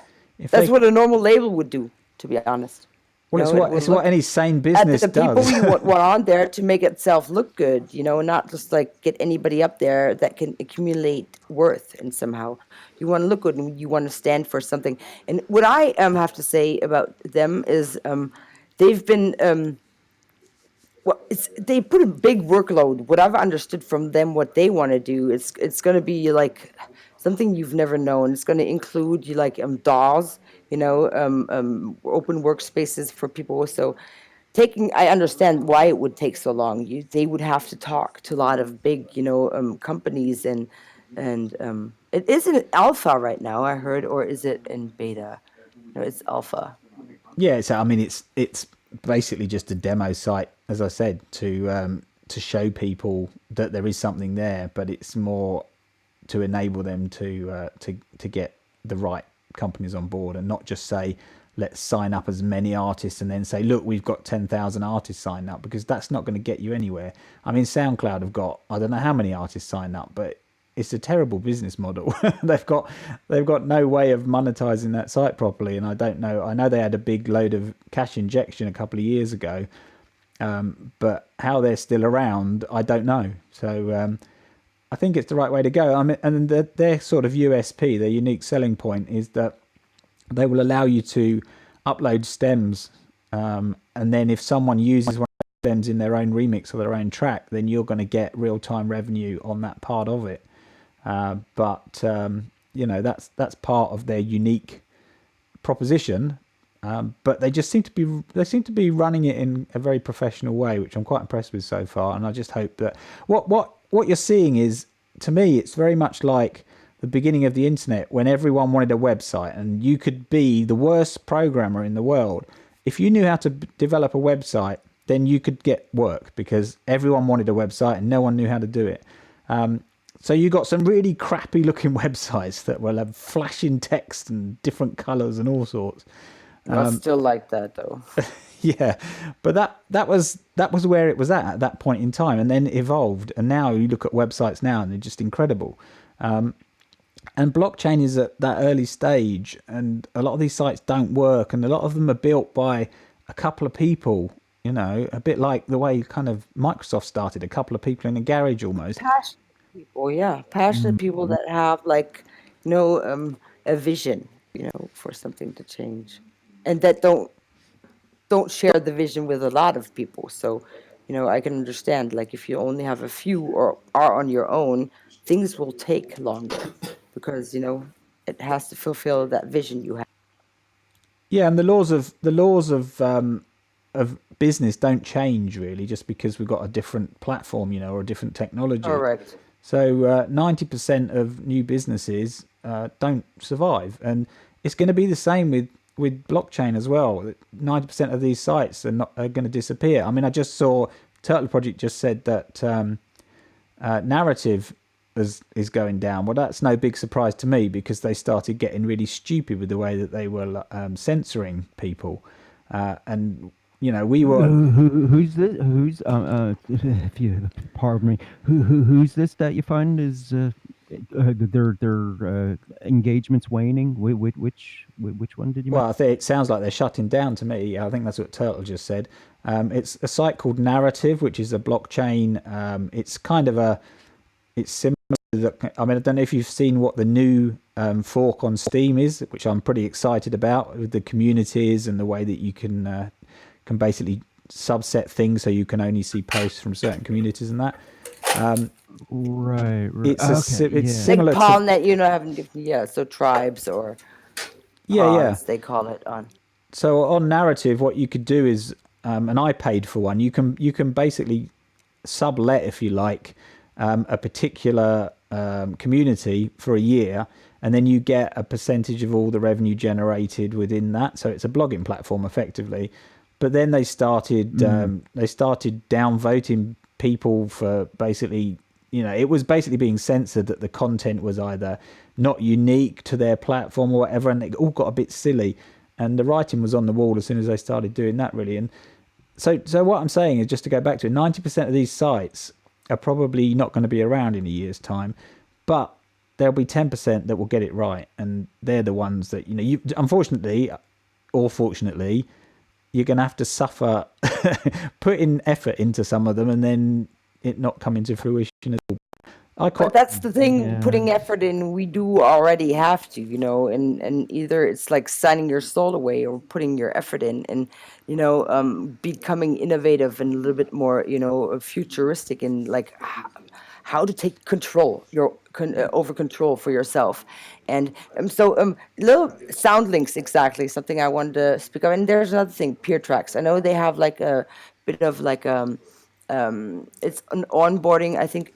that's what a normal label would do, to be honest. Well, it's what any sane business at the people does. you want on there to make itself look good, not just like get anybody up there that can accumulate worth, and somehow you want to look good and you want to stand for something. And what I have to say about them is they've been they put a big workload. What I've understood from them, what they want to do, it's going to be like something you've never known. It's going to include like DAWs, open workspaces for people. So I understand why it would take so long. They would have to talk to a lot of big, companies, and it is in alpha right now, I heard, or is it in beta? No, it's alpha. Yeah, so I mean, it's basically just a demo site, as I said, to show people that there is something there, but it's more to enable them to get the right companies on board, and not just say, let's sign up as many artists and then say, look, we've got 10,000 artists signed up, because that's not going to get you anywhere. I mean, SoundCloud have got, I don't know how many artists signed up, but it's a terrible business model. they've got no way of monetizing that site properly, and I don't know. I know they had a big load of cash injection a couple of years ago, but how they're still around, I don't know. So I think it's the right way to go. I mean, and their sort of USP, their unique selling point, is that they will allow you to upload stems, and then if someone uses one of those stems in their own remix or their own track, then you're going to get real-time revenue on that part of it. But that's part of their unique proposition. But they just seem to be running it in a very professional way, which I'm quite impressed with so far. And I just hope that what you're seeing is, to me, it's very much like the beginning of the internet, when everyone wanted a website, and you could be the worst programmer in the world. If you knew how to develop a website, then you could get work, because everyone wanted a website and no one knew how to do it. So you got some really crappy looking websites that will have flashing text and different colors and all sorts. I still like that though. Yeah, but that was where it was at that point in time, and then it evolved. And now you look at websites now, and they're just incredible. And blockchain is at that early stage, and a lot of these sites don't work, and a lot of them are built by a couple of people. You know, a bit like the way kind of Microsoft started, a couple of people in a garage almost. Passionate people, yeah, passionate people that have a vision, for something to change, and that don't share the vision with a lot of people. So, I can understand, like, if you only have a few or are on your own, things will take longer, because it has to fulfill that vision you have. Yeah, and the laws of business don't change really just because we've got a different platform, or a different technology. Correct. So 90% of new businesses don't survive, and it's going to be the same with blockchain as well. 90% of these sites are going to disappear. I mean, I just saw Turtle Project just said that narrative is going down. Well, that's no big surprise to me, because they started getting really stupid with the way that they were censoring people, and we were. Who's this? Who's if you pardon me, who's this that you find is their engagements waning? Which one did you? Well, I think it sounds like they're shutting down to me. I think that's what Turtle just said. It's a site called Narrative, which is a blockchain. It's kind of it's similar to the, I mean, I don't know if you've seen what the new fork on Steam is, which I'm pretty excited about, with the communities and the way that you can basically subset things so you can only see posts from certain communities and that. Right. It's Okay, similar like Palnet, having different, so tribes or pods, they call it on. So on Narrative, what you could do is, and I paid for one. You can basically sublet, if you like, a particular community for a year, and then you get a percentage of all the revenue generated within that. So it's a blogging platform effectively. But then they started downvoting people for basically, it was basically being censored, that the content was either not unique to their platform or whatever, and it all got a bit silly. And the writing was on the wall as soon as they started doing that, really. And so what I'm saying is, just to go back to it, 90% of these sites are probably not going to be around in a year's time, but there'll be 10% that will get it right, and they're the ones that you unfortunately or fortunately, you're going to have to suffer, put in effort into some of them, and then it not come into fruition at all. But that's the thing, putting effort in, we do already have to, and either it's like signing your soul away or putting your effort in, and, becoming innovative and a little bit more, futuristic, and like how to take control, over control for yourself. And so little sound links, exactly, something I wanted to speak of. And there's another thing, peer tracks. I know they have like a bit of like it's an onboarding, I think,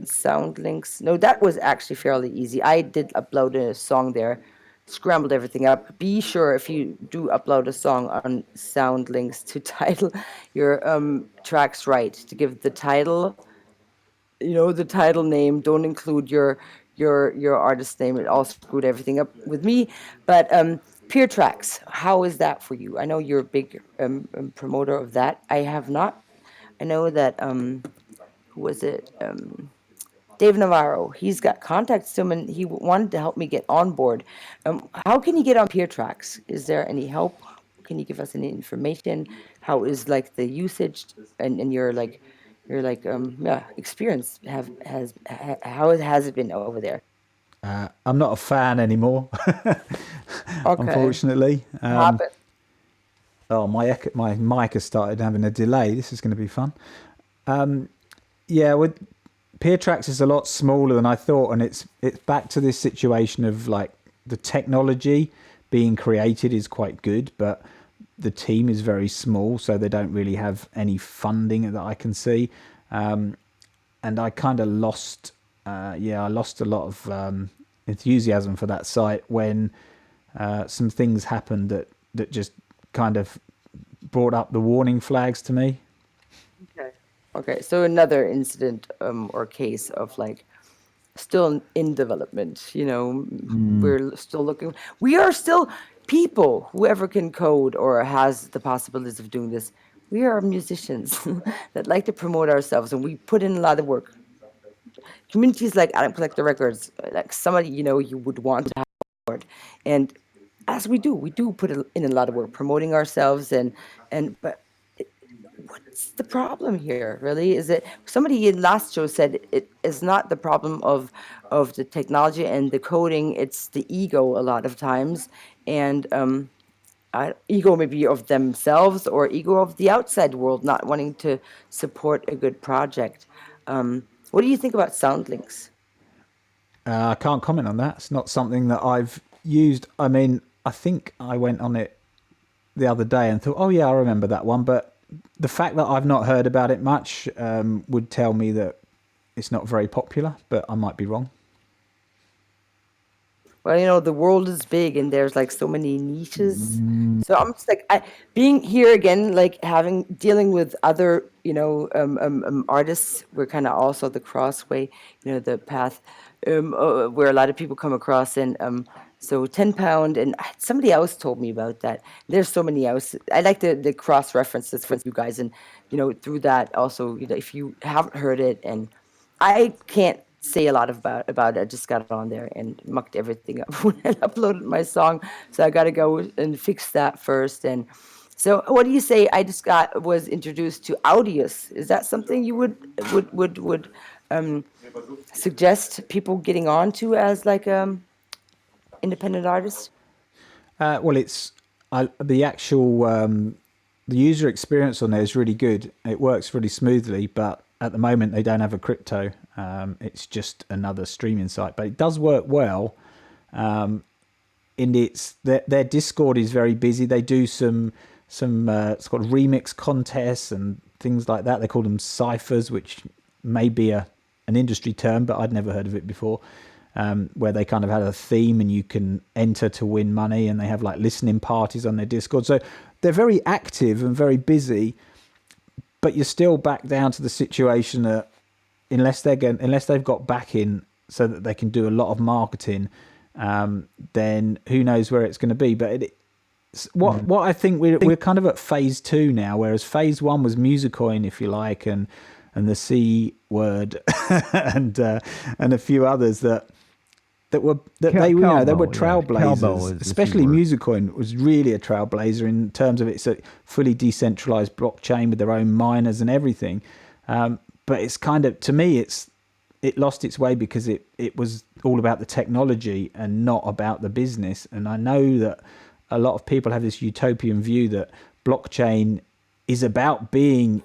sound links. No, that was actually fairly easy. I did upload a song there scrambled everything up. Be sure if you do upload a song on Sound Links to title your tracks right, to give the title, the title name. Don't include your artist name. It all screwed everything up with me. But peer tracks, how is that for you? I know you're a big promoter of that. I have not. I know that who was it? Dave Navarro. He's got contacts to him, and he wanted to help me get on board. How can you get on peer tracks? Is there any help? Can you give us any information? How is like the usage and your experience how has it been over there? I'm not a fan anymore, Okay. unfortunately. Happen. Oh, my mic has started having a delay. This is going to be fun. Yeah, with peer tracks is a lot smaller than I thought, and it's back to this situation of like the technology being created is quite good, but the team is very small, so they don't really have any funding that I can see. And I kind of lost, I lost a lot of enthusiasm for that site when some things happened that just kind of brought up the warning flags to me. Okay, so another incident or case of like still in development, we're still looking. We are still people, whoever can code or has the possibilities of doing this. We are musicians that like to promote ourselves, and we put in a lot of work. Communities like Adam Collector Records, like somebody you would want to have on board, and as we do put in a lot of work promoting ourselves, but what's the problem here? Really, is it somebody in last show said it is not the problem of the technology and the coding; it's the ego a lot of times, and ego maybe of themselves or ego of the outside world not wanting to support a good project. What do you think about SoundLinks? I can't comment on that. It's not something that I've used. I mean, I think I went on it the other day and thought, oh yeah, I remember that one. But the fact that I've not heard about it much would tell me that it's not very popular, but I might be wrong. Well, the world is big and there's like so many niches. So I'm just like being here again, like dealing with other, artists. We're kind of also the crossway, the path where a lot of people come across. And so £10, and somebody else told me about that. There's so many else. I like the cross references for you guys, and through that also, if you haven't heard it, and I can't say a lot about it. I just got on there and mucked everything up when I uploaded my song. So I got to go and fix that first. And so, what do you say? I just was introduced to Audius. Is that something you would suggest people getting onto as like independent artist? Well, it's the actual the user experience on there is really good. It works really smoothly, but at the moment they don't have a crypto. It's just another streaming site, but it does work well. And their Discord is very busy. They do some it's called remix contests and things like that. They call them ciphers, which may be an industry term, but I'd never heard of it before. Where they kind of had a theme and you can enter to win money, and they have like listening parties on their Discord. So they're very active and very busy, but you're still back down to the situation that unless they've got backing so that they can do a lot of marketing, then who knows where it's going to be. But what I think we're kind of at phase 2 now, whereas phase 1 was Musicoin, if you like, and the C word and a few others that were they were trailblazers. Especially Musicoin was really a trailblazer in terms of it's a fully decentralized blockchain with their own miners and everything. But it's kind of, to me, it lost its way because it was all about the technology and not about the business. And I know that a lot of people have this utopian view that blockchain is about being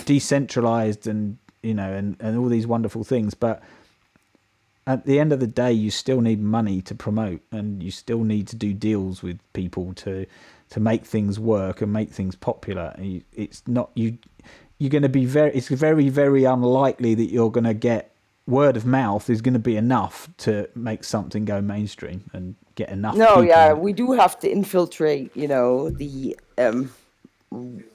decentralized and all these wonderful things, but at the end of the day you still need money to promote, and you still need to do deals with people to make things work and make things popular. It's not you're going to be it's very, very unlikely that you're going to get word of mouth is going to be enough to make something go mainstream and get enough No, people. yeah, we do have to infiltrate, the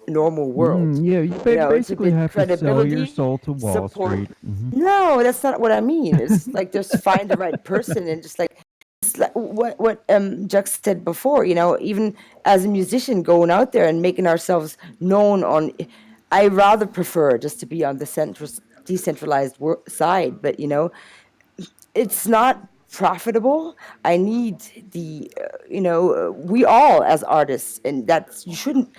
normal world. Yeah, you It's a basically bit have to sell your credibility, soul to Wall support. Street. No, that's not what I mean. It's like just find the right person and just like it's like what Jack said before. Even as a musician, going out there and making ourselves known on. I rather prefer just to be on the decentralized side, but it's not profitable. I need we all as artists, and that's you shouldn't.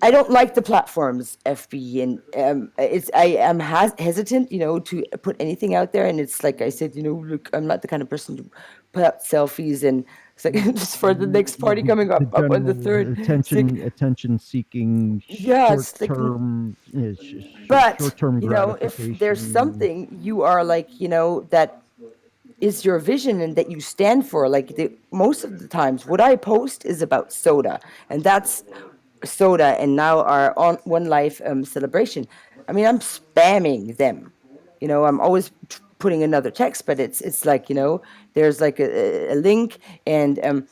I don't like the platforms, FB, and I am hesitant, to put anything out there. And it's like I said, look, I'm not the kind of person to put out selfies and it's like just for the next party coming The up on the general 3rd. It's like, attention seeking, yeah, short it's like, term, but short term if there's gratification. something you are like, that is your vision and that you stand for. Like most of the times, what I post is about soda, and that's soda. And now our on One Life celebration. I mean, I'm spamming them. I'm always putting another text, but it's like there's like a link, and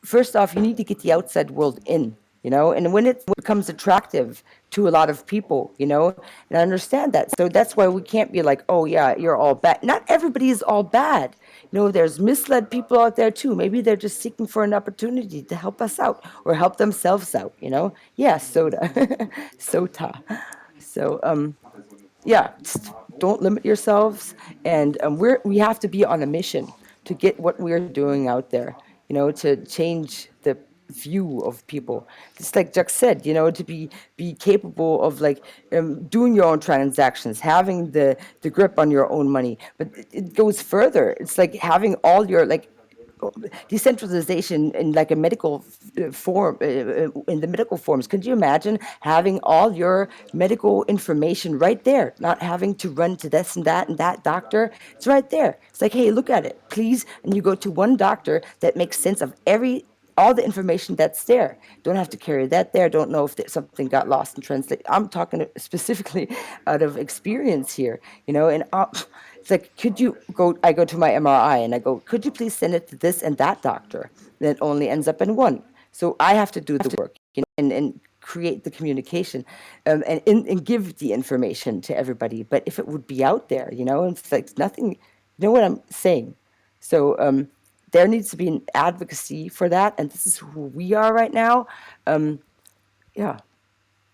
first off, you need to get the outside world in, and when it becomes attractive to a lot of people, and I understand that. So that's why we can't be like, oh, yeah, you're all bad. Not everybody is all bad. There's misled people out there too. Maybe they're just seeking for an opportunity to help us out or help themselves out, Yeah, soda. Sota. So, yeah, just don't limit yourselves, and we have to be on a mission to get what we're doing out there, to change the view of people. Just like Jack said, to be capable of like doing your own transactions, having the grip on your own money. But it goes further. It's like having all your like decentralization in like a medical form, in the medical forms. Could you imagine having all your medical information right there, not having to run to this and that doctor? It's right there. It's like, hey, look at it, please. And you go to one doctor that makes sense of all the information that's there. Don't have to carry that there. Don't know if something got lost in translate. I'm talking specifically out of experience here, and it's like, I go to my MRI and I go, could you please send it to this and that doctor? And it only ends up in one. So I have to do the work, and create the communication, and give the information to everybody. But if it would be out there, it's like nothing, you know what I'm saying? So there needs to be an advocacy for that, and this is who we are right now. Yeah,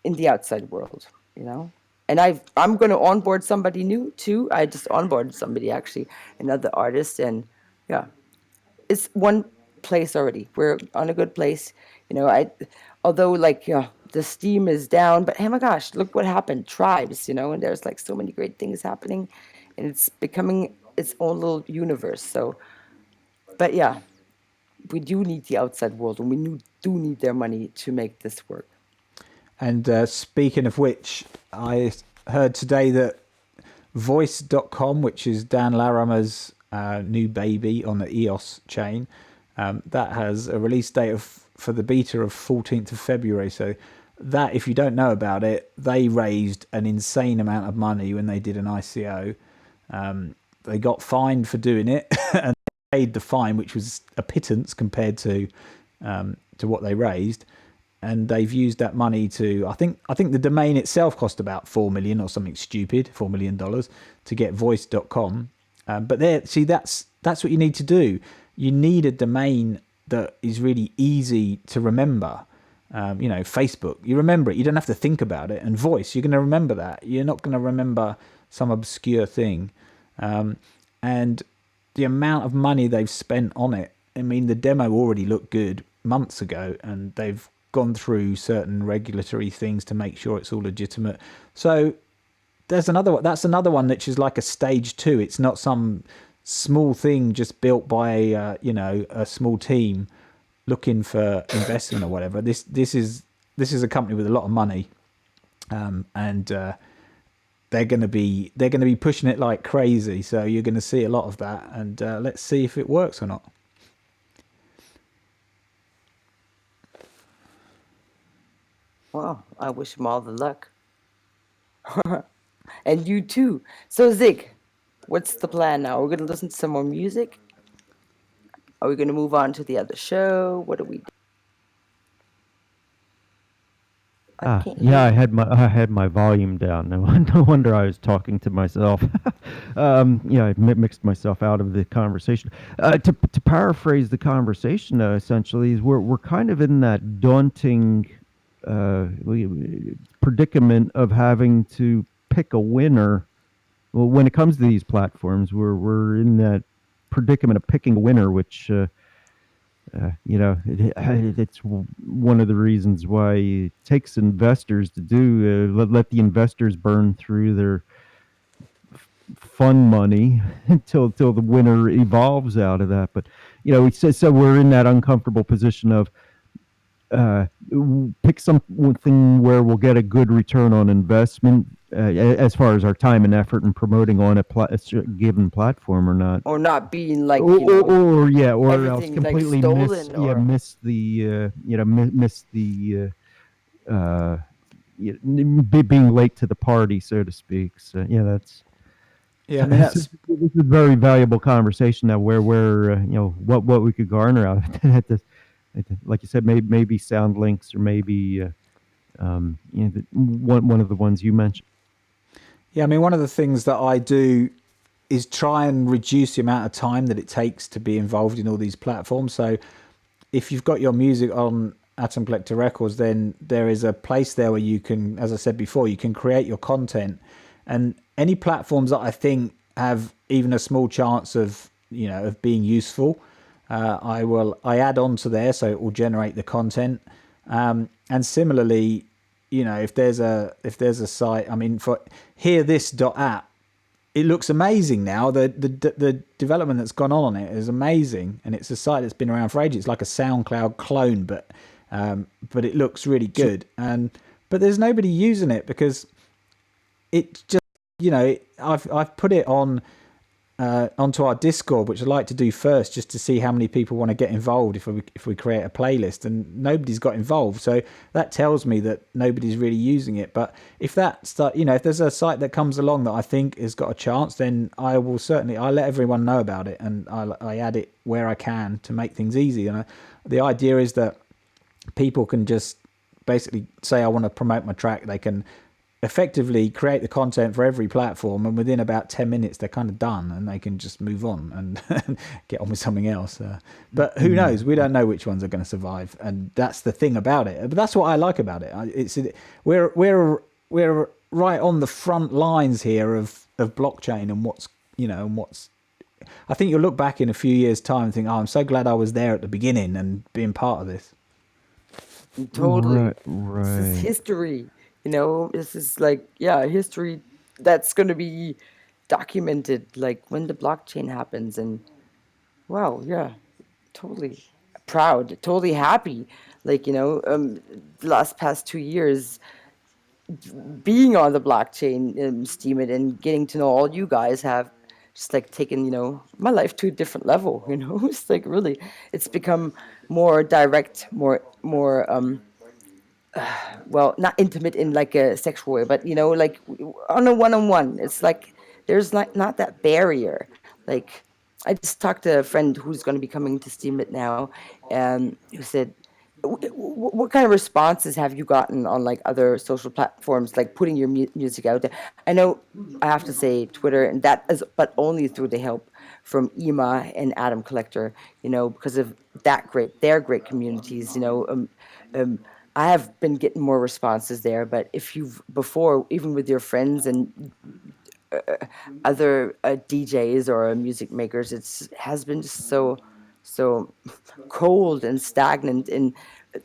in the outside world, And I'm going to onboard somebody new too. I just onboarded somebody, actually, another artist, and yeah, it's one place already. We're on a good place, although like the steam is down, but oh my gosh, look what happened, Tribes, and there's like so many great things happening, and it's becoming its own little universe. So, but yeah, we do need the outside world, and we do need their money to make this work. And speaking of which, I heard today that Voice.com, which is Dan Larimer's new baby on the EOS chain, that has a release date for the beta of 14th of February. So that, if you don't know about it, they raised an insane amount of money when they did an ICO. They got fined for doing it and paid the fine, which was a pittance compared to what they raised. And they've used that money to, I think the domain itself cost about 4 million or something stupid, $4 million to get voice.com. But that's what you need to do. You need a domain that is really easy to remember. Facebook, you remember it. You don't have to think about it. And voice, you're going to remember that. You're not going to remember some obscure thing. And the amount of money they've spent on it, I mean, the demo already looked good months ago, and they've gone through certain regulatory things to make sure it's all legitimate. So that's another one which is like a stage 2. It's not some small thing just built by a small team looking for investment or whatever. This is a company with a lot of money, and they're going to be pushing it like crazy. So you're going to see a lot of that, and let's see if it works or not. Well, I wish him all the luck. And you too. So Zig, what's the plan now? We're gonna listen to some more music. Are we gonna move on to the other show? What do we do? I can't hear Yeah, you. I had my volume down. No wonder I was talking to myself. Yeah, I mixed myself out of the conversation. To paraphrase the conversation, essentially, is we're kind of in that daunting predicament of having to pick a winner. Well, when it comes to these platforms, we're in that predicament of picking a winner, which it's one of the reasons why it takes investors to do let the investors burn through their fund money until the winner evolves out of that. But so we're in that uncomfortable position of pick something where we'll get a good return on investment as far as our time and effort in promoting on a given platform or not. Or not being like, Or else everything like completely stolen, or miss the miss the being late to the party, so to speak. So yeah, that's Yeah, I mean this that's is a very valuable conversation now, where what we could garner out of it. Like you said, maybe sound links, or maybe one of the ones you mentioned. yeah. I mean, one of the things that I do is try and reduce the amount of time that it takes to be involved in all these platforms. So if you've got your music on Atom Collector Records, then there is a place there where you can, as I said before, you can create your content. And any platforms that I think have even a small chance of of being useful, I add on to there, so it will generate the content. And similarly, if there's a site, I mean, for hearthis.app, it looks amazing now. The development that's gone on it is amazing, and it's a site that's been around for ages. It's like a SoundCloud clone, but it looks really good. But there's nobody using it because it just I've put it on onto our Discord, which I like to do first, just to see how many people want to get involved if we create a playlist, and nobody's got involved. So that tells me that nobody's really using it. But if if there's a site that comes along that I think has got a chance, then I'll let everyone know about it, and I add it where I can to make things easy. And the idea is that people can just basically say, I want to promote my track. They can effectively create the content for every platform, and within about 10 minutes they're kind of done, and they can just move on and get on with something else. But who knows? We don't know which ones are going to survive, and that's the thing about it. But that's what I like about it. We're right on the front lines here of blockchain, and what's I think you'll look back in a few years' time and think, oh, I'm so glad I was there at the beginning and being part of this. totally. Right. This is history. This is like, history that's going to be documented, like when the blockchain happens. And wow, yeah, totally proud, totally happy. Like, the past 2 years being on the blockchain, Steam it, and getting to know all you guys have just like taken, my life to a different level. It's like really, it's become more direct, more well, not intimate in like a sexual way, but like on a one-on-one. It's like there's like not that barrier. Like I just talked to a friend who's going to be coming to Steam It now, and who said, what kind of responses have you gotten on like other social platforms, like putting your music out there? I know I have to say Twitter, and that is, but only through the help from Ema and Adam Collector, because of their great communities, um, I have been getting more responses there. But if you've before, even with your friends and other DJs or music makers, has been just so cold and stagnant, and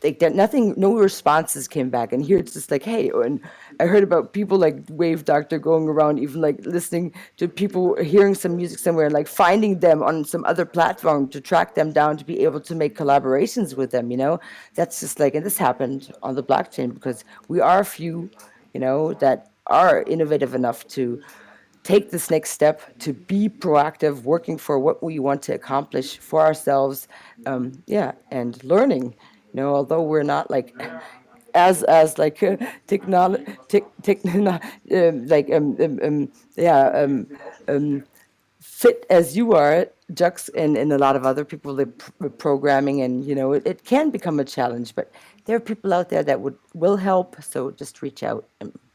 like that nothing, no responses came back. And here it's just like, hey. And I heard about people like Wave Doctor going around, even like listening to people, hearing some music somewhere, and like finding them on some other platform to track them down to be able to make collaborations with them. That's just like, and this happened on the blockchain because we are a few, that are innovative enough to take this next step, to be proactive, working for what we want to accomplish for ourselves, and learning. Although we're not like as like technolo- tech, techno, like yeah, fit as you are, Jux, and a lot of other people with programming, and it can become a challenge, but there are people out there that will help. So just reach out.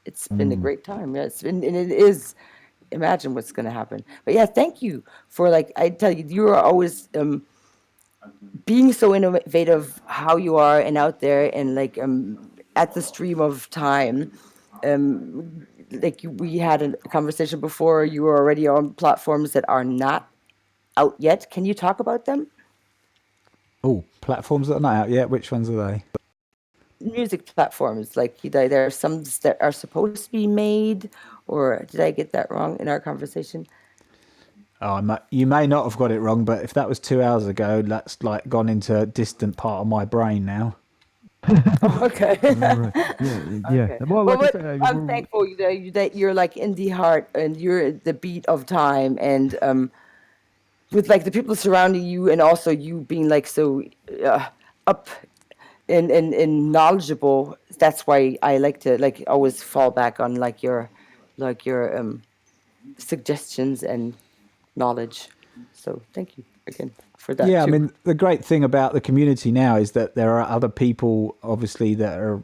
It's been a great time. Yeah, it's been, and it is. Imagine what's going to happen. But yeah, thank you for I tell you, you are always being so innovative, how you are, and out there, and at the stream of time. We had a conversation before. You were already on platforms that are not out yet. Can you talk about them? Oh, platforms that are not out yet. Which ones are they? Music platforms. There are some that are supposed to be made, or did I get that wrong in our conversation? Oh, you may not have got it wrong, but if that was 2 hours ago, that's gone into a distant part of my brain now. Okay. Right. Yeah. Okay. Well, Well, like I but said, I'm thankful that you're in the heart, and you're the beat of time, and with the people surrounding you, and also you being so up and knowledgeable. That's why I like to always fall back on your suggestions and knowledge. So thank you again for that. Yeah, too. I mean, the great thing about the community now is that there are other people, obviously, that are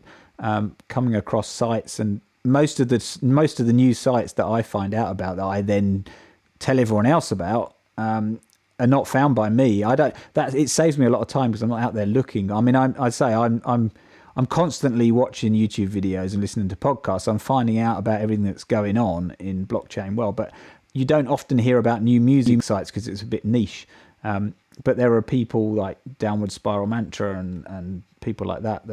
coming across sites, and most of the new sites that I find out about that I then tell everyone else about are not found by me. It saves me a lot of time because I'm not out there looking. I mean, I'm constantly watching YouTube videos and listening to podcasts. I'm finding out about everything that's going on in blockchain world, but you don't often hear about new music sites because it's a bit niche. But there are people like Downward Spiral Mantra and people like that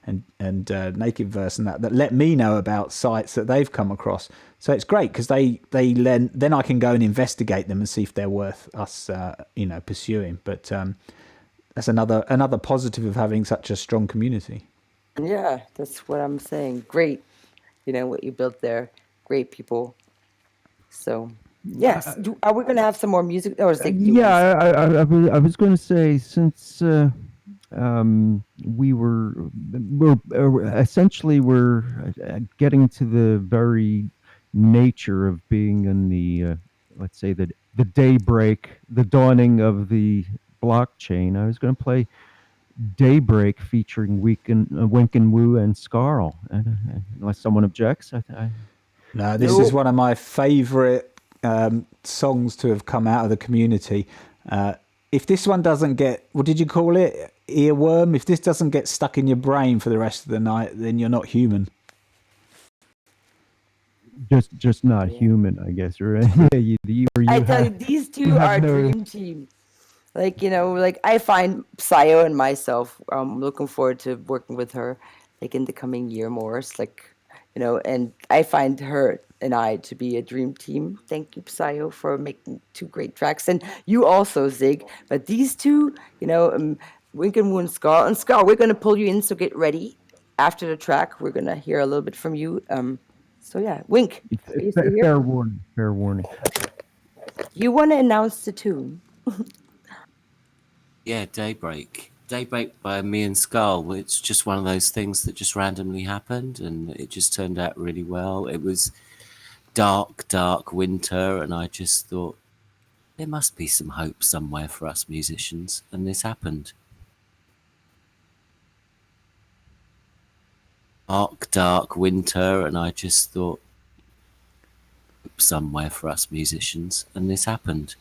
and Naked Verse and that let me know about sites that they've come across. So it's great because then I can go and investigate them and see if they're worth us pursuing. But that's another positive of having such a strong community. Yeah, that's what I'm saying. Great, what you built there. Great people. So yes, are we going to have some more music? Or I was going to say, since we're essentially getting to the very nature of being in the let's say the daybreak, the dawning of the blockchain. I was going to play Daybreak featuring Wink and Woo and Scarl. Unless someone objects, No, this is one of my favorite songs to have come out of the community. If this one doesn't get, what did you call it? Earworm? If this doesn't get stuck in your brain for the rest of the night, then you're not human. Just not human, I guess, right? Yeah, I tell you, these two are dream team. I find Sayo and myself. I'm looking forward to working with her, in the coming year more. It's and I find her and I to be a dream team. Thank you, Sayo, for making 2 great tracks, and you also, Zig. But these two, Wink and Woo and Scar. And Scar, we're gonna pull you in, so get ready. After the track, we're gonna hear a little bit from you. So yeah, Wink. Fair warning. You want to announce the tune? Yeah, Daybreak by me and Skull. It's just one of those things that just randomly happened, and it just turned out really well. It was dark winter, and I just thought there must be some hope somewhere for us musicians, and this happened. Dark winter, and I just thought somewhere for us musicians, and this happened.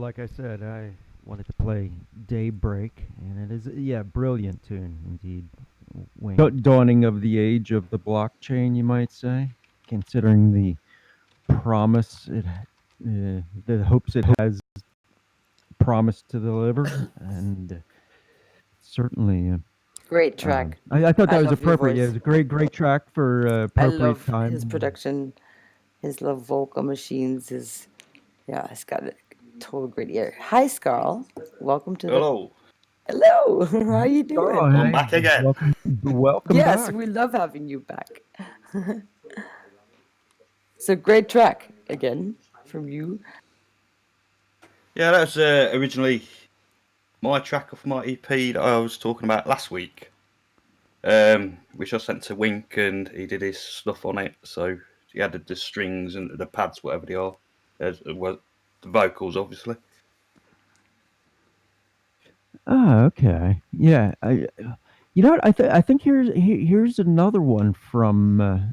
like I said, I wanted to play Daybreak, and it is, yeah, brilliant tune indeed. Dawning of the age of the blockchain, you might say, considering the promise the hopes it has promised to deliver, and certainly. Great track. I thought that I was love your appropriate. Yeah, it voice. was a great track for I appropriate love time. his production, his love vocal machines, it's got a total great ear. Hi, Scarl. Welcome to the. Hello. Hello. How you doing? Oh, I'm hey, back again. welcome Yes, back. we love having you back. It's a great track again from you. Yeah, that was originally my track off my EP that I was talking about last week, which I sent to Wink, and he did his stuff on it. So he added the strings and the pads, whatever they are, well, the vocals, obviously. Oh, okay. Yeah, you know what? I think here's another one from.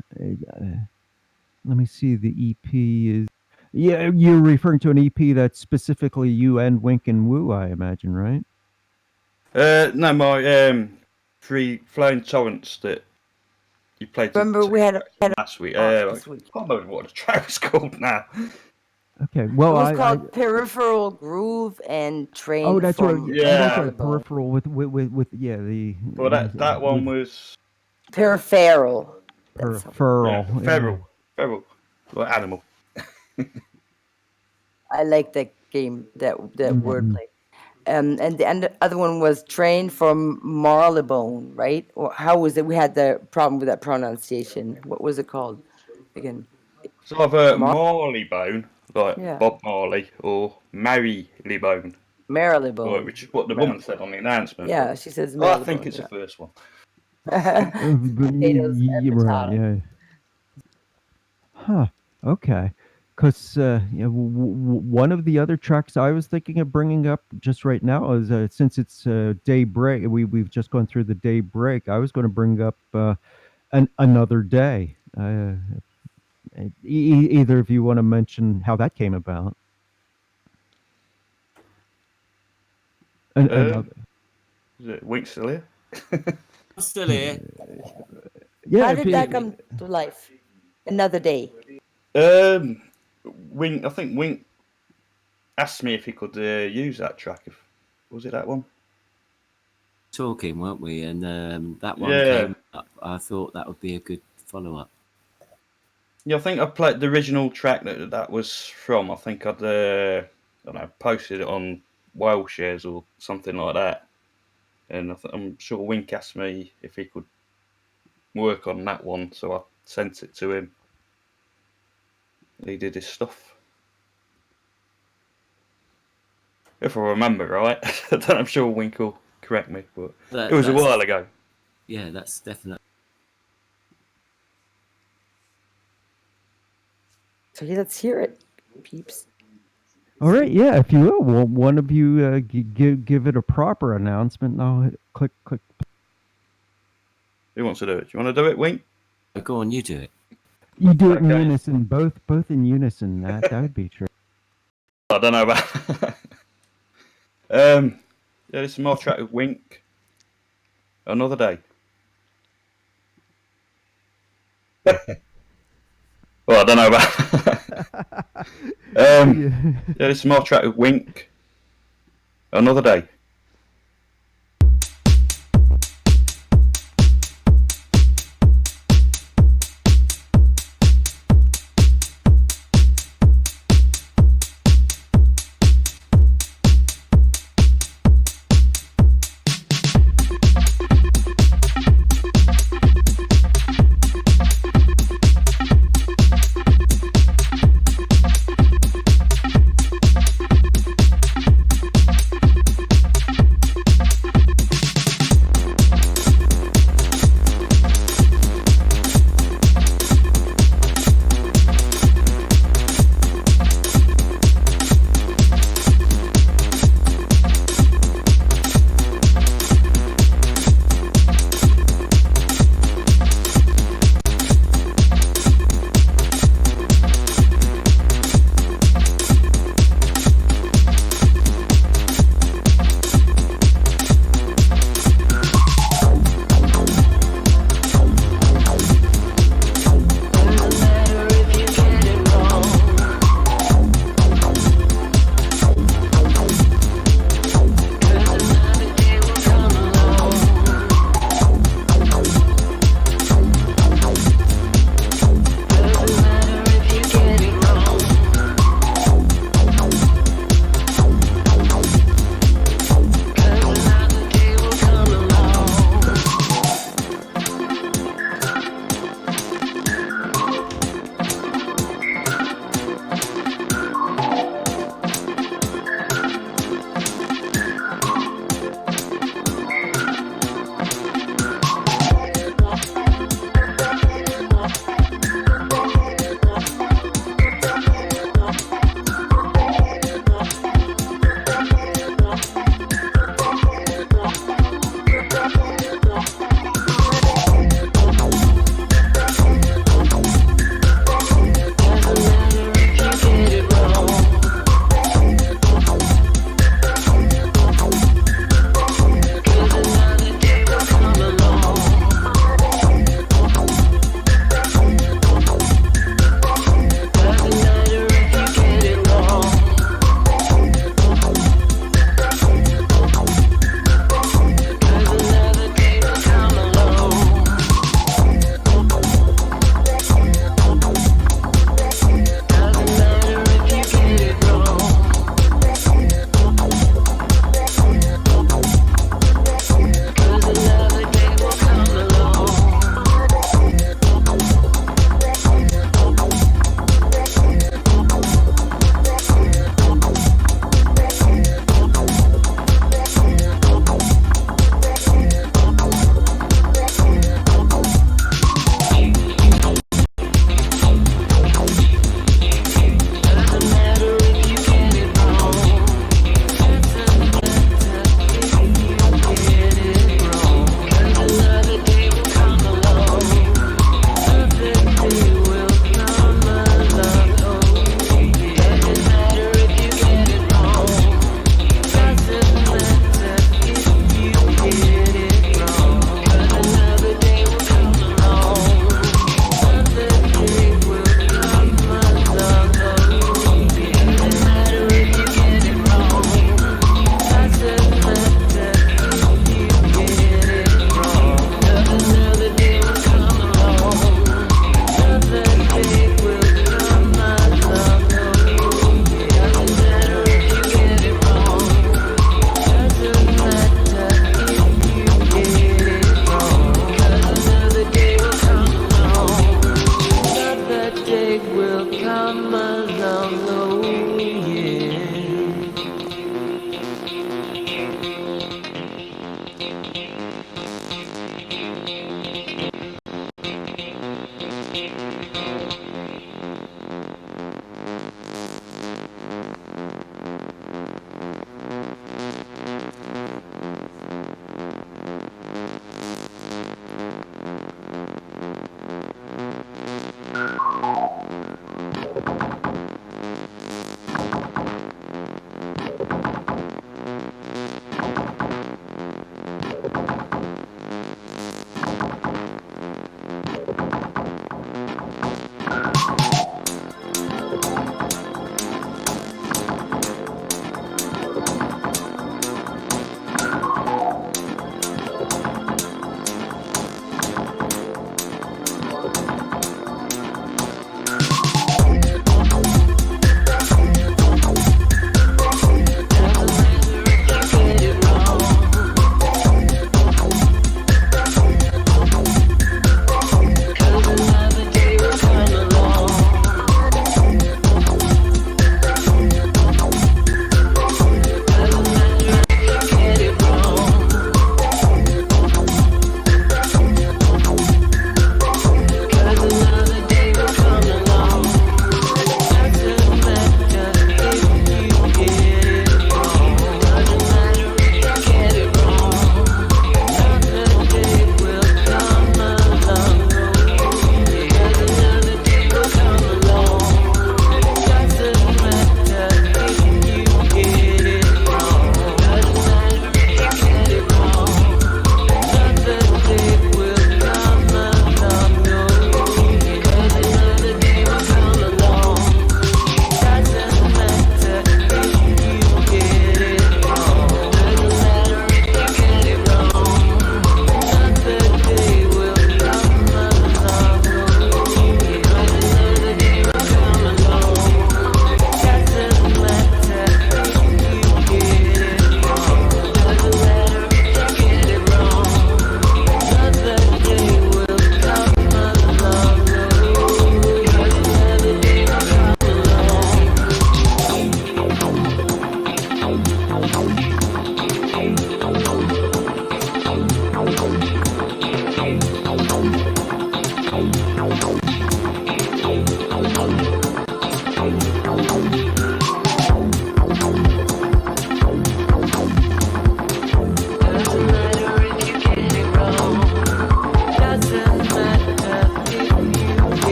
Let me see. The EP is. Yeah, you're referring to an EP that's specifically you and Wink and Woo, I imagine, right? No, my Free Flowing Torrents that you played. Remember we had last week. this week. I can't remember what the track was called now. Okay. Well, It was called Peripheral Groove and Train. Oh, that's right. from Yeah. That's right. Marylebone. Peripheral with yeah the. Well, that one was Peripheral. Peripheral. feral, well, animal. I like that game, that wordplay. And the other one was Train from Marylebone, right? Or how was it? We had the problem with that pronunciation. What was it called again? It's either Marleybone, like Yeah. Bob Marley, or Marylebone, Marylebone. which is what the woman said on the announcement. Yeah, she says I Marylebone. think it's the first one. Potatoes and Right, potato. yeah. Huh. Okay. Because one of the other tracks I was thinking of bringing up just right now is since it's Daybreak, we've just gone through the Daybreak. I was going to bring up Another Day. Either of you want to mention how that came about? Another. Is it Wink still here? I'm still here. Yeah. How if did that come to life? Another Day. Wink. I think Wink asked me if he could use that track. Was it that one? Talking, weren't we? And that one Yeah. came up. I thought that would be a good follow-up. Yeah, I think I played the original track that was from. I think I'd I don't know, posted it on Whaleshares or something like that. And I'm sure Wink asked me if he could work on that one, so I sent it to him. He did his stuff. If I remember right, I'm sure Wink will correct me, but it was a while ago. Yeah, that's definitely. So let's hear it, peeps. All right, yeah, if you will, one of you give it a proper announcement, and I'll click. Who wants to do it? Do you want to do it, Wink? Go on, you do it. You do it in Okay. unison, both in unison. That would be true. I don't know about. Yeah, this is more track with Wink. Another Day. Well, I don't know about. Yeah, this is more track with Wink. Another Day.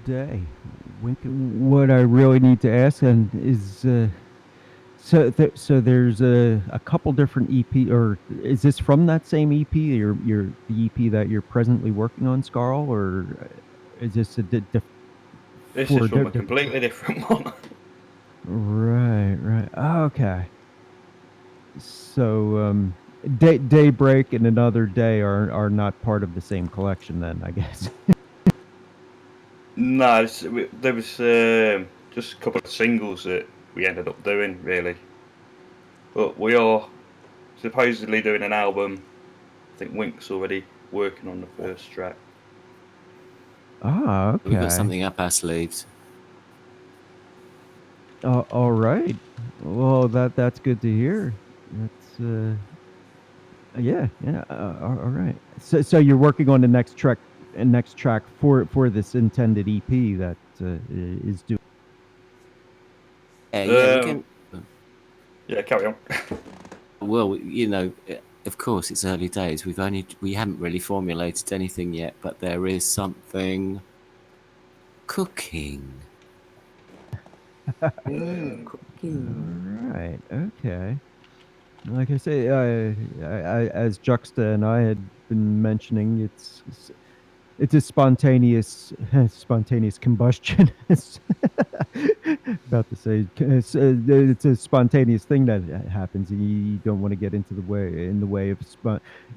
day. What I really need to ask and is so there's a couple different EP, or is this from that same EP? Your the EP that you're presently working on, Scarl, or is this a This is for from a completely different one. right? Okay. So Daybreak and Another Day are not part of the same collection then, I guess. No, there was just a couple of singles that we ended up doing, really. But we are supposedly doing an album. I think Wink's already working on the first track. Ah, We've got okay. something up our sleeves. All right. Well, that's good to hear. That's yeah. All right. So you're working on the next track for this intended EP that is due. Yeah, we Um, can. yeah, carry on. Well, of course, it's early days. We haven't really formulated anything yet, but there is something cooking. Cooking. All right. Okay. Like I say, as Juxta and I had been mentioning, it's a spontaneous spontaneous combustion. About to say it's a spontaneous thing that happens, and you don't want to get in the way of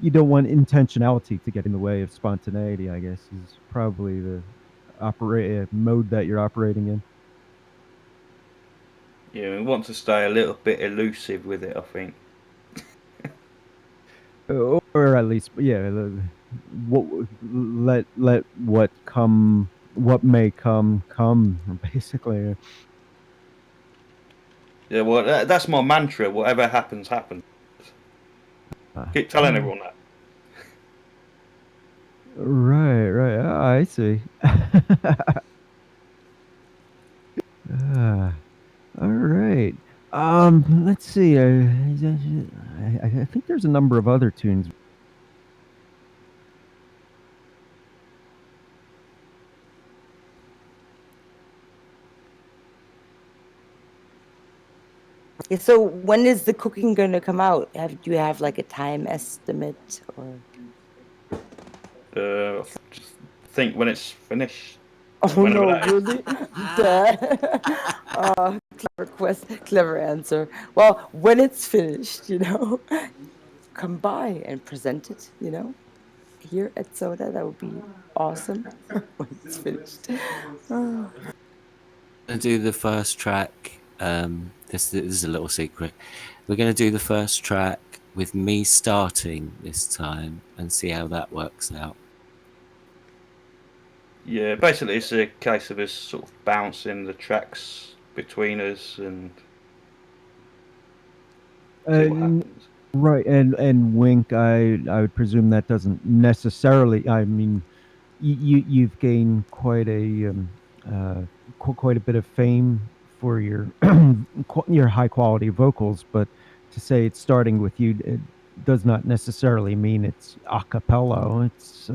you don't want intentionality to get in the way of spontaneity, I guess, is probably the operate mode that you're operating in. Yeah, we want to stay a little bit elusive with it, I think. Or at least, yeah, what let what may come, basically. Yeah, well, that's my mantra. Whatever happens, happens. Keep telling everyone that. Right. Ah, I see. Ah, all right. Let's see. I think there's a number of other tunes. Yeah, so when is the cooking going to come out? Do you have like a time estimate or? Just think when it's finished. Oh Whenever no, that is. really? Duh. Clever answer. Well, when it's finished, come by and present it, here at Soda. That would be awesome when it's finished. Oh. Going to do the first track. This is a little secret. We're going to do the first track with me starting this time and see how that works out. Yeah, basically it's a case of us sort of bouncing the tracks between us and see what happens. Right, and Wink, I would presume that doesn't necessarily. I mean, you've gained uh, quite a bit of fame for your your high quality vocals, but to say it's starting with you, it does not necessarily mean it's a cappella. It's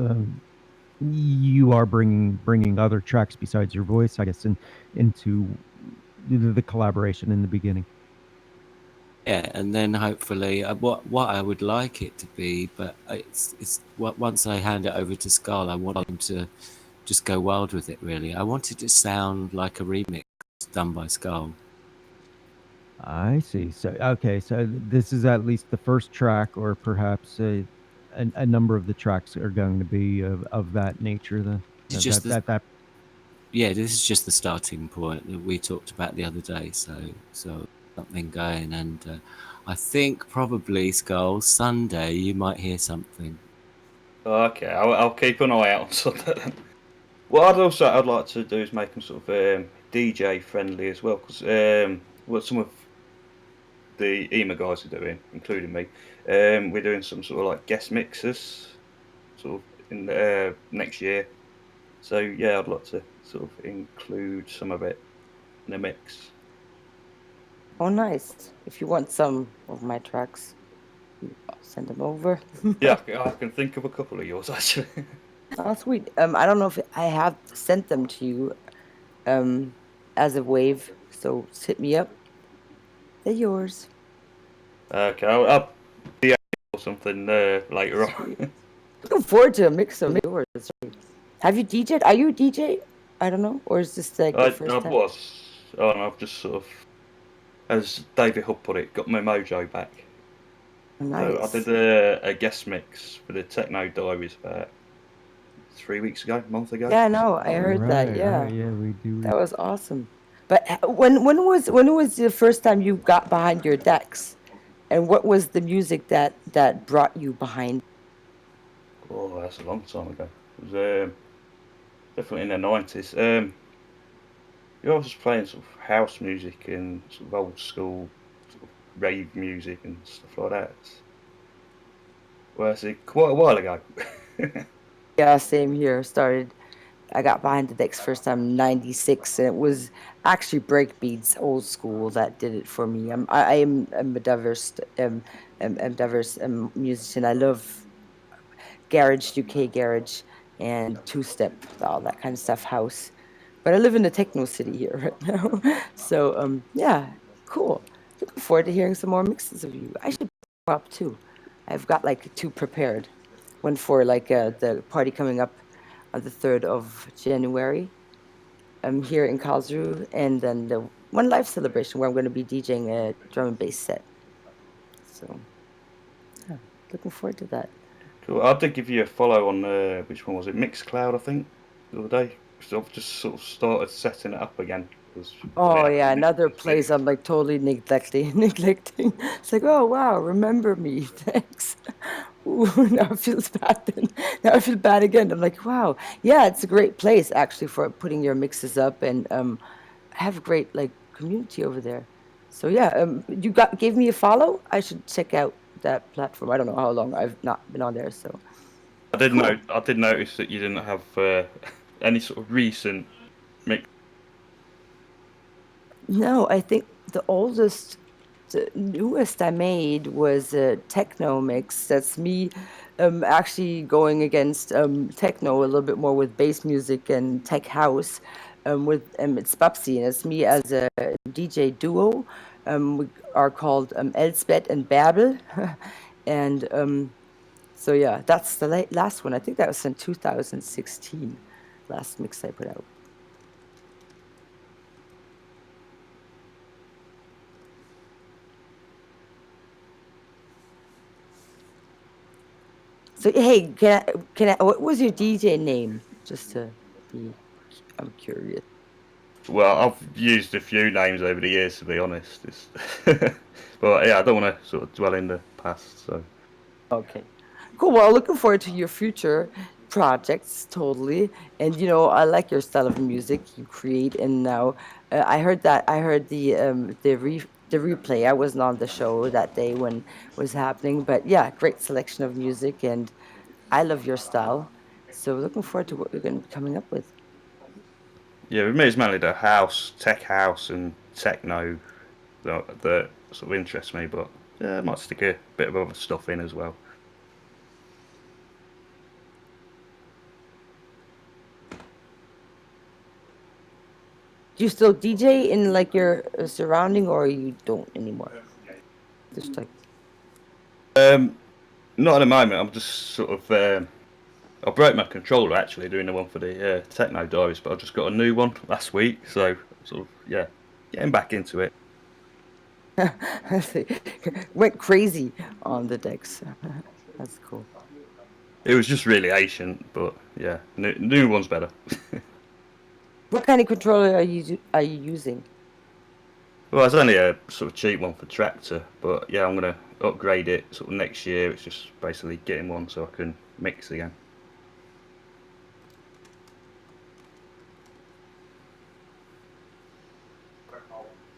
you are bringing other tracks besides your voice, I guess, into the collaboration in the beginning. Yeah, and then hopefully what I would like it to be, but it's once I hand it over to Scarl, I want him to just go wild with it. Really, I want it to sound like a remix done by Scarl. I see. So okay, so this is at least the first track, or perhaps a number of the tracks are going to be of that nature. Then It's just that yeah, this is just the starting point that we talked about the other day. So something going, and I think probably Skull Sunday you might hear something. Okay, I'll keep an eye out on something. What I'd like to do is make them sort of DJ friendly as well, because what some of the EMA guys are doing, including me, we're doing some sort of like guest mixes, sort of in the next year. So yeah, I'd like to sort of include some of it in the mix. Oh, nice. If you want some of my tracks, I'll send them over. Yeah, I can think of a couple of yours actually. Oh, sweet. I don't know if I have sent them to you as a wave, so hit me up. They're yours. Okay, I'll be or something later Sweet. on. Looking forward to a mix of yours. Have you DJed? Are you a DJ? I don't know, or is this like the I first time? was. Oh, and I've just sort of, as David Hood put it, got my mojo back. So I Nice. did a guest mix for the Techno Diaries about 3 weeks ago, a month ago. Yeah, no, I heard that. Right, Yeah, right, yeah, we do. that was awesome. But when was the first time you got behind your decks, and what was the music that brought you behind? Oh, that's a long time ago. It was definitely in the 90s. I was just playing sort of house music and sort of old school sort of rave music and stuff like that. Well, it's quite a while ago. Yeah, same here. I got behind the decks first time in '96, and it was actually breakbeats, old school, that did it for me. I'm a diverse musician. I love garage, UK garage, and two step, all that kind of stuff, house. But I live in the techno city here right now, so yeah, cool. Looking forward to hearing some more mixes of you. I should pop too. I've got like two prepared. One for like the party coming up on the 3rd of January. I'm here in Karlsruhe, and then the one live celebration where I'm going to be DJing a drum and bass set. So, yeah, looking forward to that. Cool. I did give you a follow on which one was it? Mixcloud, I think, the other day. So I've just sort of started setting it up again. Oh yeah, another place I'm like totally neglecting. It's like, oh wow, remember me, thanks. Ooh, now it feels bad. Now I feel bad again. I'm like, wow, yeah, it's a great place actually for putting your mixes up, and have a great like community over there. So yeah, you gave me a follow. I should check out that platform. I don't know how long I've not been on there, so I did cool. I did notice that you didn't have any sort of recent mix. No, I think the newest I made was a techno mix. That's me actually going against techno a little bit more with bass music and tech house. It's Babsi, and it's me as a DJ duo. We are called Elsbeth and Bärbel, and so yeah, that's the last one. I think that was in 2016. Last mix I put out. So hey, what was your DJ name? Just to be, I'm curious. Well, I've used a few names over the years, to be honest. But yeah, I don't want to sort of dwell in the past. So Okay, cool. Well, looking forward to your future projects, totally. And I like your style of music you create. And now, I heard the replay. I wasn't on the show that day when it was happening, but yeah, great selection of music, and I love your style. So looking forward to what we're going to be coming up with. yeah, with me it's mainly the house, tech house, and techno that sort of interest me. But yeah, I might stick a bit of other stuff in as well. Do you still DJ in like your surrounding, or you don't anymore? Just like Not at the moment. I'm just sort of. I broke my controller actually doing the one for the Techno Diaries, but I just got a new one last week, so sort of yeah, getting back into it. I see. Went crazy on the decks. That's cool. It was just really ancient, but yeah, new one's better. What kind of controller are you using? Well, it's only a sort of cheap one for tractor, but yeah, I'm gonna upgrade it sort of next year. It's just basically getting one so I can mix again.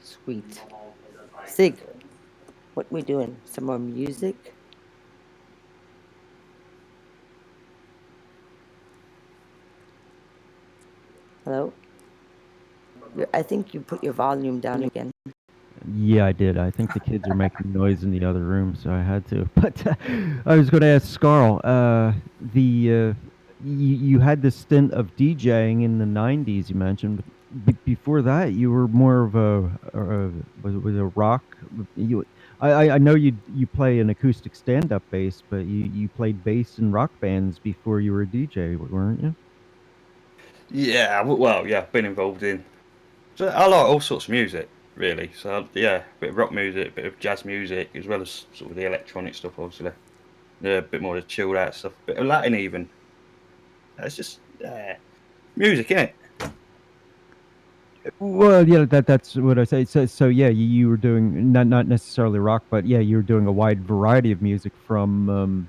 Sweet. Sig, what we doing? Some more music? Hello? I think you put your volume down again. Yeah, I did. I think the kids are making noise in the other room, so I had to. But I was going to ask Scarl, you had this stint of DJing in the '90s. You mentioned, but before that, you were more of was a rock. You, I know you play an acoustic stand-up bass, but you played bass in rock bands before you were a DJ, weren't you? Yeah, well, yeah, I've been involved in. So I like all sorts of music, really. So yeah, a bit of rock music, a bit of jazz music, as well as sort of the electronic stuff, obviously. Yeah, a bit more of the chilled out stuff, a bit of Latin even. It's just music, innit? Well, yeah, that's what I say. So yeah, you were doing not necessarily rock, but yeah, you were doing a wide variety of music from.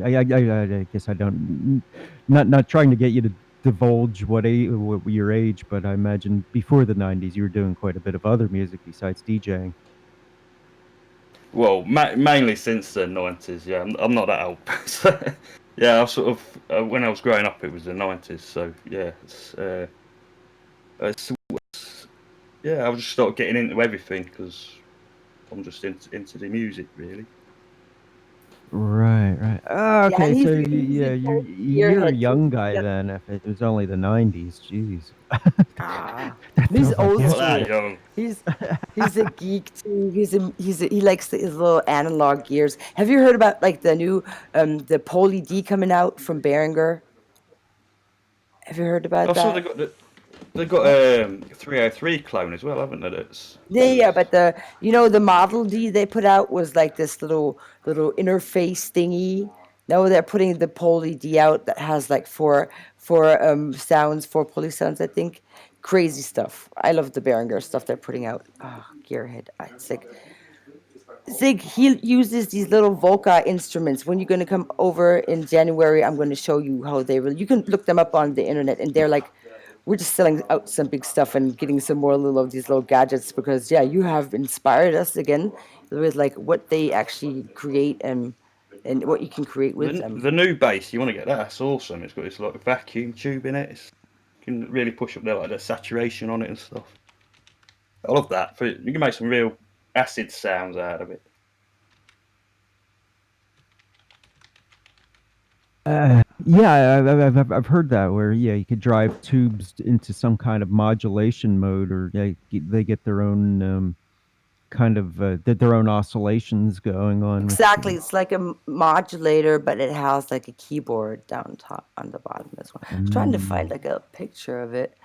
I guess I don't. Not trying to get you to divulge what your age, but I imagine before the '90s, you were doing quite a bit of other music besides DJing. Well, mainly since the 90s. Yeah, I'm not that old. So, yeah, I sort of when I was growing up, it was the 90s. So yeah, it's yeah, I just started getting into everything because I'm just into the music, really. Right, right. Oh, Yeah, okay, and so he's yeah, a you're total you're a gearhead too. young guy then. If it was only the '90s, jeez, Ah, that he's feels like old Not school. that young. He's he's a geek too. He likes his little analog gears. Have you heard about like the new the Poly D coming out from Behringer? Have you heard about I saw that? they got 303 clone as well, haven't they? That's Yeah, but the Model D they put out was like this little interface thingy. No, they're putting the Poly D out that has like four sounds, four Poly sounds, I think. Crazy stuff. I love the Behringer stuff they're putting out. Oh, Gearhead. It's like Zig, he uses these little Volca instruments. When you're going to come over in January, I'm going to show you how they really. You can look them up on the internet, and they're like, we're just selling out some big stuff and getting some more little of these little gadgets because yeah, you have inspired us again with like what they actually create and what you can create with them. the new bass. You want to get that? That's awesome. It's got this like vacuum tube in it. You can really push up the saturation on it and stuff. I love that. You can make some real acid sounds out of it. Yeah, I've heard that where yeah, you could drive tubes into some kind of modulation mode, or they get their own kind of their own oscillations going on, which Exactly, it's like a modulator, but it has like a keyboard down top on the bottom as well. I was trying to find like a picture of it.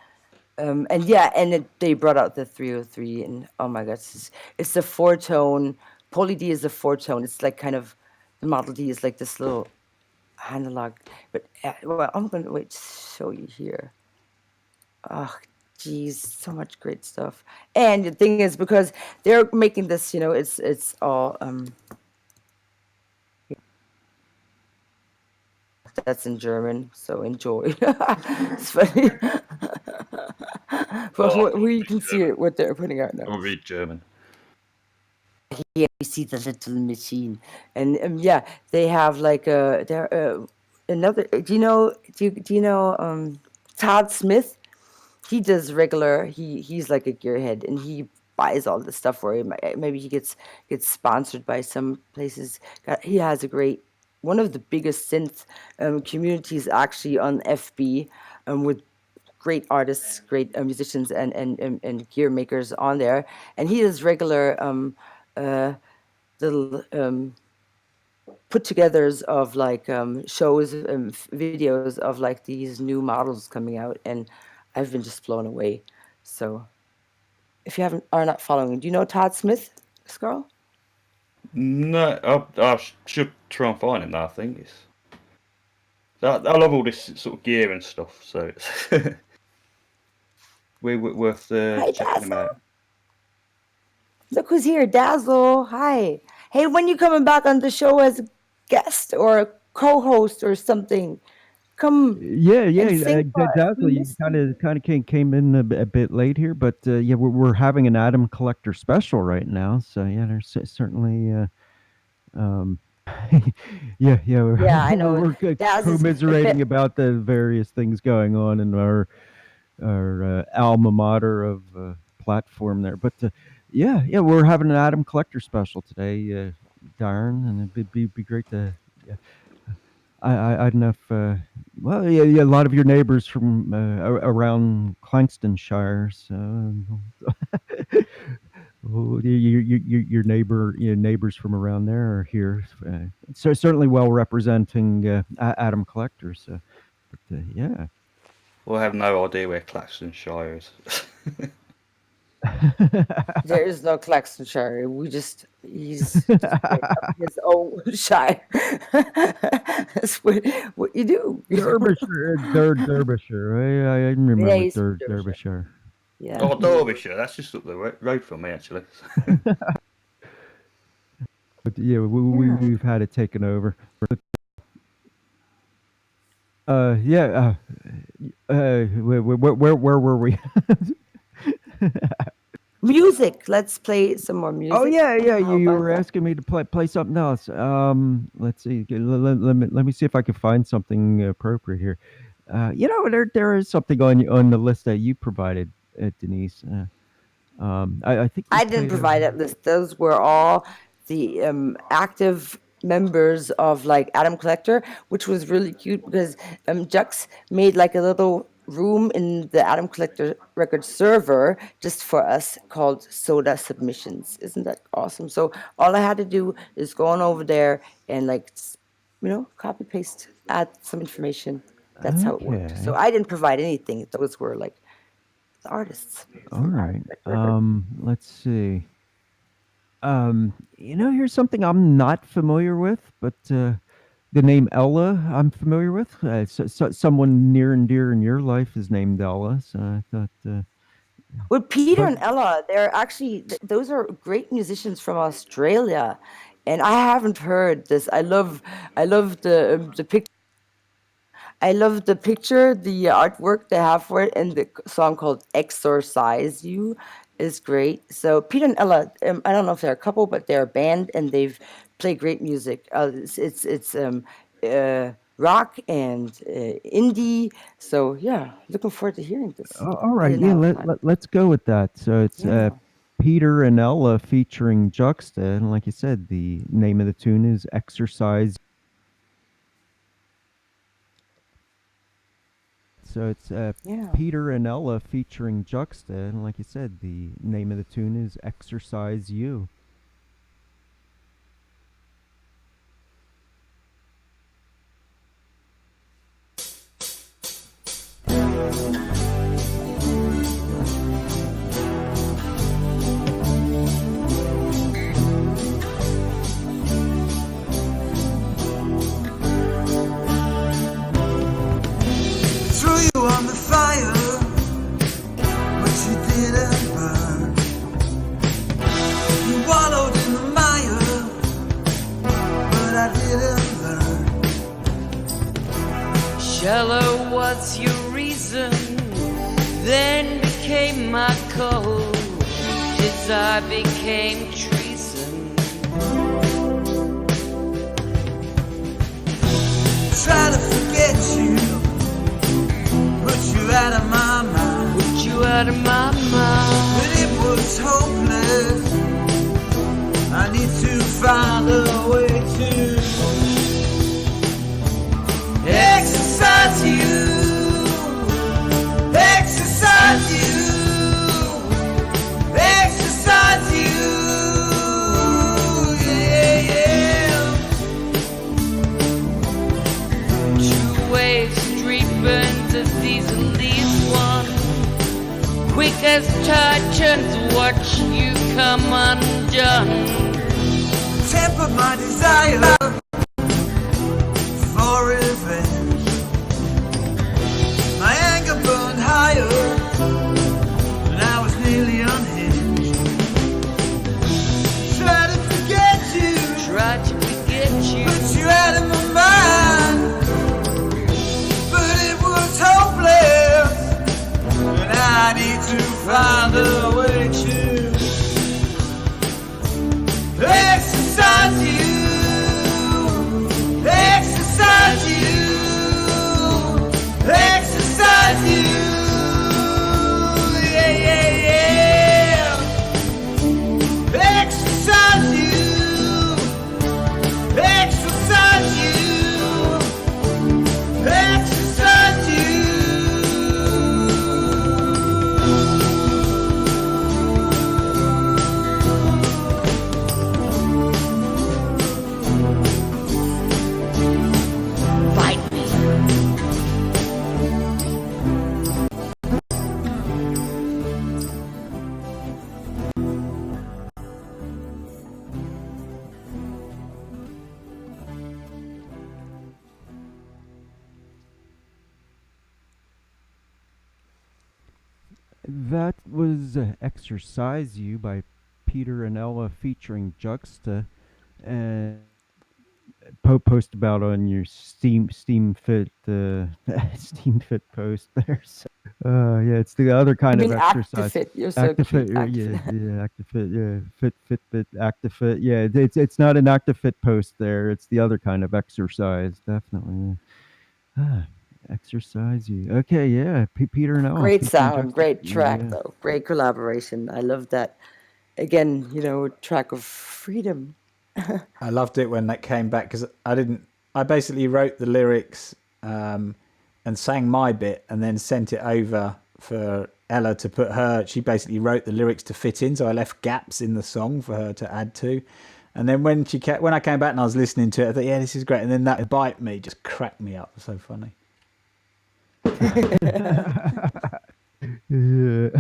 And yeah, and they brought out the 303, and oh my gosh, it's a four tone. Poly D is a four tone. It's like kind of the Model D is like this little analog. But well, I'm gonna wait to show you here. Oh, geez, so much great stuff. And the thing is, because they're making this, it's all that's in German, so enjoy. It's funny. But Oh, I can we read can see German. it, what they're putting out I now. can read German. Here we see the little machine, and yeah, they have like there another. Do you know Todd Smith? He does regular. He's like a gearhead, and he buys all the stuff for him. Maybe he gets sponsored by some places. He has a great one of the biggest synth communities actually on FB, with great artists, great musicians, and gear makers on there. And he does regular little put-togethers of like shows and videos of like these new models coming out, and I've been just blown away. So if you are not following, do you know Todd Smith, Scarl? No, I should try and find him now. I think I love all this sort of gear and stuff. So it's we're worth Hi, checking him Dazzle. out. Look who's here, Dazzle. Hi. Hey, when you coming back on the show as a guest or a co-host or something? Come yeah, and sing for us. We Dazzle, you miss you. kind of came in a bit late here, but yeah, we're having an Adam Collector special right now, so yeah, there's certainly um, yeah, Yeah, I know. we're Daz is a commiserating bit. about the various things going on in our alma mater of platform there. But yeah, we're having an Adam Collector special today, Darren, and it'd be great to. Yeah. I don't know if well, yeah, a lot of your neighbors from around Clangstonshire, so oh, your neighbors from around there are here. So certainly well representing Adam Collector. So, but yeah. Well, I have no idea where Claxtonshire is. There is no Claxtonshire. He's just made up his own shire. That's what you do. Derbyshire, Derbyshire. I remember Yeah, he's from Derbyshire. Derbyshire. Yeah. Oh, Derbyshire. That's just up the road from me, actually. But yeah, we've had it taken over. But, yeah. Where were we? Music. Let's play some more music. Oh yeah. How You about were that? asking me to play something else. Let's see. Let me see if I can find something appropriate here. There is something on the list that you provided, Denise. I think we I didn't played provide that list. Those were all the active members of like Adam Collector, which was really cute because Jux made like a little room in the Adam Collector record server just for us called Soda Submissions. Isn't that awesome? So all I had to do is go on over there and like copy paste, add some information. That's how it worked. So Okay. I didn't provide anything. Those were like the artists All from Adam right. Collector record. Let's see. Here's something I'm not familiar with, but the name Ella I'm familiar with. Someone near and dear in your life is named Ella, so I thought. With Peter But and Ella, they're actually those are great musicians from Australia, and I haven't heard this. I love the picture. I love the picture, the artwork they have for it, and the song called "Exorcise You" is great. So Peter and Ella, I don't know if they're a couple, but they're a band, and they've played great music. It's rock and indie. So yeah, looking forward to hearing this. all I right, didn't yeah. have Let, time. let let's go with that. So it's Yeah. Peter and Ella featuring Juxta, and like you said, the name of the tune is "Exercise." So it's Yeah. Peter and Ella featuring Juxta, and like you said, the name of the tune is "Exercise You." Threw you on the fire, but you didn't burn. You wallowed in the mire, but I didn't learn. Shallow was your reason, then became my code. Desire became treason. Try to forget you, put you out of my mind. Put you out of my mind. But it was hopeless. I need to find a way to exercise you, exercise you, exercise you, yeah, yeah. True waves dripping easily as one. Quick as touch and watch you come undone. Temper my desire for revenge. My anger burned higher, and I was nearly unhinged. Try to forget you, Try to forget you. put you out of my mind, but it was hopeless, and I need to find a way to exercise you, exercise you, exercise you, yeah, yeah, yeah. Exercise you, exercise you, That was Exercise You by Peter and Ella featuring Juxta, and post about on your Steam Fit Steam Fit post there. So, yeah, it's the other You kind of mean exercise. ActiveFit? You're so Actifit, cute. yeah, ActiveFit. yeah, Actifit, yeah, Fitbit, Actifit, yeah. It's not an Actifit post there. It's the other kind of exercise, definitely. Yeah. Exercise You. Okay, yeah. Peter and Ella Great featuring sound, Juxta. great track Yeah. though, great collaboration. I love that. Again, track of freedom. I loved it when that came back because I basically wrote the lyrics and sang my bit and then sent it over for Ella to put she basically wrote the lyrics to fit in, so I left gaps in the song for her to add to. And then when I came back and I was listening to it, I thought, yeah, this is great. And then that Bite Me just cracked me up. So funny. Yeah.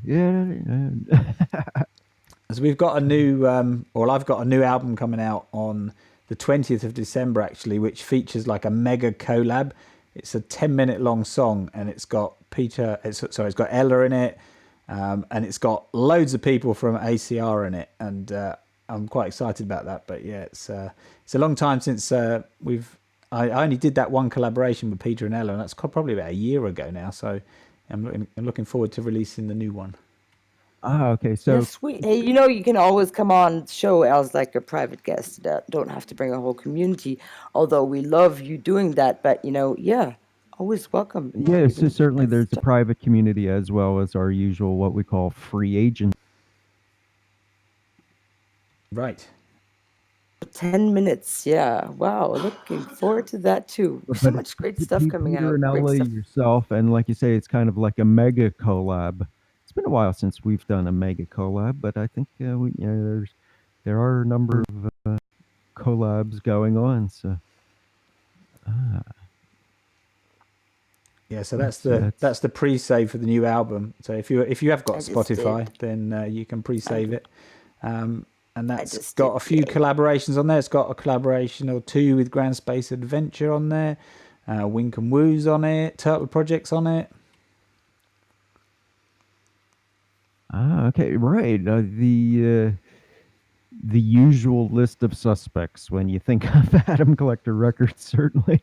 Yeah. So we've got a new, I've got a new album coming out on the 20th of December, actually, which features like a mega collab. It's a 10-minute long song, and it's got it's got Ella in it, and it's got loads of people from ACR in it, and I'm quite excited about that. But yeah, it's a long time since I only did that one collaboration with Peter and Ella, and that's probably about a year ago now. So I'm looking forward to releasing the new one. Okay. So Yes, sweet. Hey, you can always come on the show as like a private guest. Don't have to bring a whole community. Although we love you doing that, but yeah, always welcome. yeah, so Even certainly as there's a private community as well as our usual what we call free agent. Right. 10 minutes. Yeah. Wow. Looking forward to that too. So But much great stuff coming Peter out. and Great Ella, stuff. yourself, and like you say, it's kind of like a mega collab. It's been a while since we've done a mega collab, but I think there are a number of collabs going on. So, yeah, so that's the pre-save for the new album. So if you have got I just Spotify, did. then you can pre-save it. And that's just got did, a few yay. collaborations on there. It's got a collaboration or two with Grand Space Adventure on there. Wink and Woo's on it. Turtle Project's on it. Okay, right. The usual list of suspects when you think of Adam Collector Records, certainly.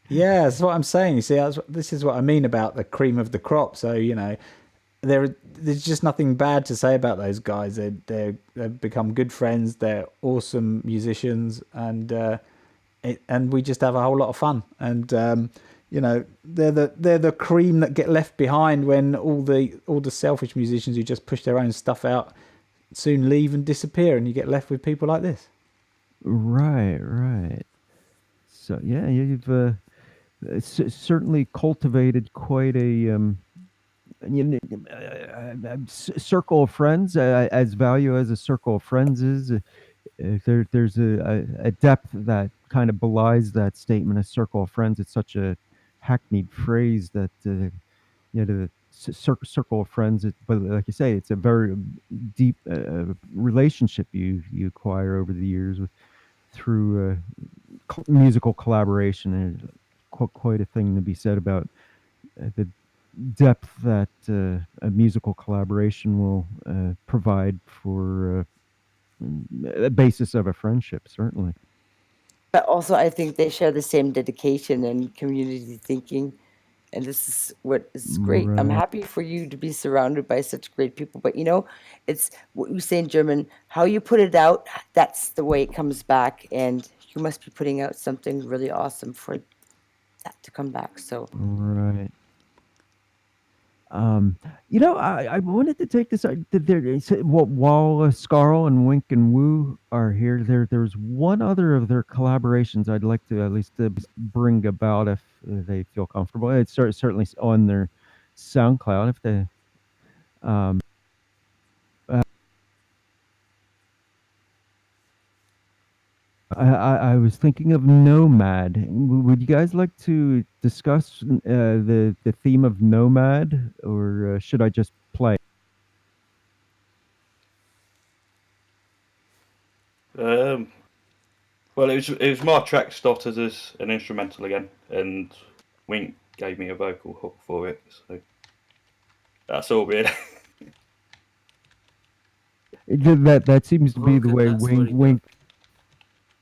Yeah, that's what I'm saying. You see, this is what I mean about the cream of the crop. So there's just nothing bad to say about those guys. They've become good friends. They're awesome musicians, and we just have a whole lot of fun. And they're the cream that get left behind when all the selfish musicians who just push their own stuff out soon leave and disappear, and you get left with people like this. Right. So yeah, you've certainly cultivated quite a circle of friends. As value as a circle of friends is, there's a depth that kind of belies that statement. A circle of friends. It's such a hackneyed phrase that the circle of friends. But like you say, it's a very deep relationship you acquire over the years through musical collaboration. And quite a thing to be said about the depth that a musical collaboration will provide for a basis of a friendship, certainly. But also, I think they share the same dedication and community thinking. And this is what is great. I'm Right. happy for you to be surrounded by such great people. But it's what you say in German, how you put it out, that's the way it comes back. And you must be putting out something really awesome for that to come back. So Right. I wanted to take this. While Scarl and Wink and Woo are here, there's one other of their collaborations I'd like to at least bring about if they feel comfortable. It's certainly on their SoundCloud if they. Um, I was thinking of Nomad. Would you guys like to discuss the theme of Nomad, or should I just play? Well, it was my track started as an instrumental again, and Wink gave me a vocal hook for it. So that's all really. That seems to be the way That's what he got. Wink.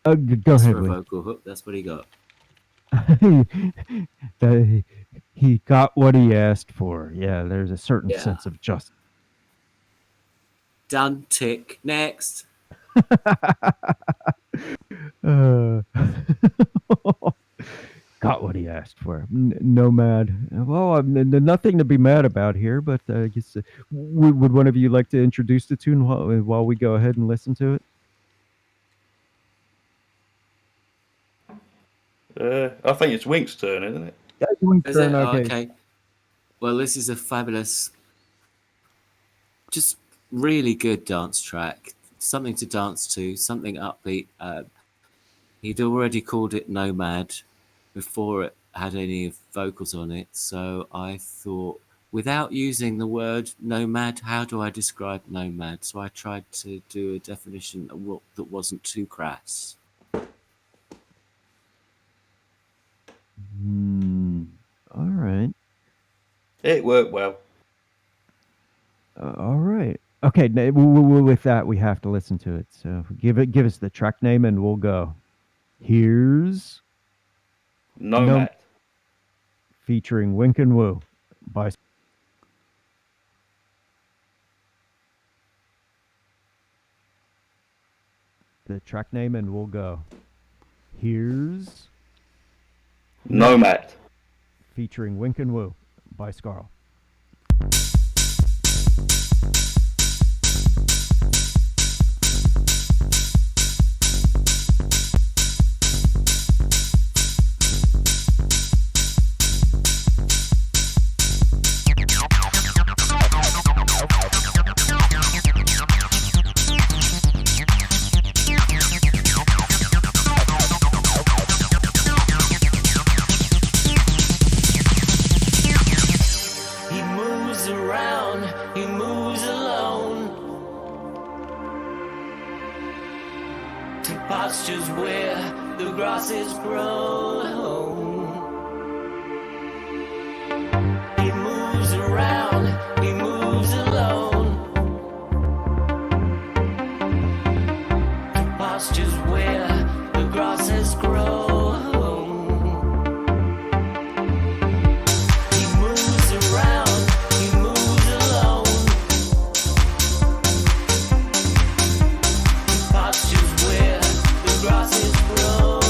Go That's ahead, for a Wink. vocal hook. That's what he got. He got what he asked for. Yeah, there's a certain Yeah. sense of justice. Done. Tick. Next. Got what he asked for. Nomad. Well, nothing to be mad about here, but I guess would one of you like to introduce the tune while we go ahead and listen to it? I think it's Wink's turn, isn't it? Yeah, Wink's Is turn. it? Okay. Okay. Well, this is a fabulous, just really good dance track. Something to dance to, something upbeat. He'd already called it Nomad before it had any vocals on it. So I thought, without using the word nomad, how do I describe nomad? So I tried to do a definition that wasn't too crass. All right. It worked well. All right. Okay. With that, we have to listen to it. So give us the track name, and we'll go. Here's Nomad. Featuring Wink and Woo by the track name, and we'll go. Here's Nomad. Featuring Wink and Woo by Scarl. He moves around, he moves alone to pastures where the grasses grow. He moves around, he moves alone to pastures where the grasses grow. He moves around, he moves alone. Pastures where the grasses grow.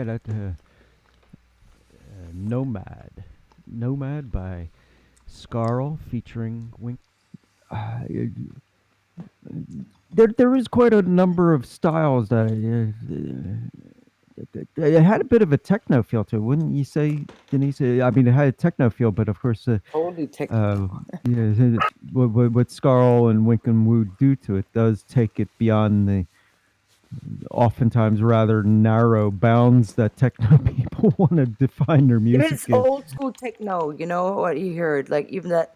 yeah, that Nomad by Scarl featuring Wink. Uh, there is quite a number of styles that it had a bit of a techno feel to it, wouldn't you say, Denise? I mean, it had a techno feel, but of course, Totally tech. yeah, what Scarl and Wink and Woo do to it does take it beyond the oftentimes rather narrow bounds that techno people want to define their Even music it's in. old school techno, you know what you heard, like even that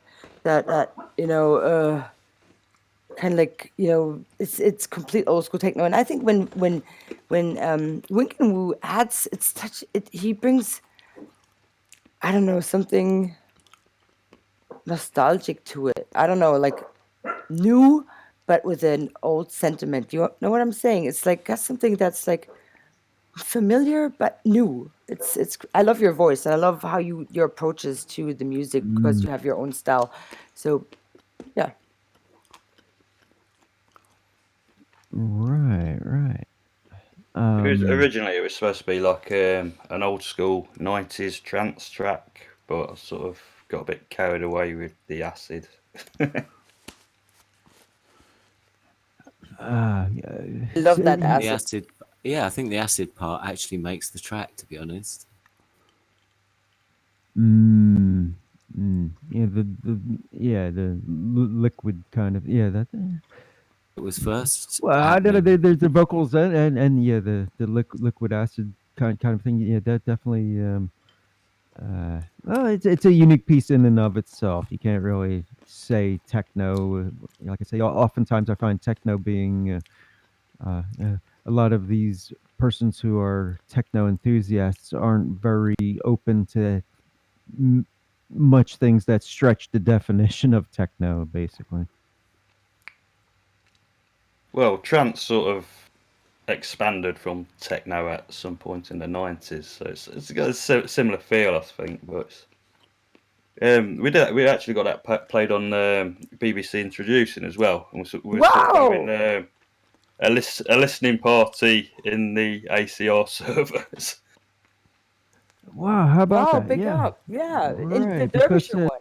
kind of like it's complete old school techno. And I think when Wink and Woo adds it's touch it, he brings, I don't know, something nostalgic to it. I don't know, like new but with an old sentiment. You know what I'm saying? It's like got something that's like familiar but new. It's I love your voice and I love how your approaches to the music because Mm, you have your own style. So yeah. right. Originally, it was supposed to be like an old school 90s trance track, but I sort of got a bit carried away with the acid. I love that The acid. acid, yeah, I think the acid part actually makes the track, to be honest. yeah, the liquid kind of, yeah, that. It was first Well, I don't know. happening. There's the vocals and yeah, the liquid acid kind of thing. Yeah, that definitely. Well, it's a unique piece in and of itself. You can't really say techno. Like I say, oftentimes I find techno being a lot of these persons who are techno enthusiasts aren't very open to m- much things that stretch the definition of techno, basically. Well, trance sort of expanded from techno at some point in the 90s, so it's got a similar feel, I think. But we actually got that played on BBC Introducing as well, and we were sort of having Wow. a listening party in the ACR servers. Wow, how about Wow, that? big Yeah, up. Yeah. In the right. Because Derbyshire one.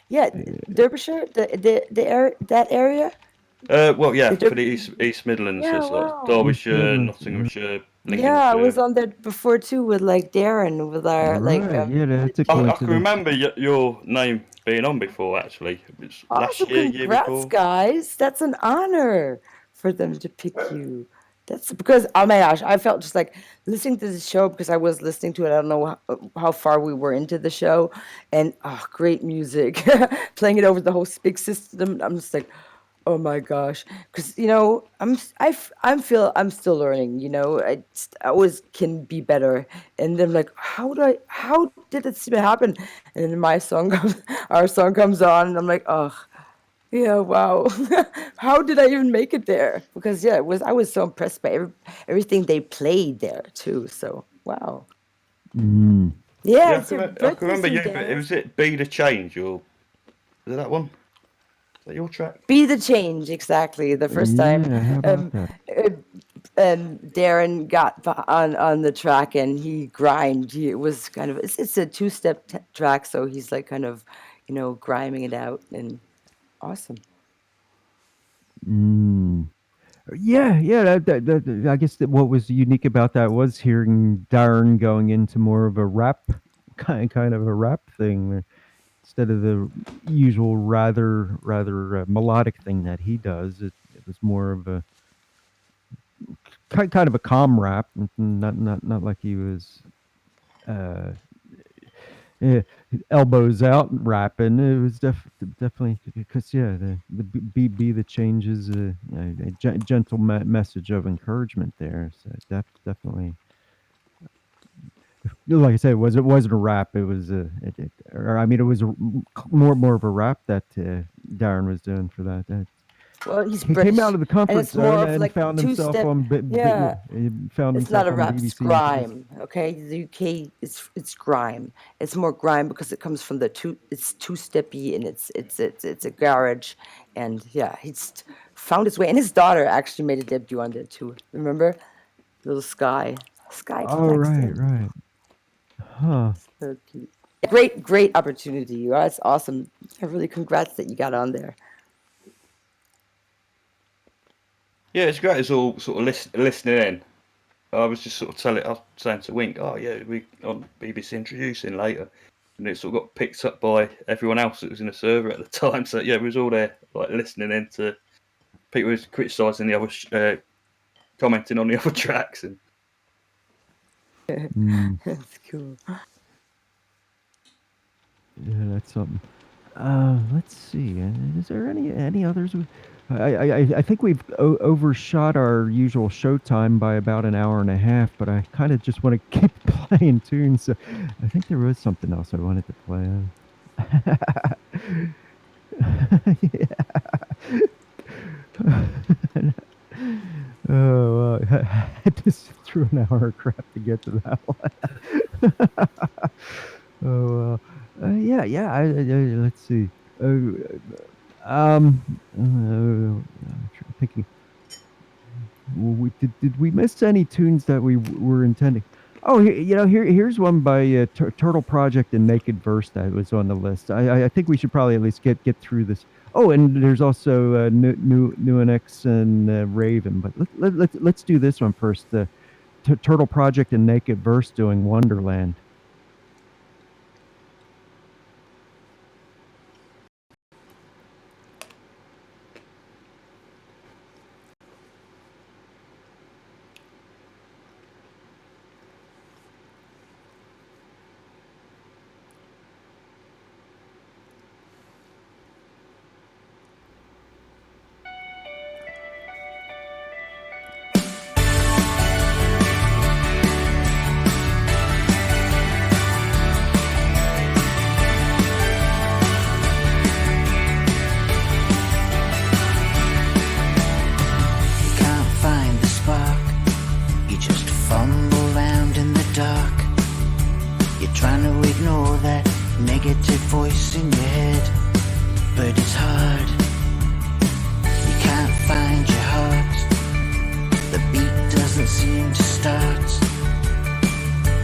Yeah, Derbyshire, that area? Well, yeah, The for Derby the East Midlands, so Yeah, it's like wow. East Derbyshire, Midlands. Nottinghamshire, Yeah, I was Lincolnshire. on there before too with like Darren with our like Right. Yeah, the that's a team. I can coincidence. remember your name being on before, actually. It's last Awesome, year, year congrats, before. guys. That's an honor for them to pick you. That's because, oh my gosh, I felt just like listening to the show because I was listening to it. I don't know how far we were into the show, and oh, great music, playing it over the whole speak system. I'm just like, oh my gosh, because I'm still learning. I always can be better, and then like, how did it even happen? And then our song comes on, and I'm like, oh. Yeah, wow. How did I even make it there? Because yeah, I was so impressed by everything they played there too. So wow. Mm. Yeah, Yeah, it's your I can birthday remember soon, you. It Dennis. was it Be the Change, or is it that one? Is that your track? Be the change, exactly. The first time Yeah, how about um, that? uh, Darren got on the track and he grind. It was kind of it's a two-step track, so he's like kind of, griming it out and awesome. Mm. Yeah. I guess that what was unique about that was hearing Darren going into more of a rap kind of a rap thing instead of the usual rather melodic thing that he does. It was more of a kind of a calm rap, not like he was uh, eh, elbows out rapping. It was definitely because yeah, the be the changes, a gentle message of encouragement there. So definitely, like I said, it wasn't a rap. It was or I mean, it was more of a rap that Darren was doing for that. Well, he's He came out British, of the and comfort it's more zone of and like found himself two-step. on Yeah, he found it's not himself a on rap, it's BBC Introduced. grime. Okay, the UK it's grime. It's more grime because it comes from the it's two-steppy and it's a garage, and yeah, found his way. And his daughter actually made a debut on there too. Remember, little Sky. Sky Oh, right, flexing. right. Huh. So cute. Great opportunity. You are. It's awesome. I really congrats that you got on there. Yeah, it's great. It's all sort of listening in. I was just sort of I was saying to Wink, oh yeah, we on BBC Introducing later, and it sort of got picked up by everyone else that was in the server at the time. So yeah, we was all there like listening in to people was criticising the other, commenting on the other tracks, and Mm, That's cool. yeah, that's something. Let's see. Is there any others? I think we've overshot our usual show time by about an hour and a half, but I kind of just want to keep playing tunes. So I think there was something else I wanted to play. Oh, I just threw an hour of crap to get to that one. Oh, yeah. Let's see. I'm thinking. Did we miss any tunes that we were intending? Oh, here's one by Turtle Project and Naked Verse that was on the list. I think we should probably at least get through this. Oh, and there's also Nuanix and Raven, but let's do this one first. The Turtle Project and Naked Verse doing Wonderland. Voice in your head, but it's hard. You can't find your heart. The beat doesn't seem to start.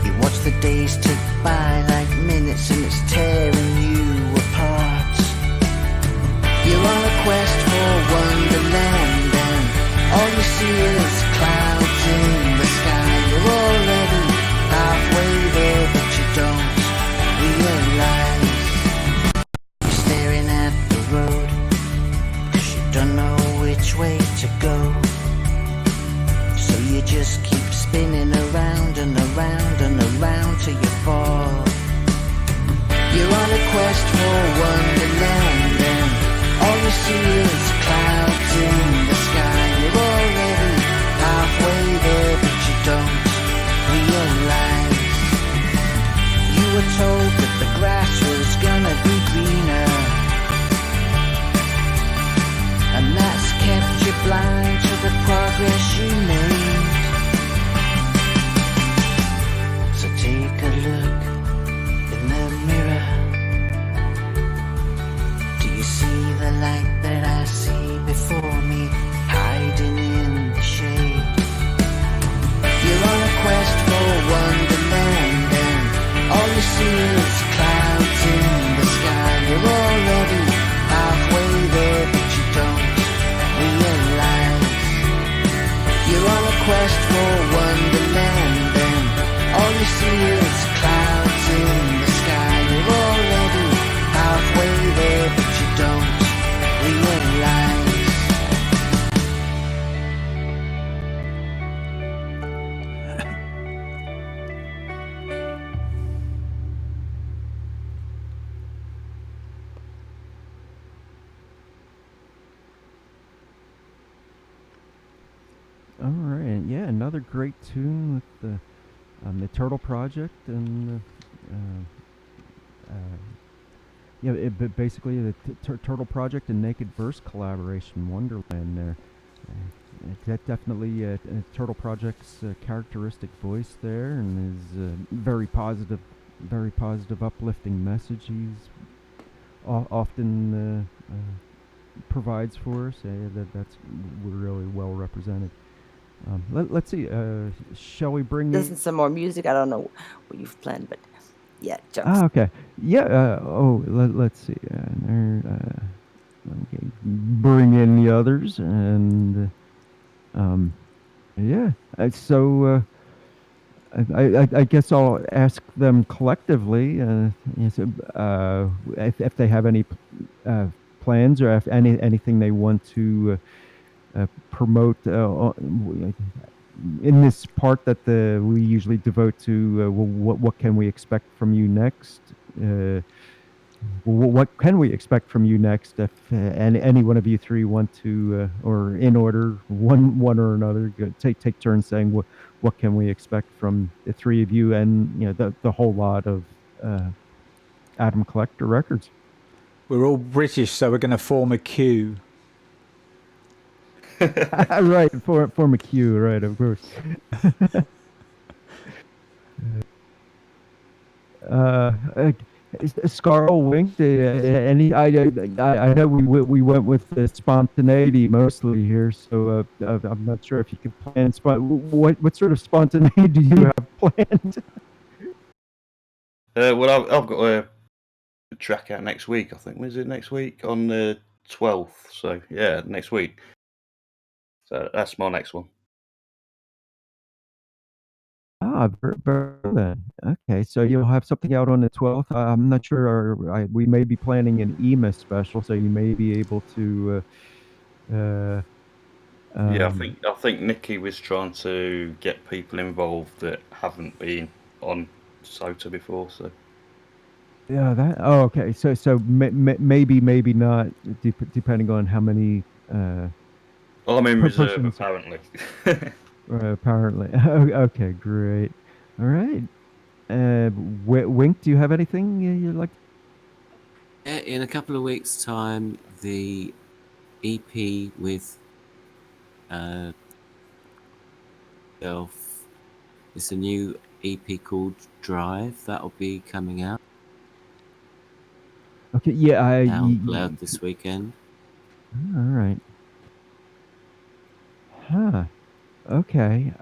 You watch the days tick by like minutes and it's tearing you apart. You're on a quest for Wonderland and all you see is clouds in the sky. You're already halfway there, but you don't realize. Don't know which way to go, so you just keep spinning around and around and around till you fall. You're on a quest for Wonderland and all you see is clouds in the sky. You're already halfway there, but you don't realize. You were told that the grass was gonna be greener, and that's kept you blind to the progress you made. So take a look in the mirror. Do you see the light that I see before me, hiding in the shade? You're on a quest for Wonderland and all you see is clouds in the sky. You're already halfway there, but you don't realize. You're on a quest for Wonderland and all you see is clouds in the sky. You're already halfway there, but you don't realize. All right, yeah, another great tune with the Turtle Project and but basically the Turtle Project and Naked Verse collaboration, Wonderland. There, that definitely Turtle Project's characteristic voice there, and his very positive, uplifting message he's often provides for us. That's we're really well represented. Let's see. Shall we bring Listen in? to some more music. I don't know what you've planned, but yeah, jokes. Ah, okay. Yeah. Let's see. Okay. Bring in the others, and yeah. I guess I'll ask them collectively if they have any plans or if anything they want to promote in this part that we usually devote to what can we expect from you next. What can we expect from you next? If any one of you three want to, or in order, one or another, take turns saying what can we expect from the three of you, and the whole lot of Adam Collector Records. We're all British, so we're going to form a queue. Right, form a queue, right? Of course. uh, Scarl winked. I know we went with spontaneity mostly here, so I'm not sure if you could plan. What sort of spontaneity do you have planned? Well, I've got a track out next week. I think. Was it next week on the 12th? So yeah, next week. So that's my next one. Ah, very then. Okay, so you'll have something out on the 12th. I'm not sure. We may be planning an EMA special, so you may be able to. Yeah, I think Nikki was trying to get people involved that haven't been on SOTA before. So Yeah, that. Oh, okay. So maybe not, depending on how many well, I'm in reserve persons. apparently. Apparently. Okay, great. All right. Wink, do you have anything you'd like? In a couple of weeks' time, the EP with self. It's a new EP called Drive that'll be coming out. Okay, yeah, SoundCloud this weekend. All right. Huh. Okay.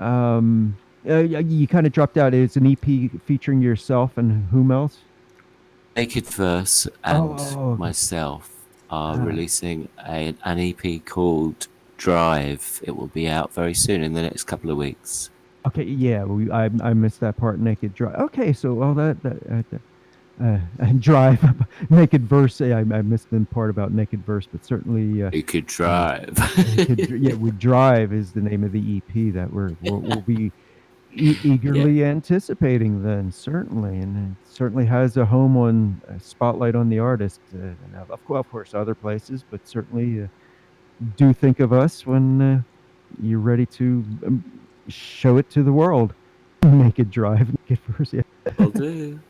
You kind of dropped out. It's an EP featuring yourself and whom else? Naked Verse and okay. myself are releasing an EP called Drive. It will be out very soon in the next couple of weeks. Okay, yeah, I missed that part. Naked Drive. Okay, so and Drive, Naked Verse. I missed the part about Naked Verse, but certainly Naked Drive. We Drive is the name of the EP that we'll be eagerly anticipating. Then certainly, and it certainly has a home on Spotlight on the Artist, and of course other places, but certainly do think of us when you're ready to show it to the world. Naked Drive, Naked Verse. Yeah. Will do.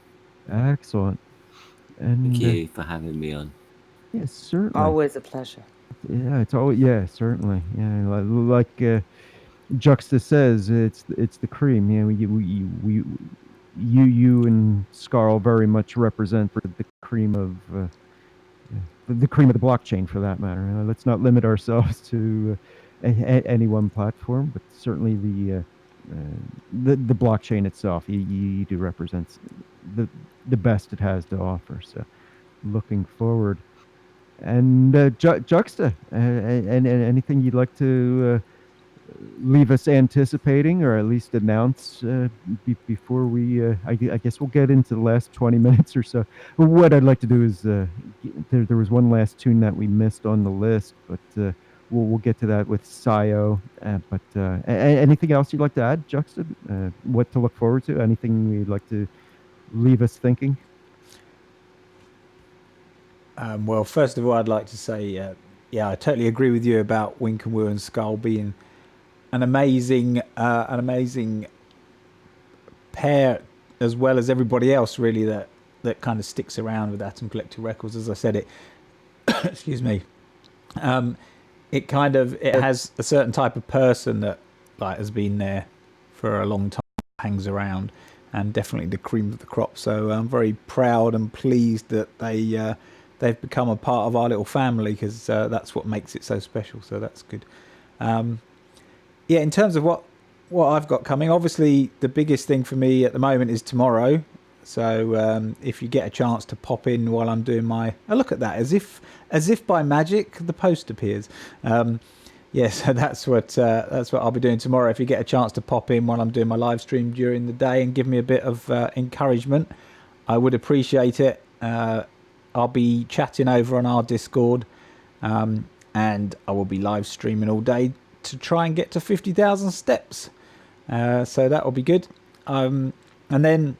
Excellent. And thank you for having me on. Yes, certainly. Always a pleasure. Yeah, it's always certainly. Yeah, like Juxta says, it's the cream. You and Scarl very much represent the cream of the cream of the blockchain, for that matter. Let's not limit ourselves to any one platform, but certainly the blockchain itself. You do represent the best it has to offer. So, looking forward. And Juxta, and anything you'd like to leave us anticipating, or at least announce before we? I guess we'll get into the last 20 minutes or so. What I'd like to do is there was one last tune that we missed on the list, but we'll get to that with Sio. But anything else you'd like to add, Juxta? What to look forward to? Anything you'd like to leave us thinking? Well, first of all, I'd like to say, I totally agree with you about Wink and Woo and Skull being an amazing pair, as well as everybody else, really, that kind of sticks around with Atom Collector Records. As I said, it, excuse me, it has a certain type of person that has been there for a long time, hangs around, and definitely the cream of the crop. So I'm very proud and pleased that they've become a part of our little family, because that's what makes it so special. So that's good. yeah, in terms of what I've got coming, obviously the biggest thing for me at the moment is tomorrow. So if you get a chance to pop in while I'm doing my, look at that, as if by magic the post appears. Yeah, so that's what I'll be doing tomorrow. If you get a chance to pop in while I'm doing my live stream during the day and give me a bit of encouragement, I would appreciate it. I'll be chatting over on our Discord, and I will be live streaming all day to try and get to 50,000 steps. So that will be good. And then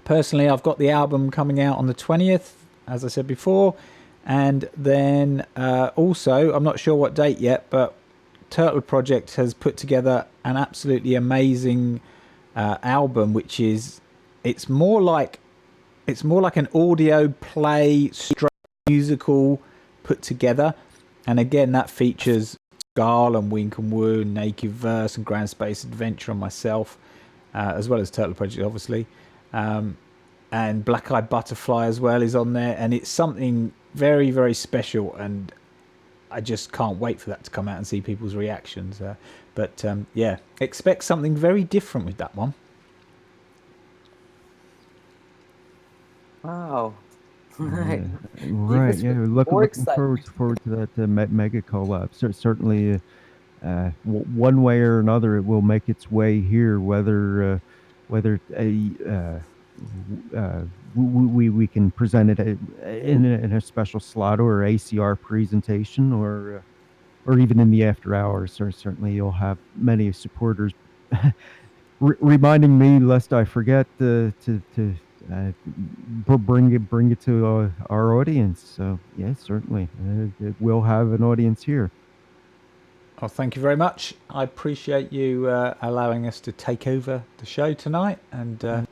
personally, I've got the album coming out on the 20th, as I said before. And then also, I'm not sure what date yet, but Turtle Project has put together an absolutely amazing album, which is, it's more like an audio play, straight musical put together. And again, that features Scarl and Wink and Woo, Naked Verse and Grand Space Adventure and myself, as well as Turtle Project, obviously. And Black Eyed Butterfly as well is on there. And it's something very, very special. And I just can't wait for that to come out and see people's reactions. But yeah, expect something very different with that one. Wow. Right. Right. Yeah, looking forward to that mega collab. Certainly, one way or another, it will make its way here. Whether we can present it in a special slot or ACR presentation, or even in the after hours. Or certainly, you'll have many supporters reminding me, lest I forget, to bring it to our audience. So yeah, certainly it will have an audience here. Oh, thank you very much. I appreciate you allowing us to take over the show tonight, and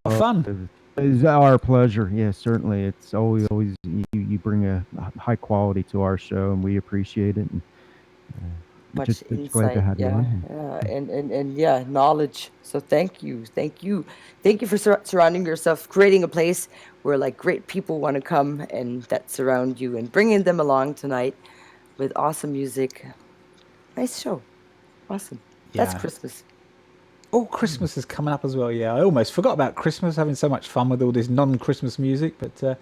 fun. It's our pleasure. Yeah, certainly. It's always you bring a high quality to our show, and we appreciate it. And, Much just glad to insight, have you on. and yeah, knowledge. So thank you for surrounding yourself, creating a place where like great people want to come and that surround you, and bringing them along tonight with awesome music. Nice show, awesome. That's Yeah. Christmas. Oh, Christmas is coming up as well. Yeah, I almost forgot about Christmas, having so much fun with all this non-Christmas music. But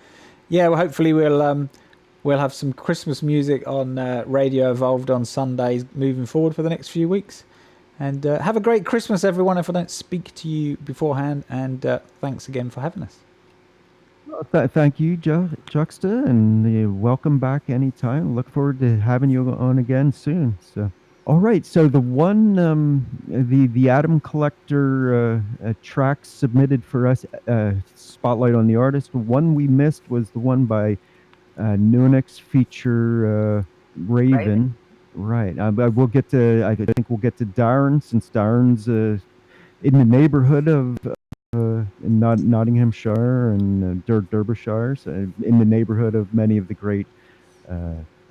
yeah, well, hopefully we'll have some Christmas music on Radio Evolved on Sundays moving forward for the next few weeks. And have a great Christmas, everyone, if I don't speak to you beforehand. And thanks again for having us. Thank you, Juxta, and welcome back anytime. Look forward to having you on again soon. So, all right. So the one, the Atom Collector tracks submitted for us, Spotlight on the Artist. One we missed was the one by Nunix feature Raven. Right. We'll get to. I think we'll get to Darren, since Darren's in the neighborhood of in Nottinghamshire and Derbyshire, so in the neighborhood of many of the great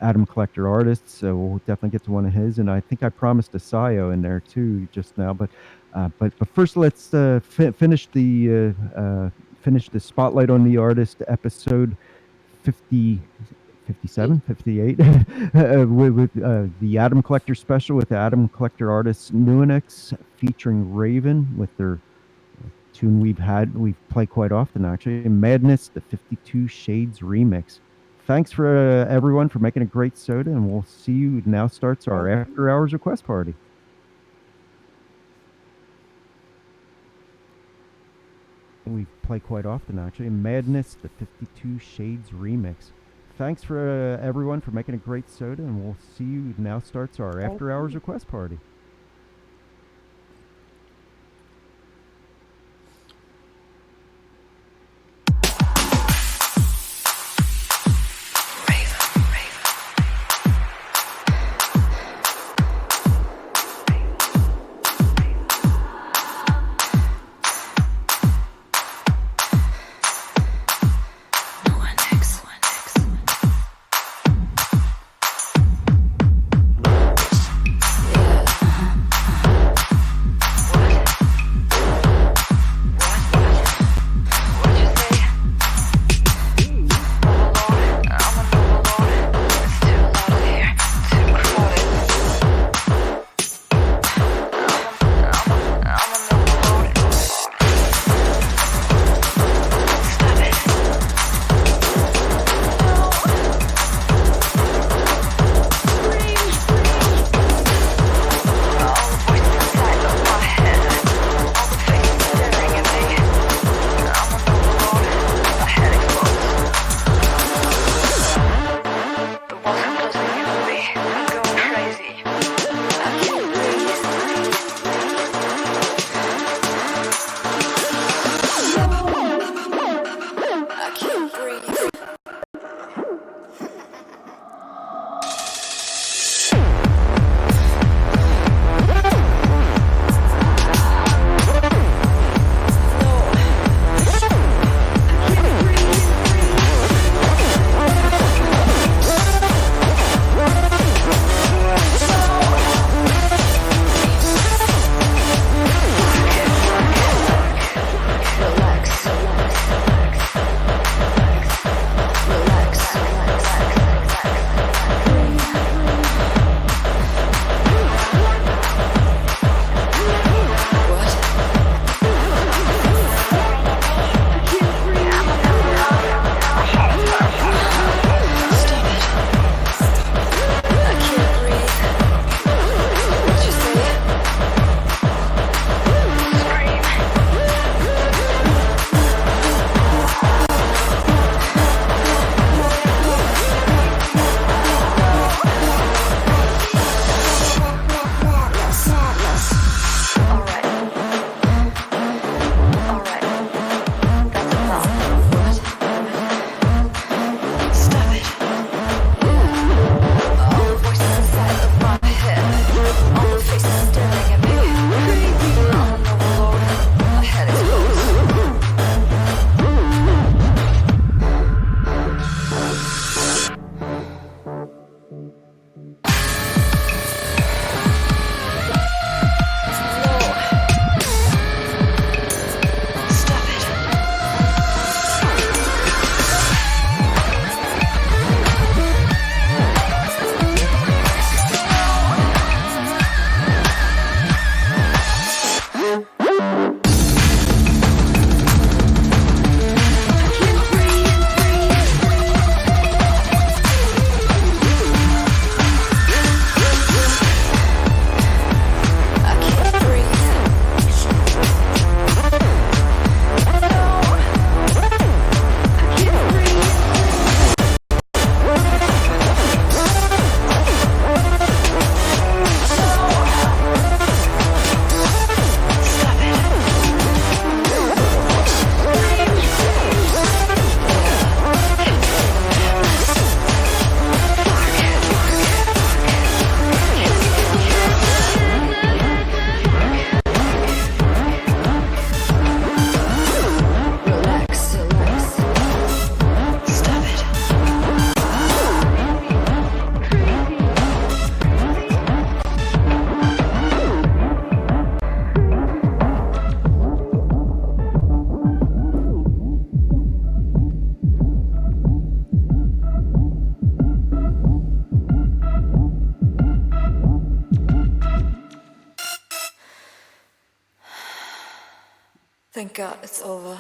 Atom Collector artists. So we'll definitely get to one of his, and I think I promised a Sayo in there too just now. But first, let's finish the Spotlight on the Artist episode 57, 58 with the Atom Collector special with the Atom Collector artists Nuanix featuring Raven with their tune we've played quite often, actually, Madness, the 52 Shades remix. Thanks for everyone for making a great soda, and we'll see you. Now starts our after hours request party. We play quite often, actually, Madness, the 52 Shades remix. Thanks for everyone for making a great soda, and we'll see you. Now starts our after hours request party. Yeah. thank God it's over.